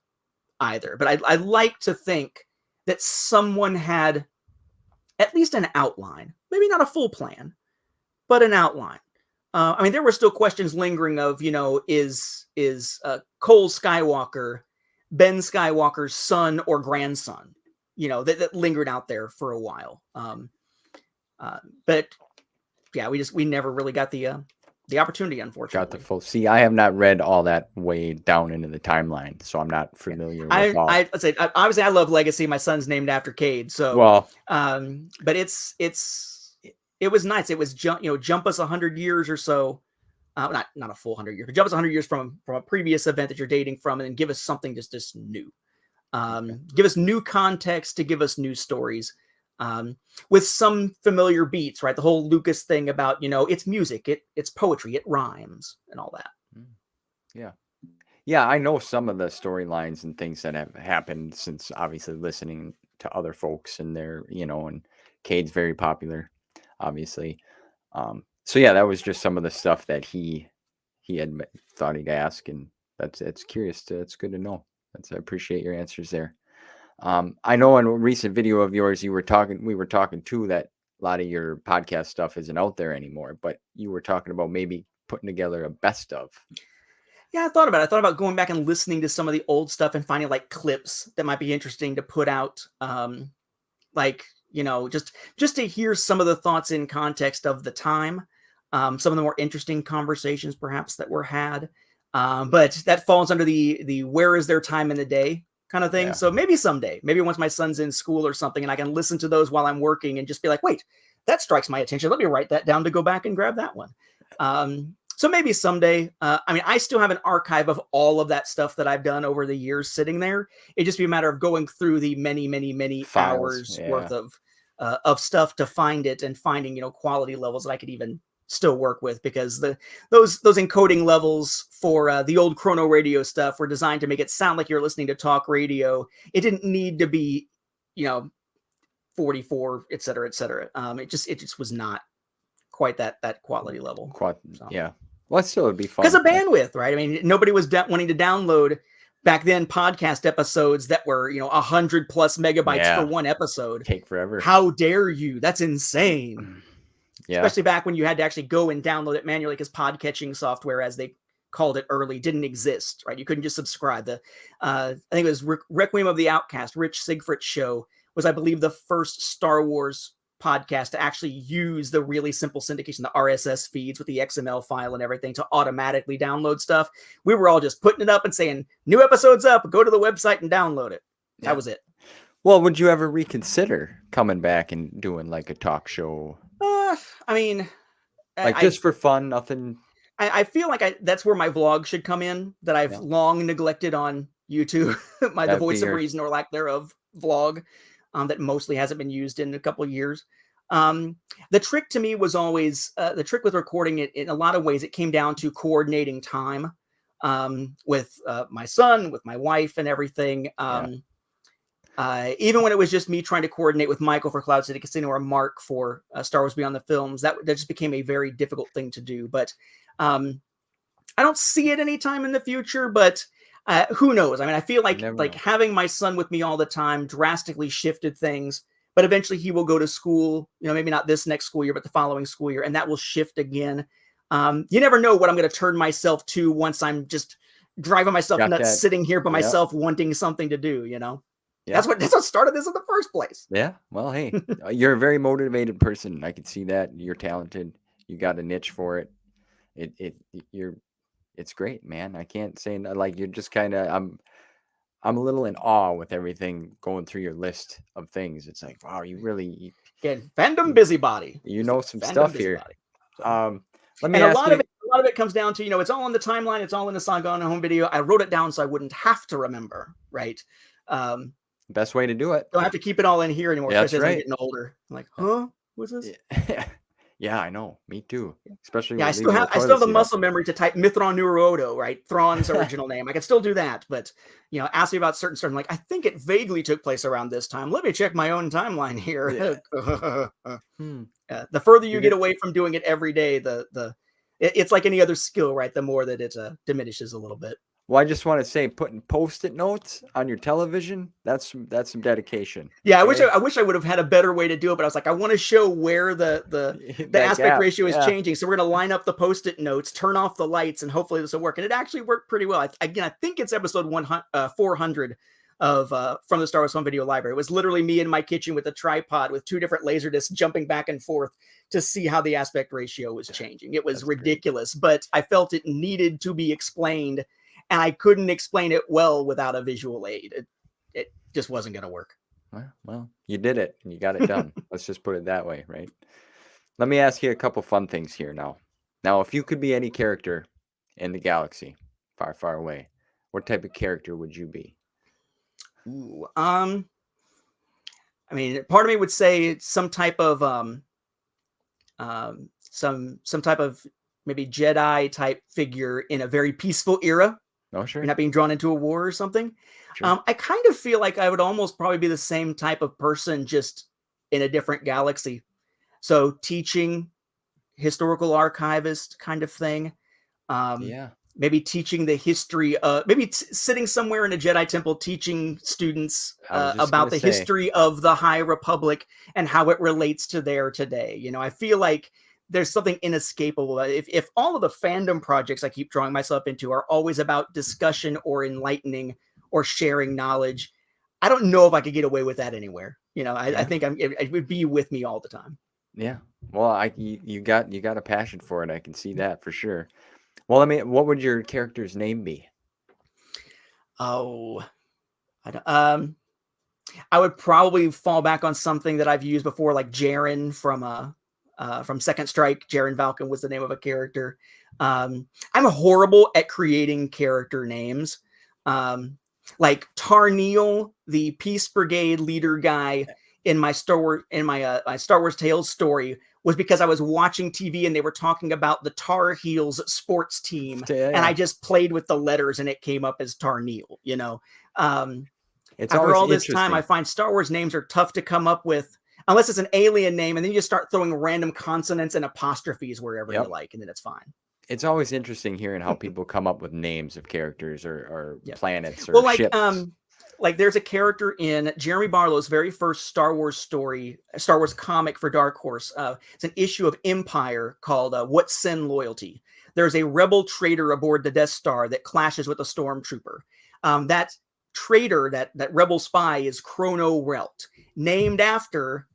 either. But I like to think that someone had at least an outline, maybe not a full plan, but an outline. I mean, there were still questions lingering of, is Cole Skywalker Ben Skywalker's son or grandson? That lingered out there for a while. But yeah, we never really got the opportunity, unfortunately. Got the full. See, I have not read all that way down into the timeline, so I'm not familiar with all. Let's say, obviously, I love Legacy. My son's named after Cade, so but it was nice. It was jump us 100 years or so, not a full 100 years, but jump us 100 years from a previous event that you're dating from, and then give us something just new. Give us new context to give us new stories. With some familiar beats, right? The whole Lucas thing about, it's music, it's poetry, it rhymes and all that. Yeah. Yeah, I know some of the storylines and things that have happened since obviously listening to other folks and their, and Cade's very popular, obviously. So yeah, that was just some of the stuff that he had thought he'd ask, and it's curious it's good to know. I appreciate your answers there. I know in a recent video of yours, we were talking too, that a lot of your podcast stuff isn't out there anymore, but you were talking about maybe putting together a best of. Yeah, I thought about going back and listening to some of the old stuff and finding like clips that might be interesting to put out. Just to hear some of the thoughts in context of the time, some of the more interesting conversations perhaps that were had. But that falls under the where is their time in the day kind of thing. Yeah. So maybe someday, maybe once my son's in school or something, and I can listen to those while I'm working and just be like, wait, that strikes my attention. Let me write that down to go back and grab that one. So maybe someday. I still have an archive of all of that stuff that I've done over the years sitting there. It'd just be a matter of going through the many files, hours worth of stuff to find it and finding, quality levels that I could even still work with, because those encoding levels for the old Chrono Radio stuff were designed to make it sound like you're listening to talk radio. It didn't need to be, 44, et cetera, et cetera. It just was not quite that quality level. Yeah. Well, still would be fun. Because of bandwidth, right? I mean, nobody was wanting to download back then podcast episodes that were, 100 plus megabytes for one episode. Take forever. How dare you? That's insane. Yeah. Especially back when you had to actually go and download it manually, because pod catching software, as they called it early, didn't exist, right? You couldn't just subscribe. I think it was Requiem of the Outcast, Rich Sigfrid's show, was, I believe, the first Star Wars podcast to actually use the really simple syndication, the RSS feeds with the XML file and everything to automatically download stuff. We were all just putting it up and saying, new episodes up, go to the website and download it. That was it. Well, would you ever reconsider coming back and doing like a talk show? Just for fun, nothing. I feel like that's where my vlog should come in, that I've long neglected on YouTube. The Voice of Reason or lack thereof vlog that mostly hasn't been used in a couple of years. The trick to me was always the trick with recording it. In a lot of ways, it came down to coordinating time with my son, with my wife, and everything. Even when it was just me trying to coordinate with Michael for Cloud City Casino or Mark for Star Wars Beyond the Films, that just became a very difficult thing to do. But I don't see it anytime in the future, but who knows? I mean, I feel like having my son with me all the time drastically shifted things, but eventually he will go to school, maybe not this next school year, but the following school year, and that will shift again. You never know what I'm going to turn myself to once I'm just driving myself nuts, sitting here by myself, wanting something to do, Yeah. That's what started this in the first place. Yeah. Well, hey, you're a very motivated person. I can see that. You're talented. You got a niche for it. It's great, man. I can't say, like, you're just kind of, I'm a little in awe with everything going through your list of things. It's like, wow, you really fandom busybody. Some stuff here. So. Let me ask you. A lot of it comes down to, it's all on the timeline. It's all in the Saga on Home Video. I wrote it down so I wouldn't have to remember, right? Best way to do it. Don't have to keep it all in here anymore, That's especially as I'm right. getting older. I'm like, huh? What's this? Yeah, I know. Me too. Especially Yeah, I with still leaving have the the toilet seat up. muscle memory to type Mithron Nurodo, right? Thrawn's original name. I can still do that, but ask me about certain stuff. I'm like, I think it vaguely took place around this time. Let me check my own timeline here. Yeah. The further you get away from doing it every day, it's like any other skill, right? The more that it diminishes a little bit. Well, I just want to say, putting Post-it notes on your television, that's some dedication. Yeah, okay? I wish I would have had a better way to do it, but I was like, I want to show where the aspect ratio is changing. So we're going to line up the Post-it notes, turn off the lights, and hopefully this will work. And it actually worked pretty well. I think it's episode 400 of from the Star Wars Home Video Library. It was literally me in my kitchen with a tripod with 2 different laser discs jumping back and forth to see how the aspect ratio was changing. It was ridiculous, but I felt it needed to be explained. And I couldn't explain it well without a visual aid. It just wasn't going to work. Well, you did it and you got it done. Let's just put it that way, right? Let me ask you a couple fun things here now. Now, if you could be any character in the galaxy, far, far away, what type of character would you be? Ooh, I mean, part of me would say it's some type of some type of maybe Jedi type figure in a very peaceful era. Oh, sure. You're not being drawn into a war or something. Sure. I kind of feel like I would almost probably be the same type of person, just in a different galaxy. So teaching, historical archivist kind of thing. Yeah. Maybe teaching the history, maybe sitting somewhere in a Jedi temple teaching students about the history of the High Republic and how it relates to there today. I feel like there's something inescapable. If all of the fandom projects I keep drawing myself into are always about discussion or enlightening or sharing knowledge, I don't know if I could get away with that anywhere. I think it would be with me all the time. Yeah. Well, you got a passion for it. I can see that for sure. Well, what would your character's name be? Oh, I would probably fall back on something that I've used before, like Jaren from Second Strike. Jaren Valken was the name of a character. I'm horrible at creating character names. Like Tarneal, the Peace Brigade leader guy in my Star Wars Tales story, was because I was watching TV and they were talking about the Tar Heels sports team, and I just played with the letters and it came up as Tarneal. After all this time, I find Star Wars names are tough to come up with unless it's an alien name, and then you just start throwing random consonants and apostrophes wherever you like, and then it's fine. It's always interesting hearing how people come up with names of characters or planets or ships. Like there's a character in Jeremy Barlow's very first Star Wars comic for Dark Horse. It's an issue of Empire called What Sin Loyalty. There's a rebel traitor aboard the Death Star that clashes with a stormtrooper. That traitor, that rebel spy, is Chrono Relt, named after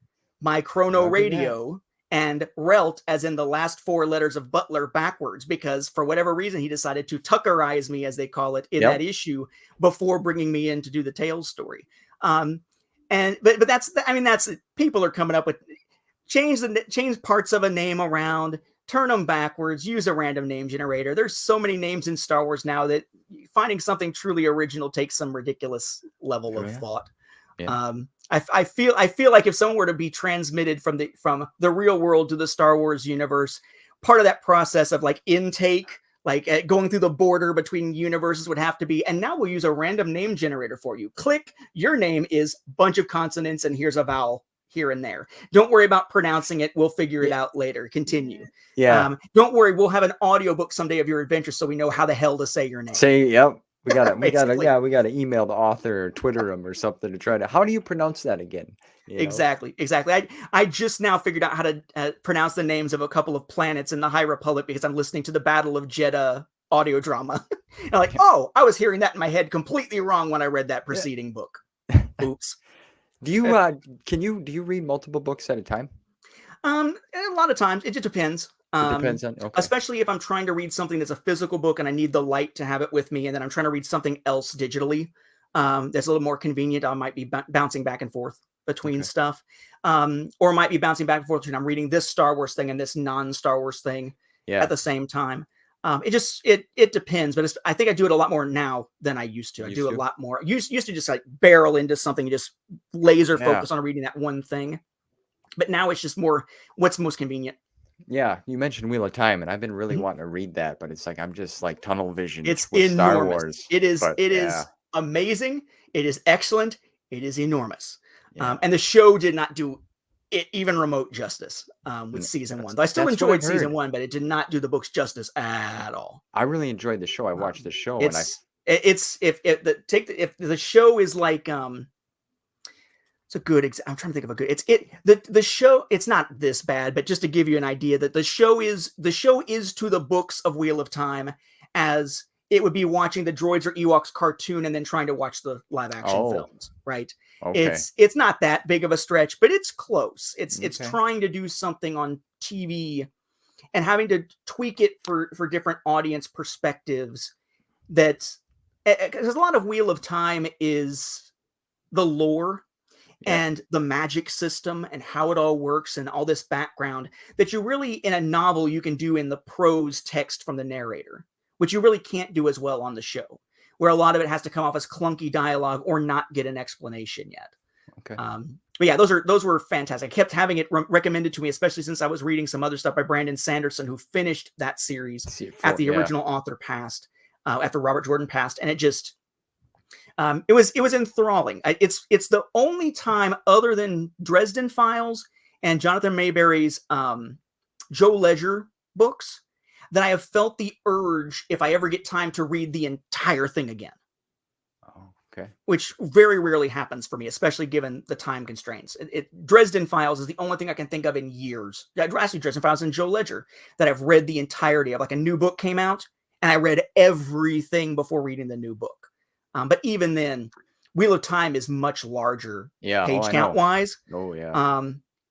my Chrono Radio, and Relt as in the last 4 letters of Butler backwards, because for whatever reason he decided to Tuckerize me, as they call it, in that issue before bringing me in to do the Tales story. But that's people are coming up with change parts of a name around, turn them backwards, use a random name generator. There's so many names in Star Wars now that finding something truly original takes some ridiculous level of thought. I feel like if someone were to be transmitted from the real world to the Star Wars universe, part of that process of like intake, like going through the border between universes, would have to be, and now we'll use a random name generator for you. Click, your name is a bunch of consonants and here's a vowel here and there. Don't worry about pronouncing it. We'll figure it out later. Continue. Don't worry. We'll have an audiobook someday of your adventure so we know how the hell to say your name. We gotta email the author or Twitter him or something to try to. How do you pronounce that again? Exactly. I just now figured out how to pronounce the names of a couple of planets in the High Republic because I'm listening to the Battle of Jeddah audio drama. And I'm like, oh, I was hearing that in my head completely wrong when I read that preceding book. Oops. Do you read multiple books at a time? A lot of times it just depends. It depends on, especially if I'm trying to read something that's a physical book and I need the light to have it with me, and then I'm trying to read something else digitally. That's a little more convenient. I might be bouncing back and forth between stuff, or might be bouncing back and forth between I'm reading this Star Wars thing and this non-Star Wars thing at the same time. It depends, but I think I do it a lot more now than I used to. I do a lot more. Used to just like barrel into something and just laser focus on reading that one thing. But now it's just more what's most convenient. Yeah, you mentioned Wheel of Time, and I've been really wanting to read that, but it's like I'm just like tunnel vision It's with enormous. Star Wars. It is amazing. It is excellent. It is enormous. Yeah. And the show did not do it even remote justice with season 1. Though I still enjoyed season 1, but it did not do the books justice at all. I really enjoyed the show. I watched the show, if the show is like it's a good I'm trying to think of a good the show, it's not this bad, but just to give you an idea that the show is to the books of Wheel of Time as it would be watching the Droids or Ewoks cartoon and then trying to watch the live action films, right? Okay. It's not that big of a stretch, but it's close. It's trying to do something on TV and having to tweak it for different audience perspectives. Because a lot of Wheel of Time is the lore and the magic system and how it all works and all this background that you really, in a novel, you can do in the prose text from the narrator, which you really can't do as well on the show, where a lot of it has to come off as clunky dialogue or not get an explanation yet. Okay. But yeah, those were fantastic. I kept having it recommended to me, especially since I was reading some other stuff by Brandon Sanderson, who finished that series after the original author passed, after Robert Jordan passed, and it just it was enthralling. It's the only time other than Dresden Files and Jonathan Mayberry's Joe Ledger books that I have felt the urge, if I ever get time, to read the entire thing again. Oh, okay. Which very rarely happens for me, especially given the time constraints. Dresden Files is the only thing I can think of in years. Actually, Dresden Files and Joe Ledger that I've read the entirety of. Like a new book came out, and I read everything before reading the new book. But even then, Wheel of Time is much larger page count wise. Oh, yeah.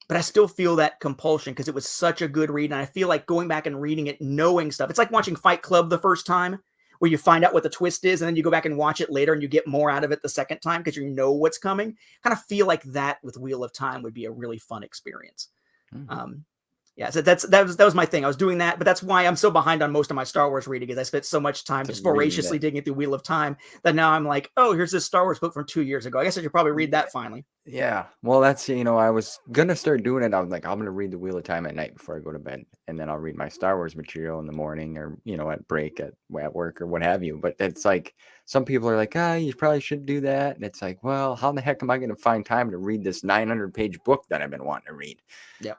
But I still feel that compulsion because it was such a good read. And I feel like going back and reading it, knowing stuff. It's like watching Fight Club the first time, where you find out what the twist is, and then you go back and watch it later and you get more out of it the second time because you know what's coming. Kind of feel like that with Wheel of Time would be a really fun experience. Yeah, so that was my thing. I was doing that, but that's why I'm so behind on most of my Star Wars reading, is I spent so much time just voraciously digging through Wheel of Time that now I'm like, oh, here's this Star Wars book from 2 years ago. I guess I should probably read that finally. Yeah, well, that's, I was gonna start doing it. I was like, I'm gonna read the Wheel of Time at night before I go to bed, and then I'll read my Star Wars material in the morning, or at break at work or what have you. But it's like some people are like, you probably should do that, and it's like, well, how the heck am I gonna find time to read this 900-page book that I've been wanting to read? Yeah,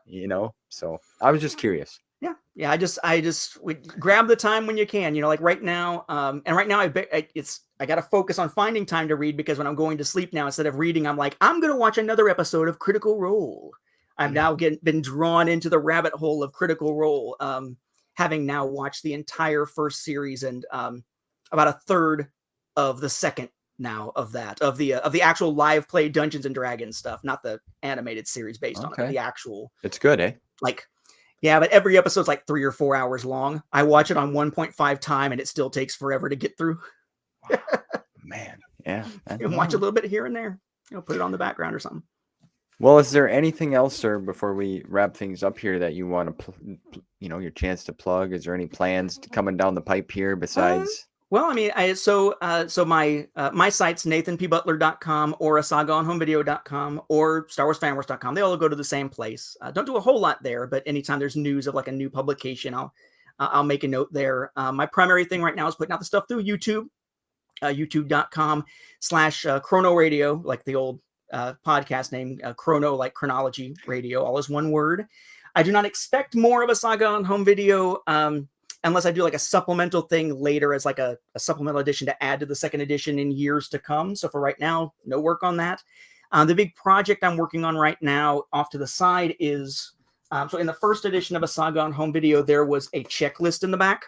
So I was just curious. Yeah. I just grab the time when you can. Like right now, and right now I got to focus on finding time to read, because when I'm going to sleep now, instead of reading, I'm like, I'm going to watch another episode of Critical Role. I've now been drawn into the rabbit hole of Critical Role, having now watched the entire first series and about a third of the second now of the actual live play Dungeons and Dragons stuff, not the animated series based on it, but the actual. It's good, eh? Yeah, but every episode's like 3 or 4 hours long. I watch it on 1.5 time, and it still takes forever to get through. Wow. Man, yeah. You can watch a little bit here and there. Put it on the background or something. Well, is there anything else, sir, before we wrap things up here that you want to, your chance to plug? Is there any plans coming down the pipe here besides? Well, I mean, my sites, nathanpbutler.com or asagaonhomevideo.com or starwarsfanworks.com. They all go to the same place. Don't do a whole lot there, but anytime there's news of like a new publication, I'll make a note there. My primary thing right now is putting out the stuff through YouTube, youtube.com/Chrono Radio, like the old podcast name, Chrono, like chronology, radio, all is one word. I do not expect more of a Saga on Home Video, unless I do like a supplemental thing later as like a supplemental edition to add to the second edition in years to come. So for right now, no work on that. The big project I'm working on right now off to the side is, so in the first edition of a Saga on Home Video, there was a checklist in the back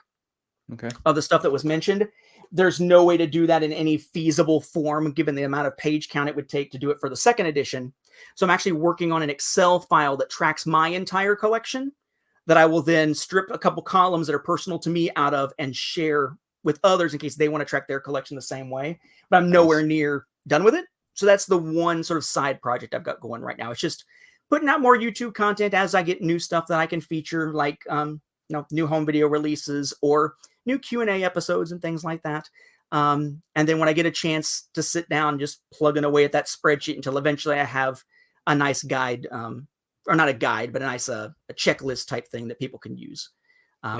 of the stuff that was mentioned. There's no way to do that in any feasible form, given the amount of page count it would take to do it for the second edition. So I'm actually working on an Excel file that tracks my entire collection, that I will then strip a couple columns that are personal to me out of and share with others in case they want to track their collection the same way. But I'm nowhere near done with it. So that's the one sort of side project I've got going right now. It's just putting out more YouTube content as I get new stuff that I can feature, like new home video releases or new Q&A episodes and things like that. And then when I get a chance to sit down, just plugging away at that spreadsheet until eventually I have a nice guide, or not a guide, but a nice a checklist type thing that people can use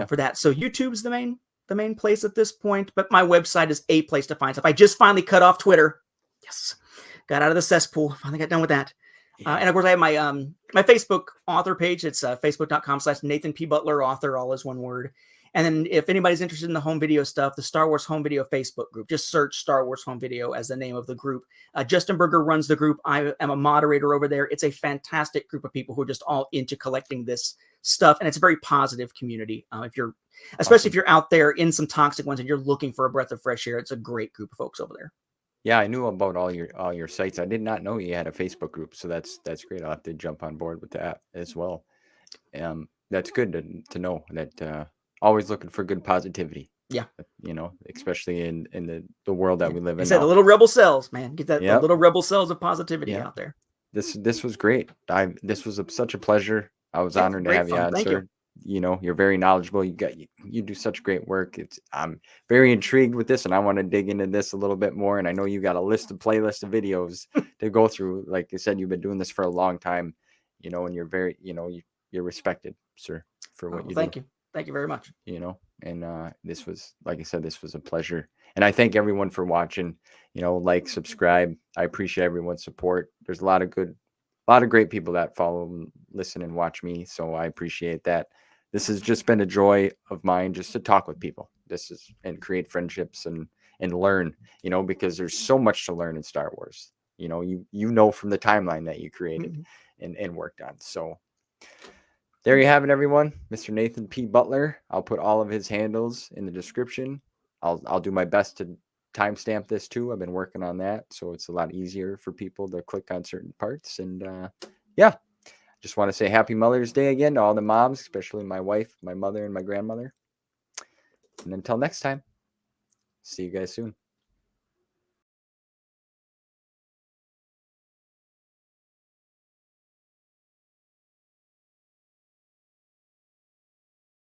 for that. So YouTube's the main place at this point, but my website is a place to find stuff. I just finally cut off Twitter. Yes, got out of the cesspool. Finally got done with that. And of course, I have my my Facebook author page. It's facebook.com/Nathan P. Butler author, all is one word. And then if anybody's interested in the home video stuff, the Star Wars Home Video Facebook group, just search Star Wars Home Video as the name of the group. Justin Berger runs the group. I am a moderator over there. It's a fantastic group of people who are just all into collecting this stuff. And it's a very positive community. Especially if you're out there in some toxic ones and you're looking for a breath of fresh air, it's a great group of folks over there. Yeah, I knew about all your sites. I did not know you had a Facebook group, so that's great. I'll have to jump on board with that as well. That's good to know that always looking for good positivity. Yeah, especially in the world that we live in. The little rebel cells, man. Get that the little rebel cells of positivity out there. This was great. This was such a pleasure. I was honored to have you on, sir. You're very knowledgeable. You do such great work. I'm very intrigued with this, and I want to dig into this a little bit more. And I know you got a playlist of videos to go through. Like I said, you've been doing this for a long time, and you're very, you're respected, sir, for what you do. Thank you. Thank you very much. And this was, like I said, this was a pleasure. And I thank everyone for watching. Like, subscribe. I appreciate everyone's support. There's a lot of great people that follow, listen, and watch me. So I appreciate that. This has just been a joy of mine, just to talk with people. And create friendships and learn, because there's so much to learn in Star Wars. From the timeline that you created and worked on. So there you have it, everyone. Mr. Nathan P. Butler. I'll put all of his handles in the description. I'll do my best to timestamp this too. I've been working on that, so it's a lot easier for people to click on certain parts. And just want to say Happy Mother's Day again to all the moms, especially my wife, my mother, and my grandmother. And until next time, see you guys soon.